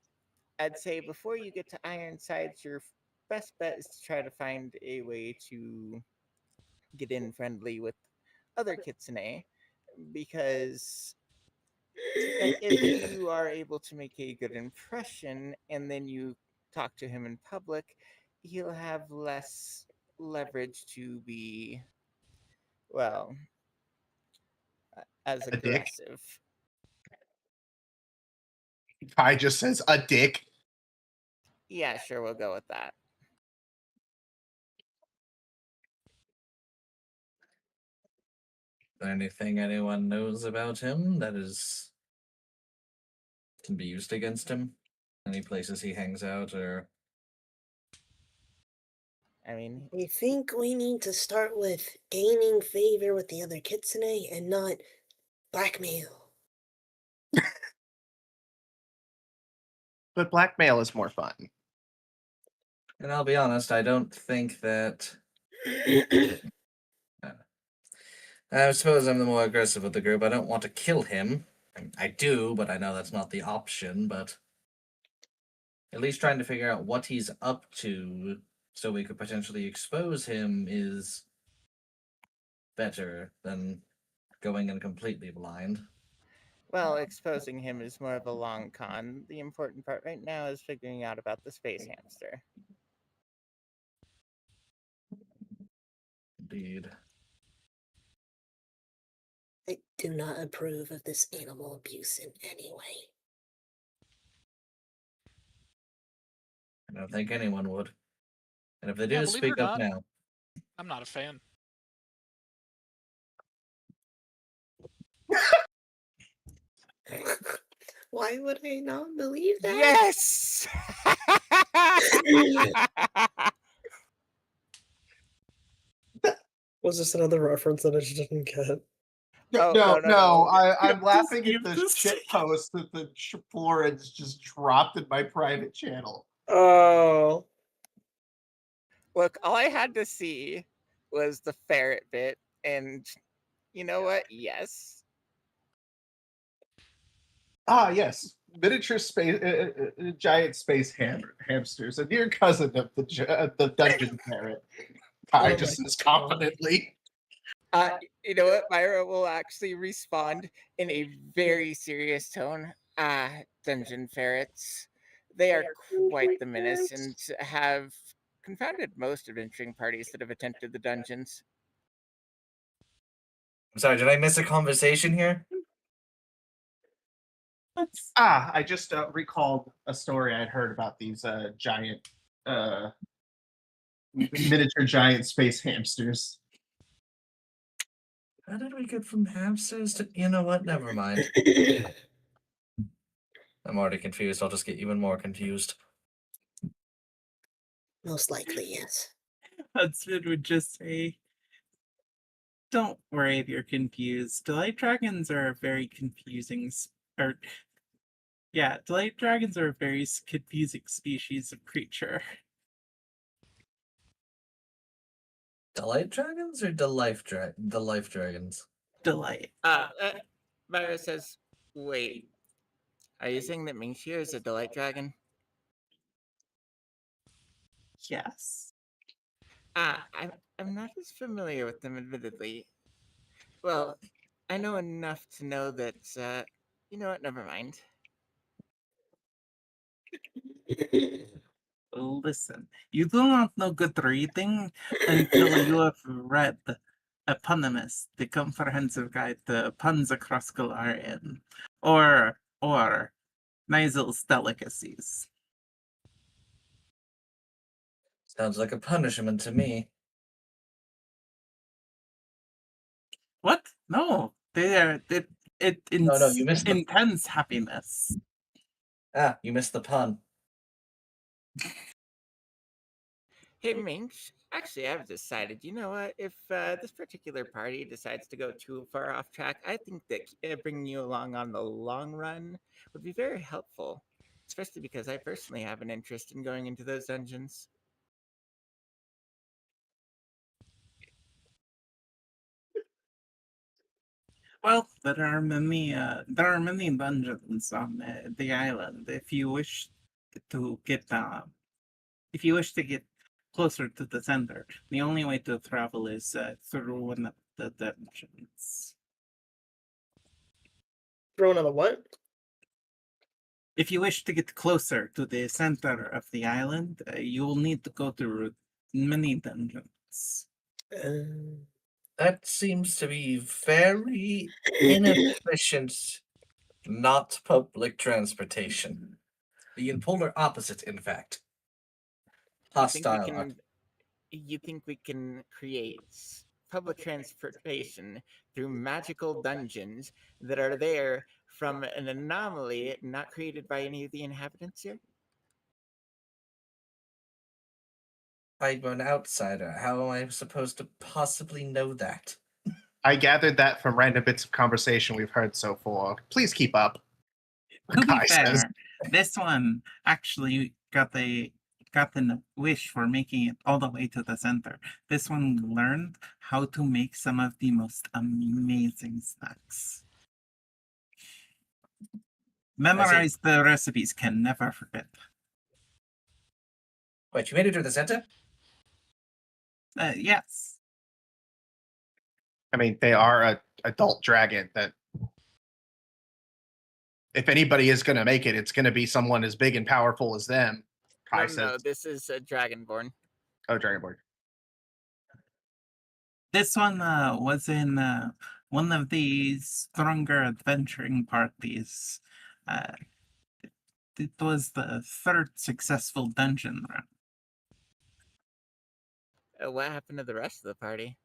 I'd say before you get to Ironsides, your best bet is to try to find a way to get in friendly with other Kitsune, because if you are able to make a good impression and then you talk to him in public, he'll have less leverage to be, well, as
A dick?
aggressive.
Kai just says a dick.
Yeah, sure, we'll go with that.
Is there anything anyone knows about him that can be used against him? Any places he hangs out, or
I mean,
I think we need to start with gaining favor with the other Kitsune and not blackmail.
But blackmail is more fun.
and I'll be honest, I don't think that. I suppose I'm the more aggressive of the group. I don't want to kill him. I do, but I know that's not the option. But at least trying to figure out what he's up to so we could potentially expose him is better than going in completely blind.
well, exposing him is more of a long con. The important part right now is figuring out about the space hamster.
Indeed.
I do not approve of this animal abuse in any way.
I don't think anyone would. And if they
Yeah,
do,
believe it
speak
or
up
not,
now.
I'm not a fan.
Why would I not believe that?
Yes.
Was this another reference that I just didn't get?
Oh,
No. I'm
Just
laughing at
give
the
this-
shit post that the Florence just dropped in my private channel.
Oh.
Look, all I had to see was the ferret bit, and you know what? Yes.
Ah, yes, miniature space, giant space hamsters, a near cousin of the dungeon ferret. Kai
Oh
just
my
says
God.
confidently.
You know what? Myra will actually respond in a very serious tone. Dungeon ferrets. They are quite the menace and have confounded most adventuring parties that have attempted the dungeons.
I'm sorry, did I miss a conversation here?
I just recalled a story I'd heard about these giant, miniature giant space hamsters.
How did we get from hamsters to... You know what? Never mind. I'm already confused. I'll just get even more confused.
Most likely, yes.
Hudson would just say, "Don't worry if you're confused. Delight dragons are a very confusing, delight dragons are a very confusing species of creature."
Delight dragons or the life dragons?
Delight.
Myra says, "Wait, are you saying that Mingxia is a delight dragon?"
Yes.
I'm not as familiar with them, admittedly. Well, I know enough to know that, you know what, never mind.
Listen, you do not know good reading until you have read Eponymous, the comprehensive guide to puns across Galarian, or Nizel's delicacies.
Sounds like a punishment to me.
What? No, it
No, you missed the...
intense happiness.
Ah, you missed the pun.
Hey, Minx, actually, I've decided, you know what, if this particular party decides to go too far off track, I think that bringing you along on the long run would be very helpful, especially because I personally have an interest in going into those dungeons.
Well, there are many dungeons on the island. If you wish to get closer to the center, the only way to travel is through one of the dungeons.
Throw another what?
If you wish to get closer to the center of the island, you will need to go through many dungeons.
That seems to be very inefficient, not public transportation. The polar opposite, in fact. Hostile.
You think we can create public transportation through magical dungeons that are there from an anomaly not created by any of the inhabitants here?
I'm an outsider. How am I supposed to possibly know that?
I gathered that from random bits of conversation we've heard so far. Please keep up.
To be
Kai says.
fair, this one actually got the wish for making it all the way to the center. This one learned how to make some of the most amazing snacks. Memorize the recipes, can never forget.
Wait, you made it to the center?
Yes.
I mean, they are a adult dragon that if anybody is going to make it, it's going to be someone as big and powerful as them. Kai says.
No, this is a Dragonborn.
Oh, Dragonborn.
This one was in one of the stronger adventuring parties. It was the third successful dungeon run.
What happened to the rest of the party?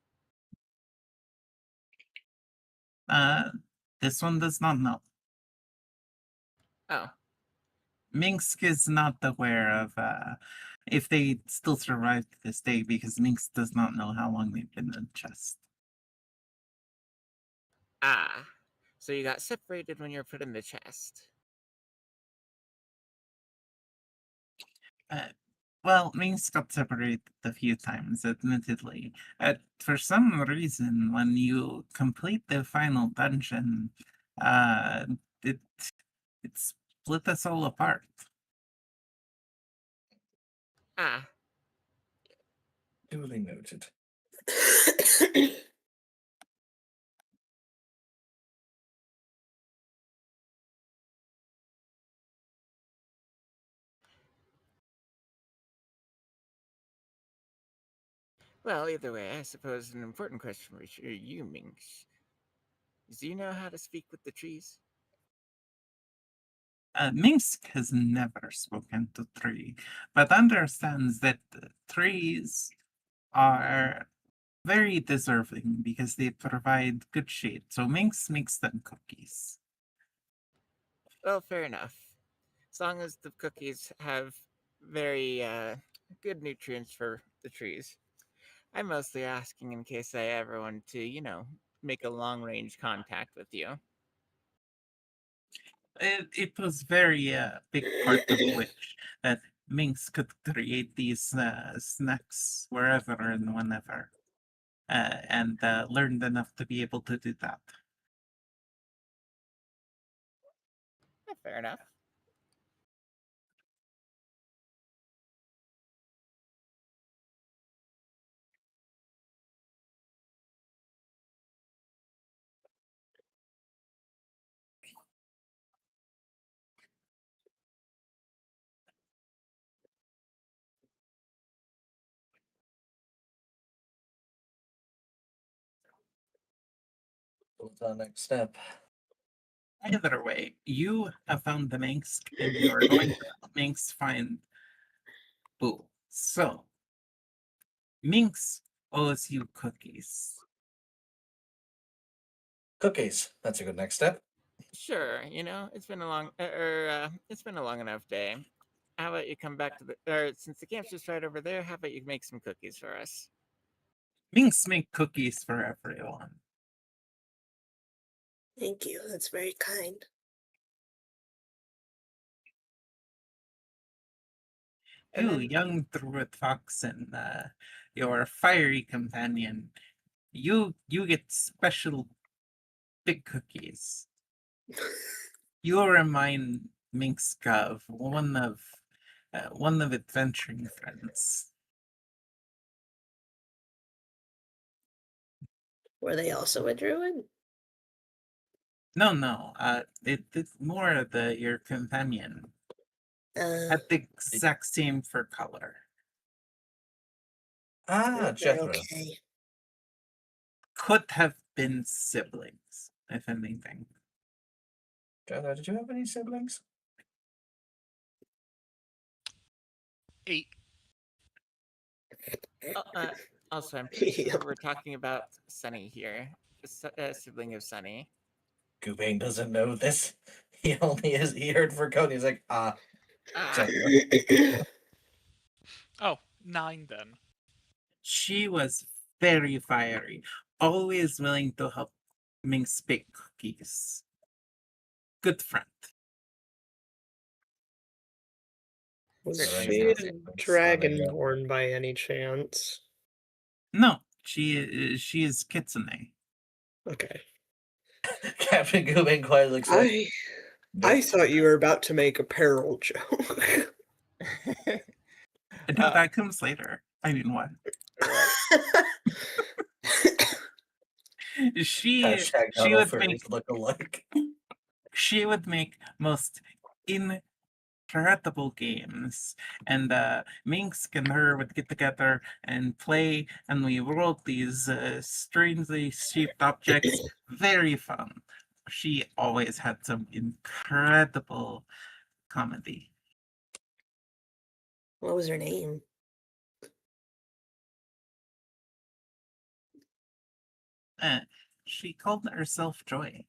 This one does not know.
Oh,
Minsk is not aware of if they still survive to this day because Minsk does not know how long they've been in the chest.
ah. So you got separated when you were put in the chest.
Well, Minsk got separated a few times, admittedly. For some reason, when you complete the final dungeon, uh, it it split us all apart.
Ah,
Duly noted.
well, either way, I suppose an important question for you, Minx. Do you know how to speak with the trees?
Minsk has never spoken to Tree, but understands that trees are very deserving because they provide good shade. So Minx makes them cookies.
Well, fair enough. As long as the cookies have very good nutrients for the trees. I'm mostly asking in case I ever want to, make a long range contact with you.
It was very big part of which that Minx could create these snacks wherever and whenever, and learned enough to be able to do that.
Fair enough.
What's our next step?
Either way, you have found the Minx, and you are going to help Minx find Boo. So, Minx owes you cookies.
Cookies. That's a good next step.
Sure, it's been a it's been a long enough day. How about you come back to since the camp's just right over there, how about you make some cookies for us?
Minx make cookies for everyone.
Thank you. That's very kind.
And
You,
then-
young Druid Fox, and your fiery companion, you get special big cookies. You remind Minsk of one of adventuring friends.
Were they also a druid?
No. It's more of your companion. Had the exact same fur color.
Ah,
they're
Jethro.
okay.
Could have been siblings, if anything.
Jethro, did you have any siblings?
8.
Also, I'm pretty sure
Yep.
we're talking about Sunny here, a sibling of Sunny.
Gubane doesn't know this. He heard for Cody. He's like,
Ah,
Jethro.
Oh, 9 then.
She was very fiery, always willing to help Minx bake cookies. Good friend.
Was
Certainly
she a
sounds
dragonborn by any chance?
No, she is Kitsune.
Okay.
Captain Gubane quietly looks like,
I thought you were about to make a peril joke.
No, that comes later. I mean, what? She
hashtag
she
not all
would
furries
make
look alike.
she would make most incredible games, and Minx and her would get together and play, and we rolled these strangely shaped objects. Very fun. She always had some incredible comedy.
What was her name?
She called herself Joy.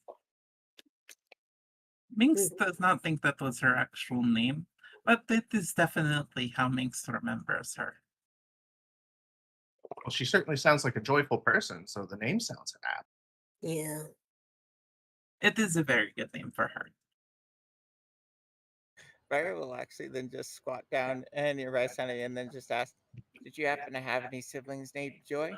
Minx does not think that was her actual name, but it is definitely how Minx remembers her.
Well, she certainly sounds like a joyful person, so the name sounds apt.
Yeah.
It is a very good name for her.
Byra will actually then just squat down and nearby Sunny and then just ask, "Did you happen to have any siblings named Joy?"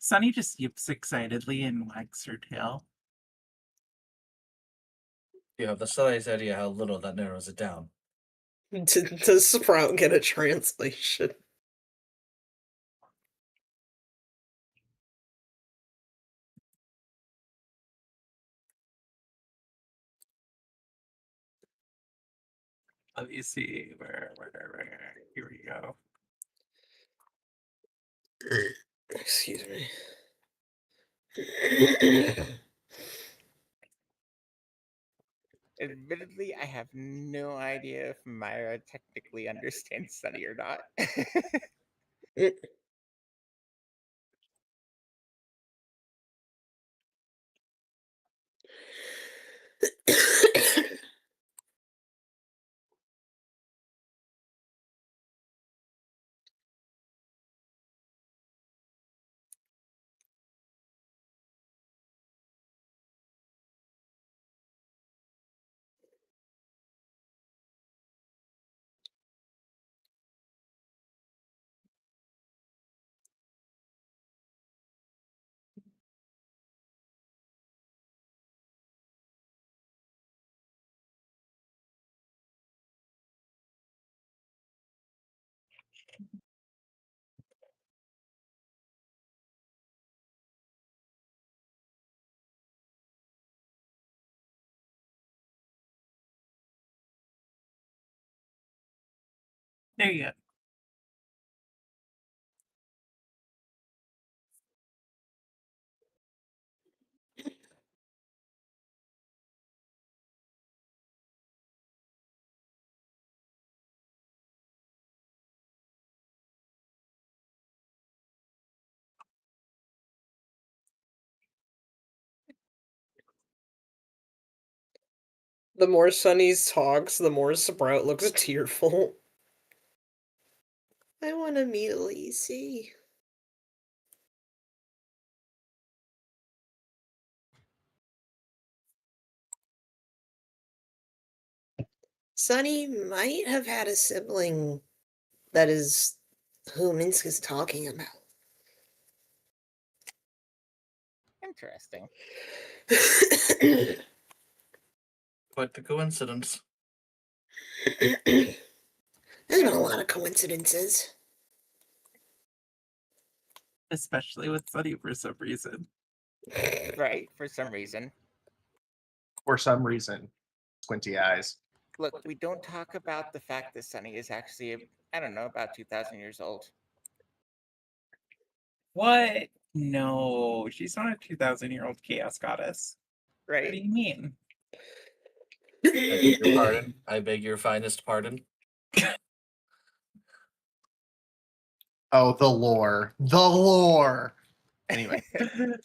Sunny just yips excitedly and wags her tail.
You have the slightest idea how little that narrows it down.
Does Sprout get a translation?
Let me see where. Here we go.
Excuse me.
Admittedly, I have no idea if Myra technically understands Sunny or not.
There you go.
The more Sunny talks, the more Sprout looks tearful.
I want to meet Lacey. Sunny might have had a sibling that is who Minsk is talking about.
Interesting.
Quite the coincidence.
There's been a lot of coincidences.
Especially with Sunny for some reason.
Right, for some reason.
For some reason, squinty eyes.
Look, we don't talk about the fact that Sunny is actually, I don't know, about 2,000 years old.
What? No, she's not a 2,000-year-old chaos goddess. What do
Right?
you mean?
I beg your pardon. I beg your finest pardon.
Oh, the lore. The lore. Anyway,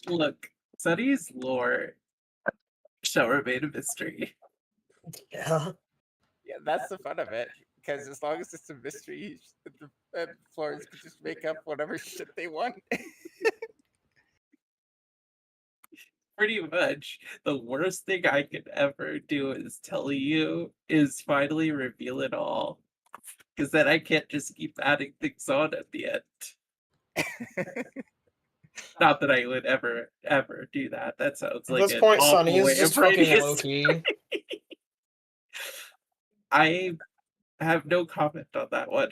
Look, Sunny's lore shall remain a mystery.
Yeah.
Yeah, that's the fun of it. Because as long as it's a mystery, the floors can just make up whatever shit they want.
Pretty much, the worst thing I could ever do is tell you is finally reveal it all. Because then I can't just keep adding things on at the end. Not that I would ever do that. That sounds
At
like
this
an
point,
awful
Sunny is
way
just
of writing
fucking
a
Loki.
I have no comment on that one.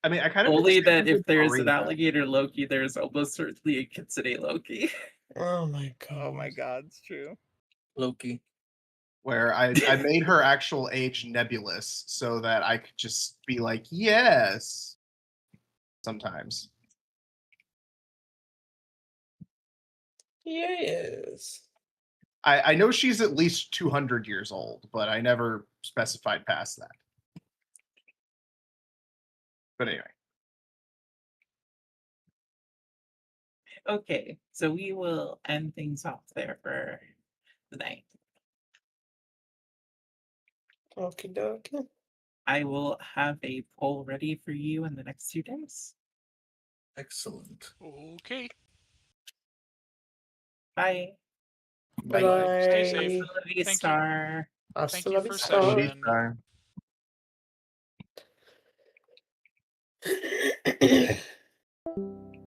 I mean, I kind of
Only
understand
that if
the
there's an
Arena.
alligator Loki, there's almost certainly a Kitsune Loki.
Oh my god.
Oh my god, it's true.
Loki.
Where I made her actual age nebulous so that I could just be like, yes. Sometimes.
Yes.
I know she's at least 200 years old, but I never specified past that. But anyway.
Okay, so we will end things off there for the night.
Okie dokie.
I will have a poll ready for you in the next 2 days.
Excellent.
Okay.
Bye.
Bye
Bye.
Stay safe.
bye.
Hasta la
Thank you.
vista.
Hasta
Thank
la
you for
vista.
session.
Anytime.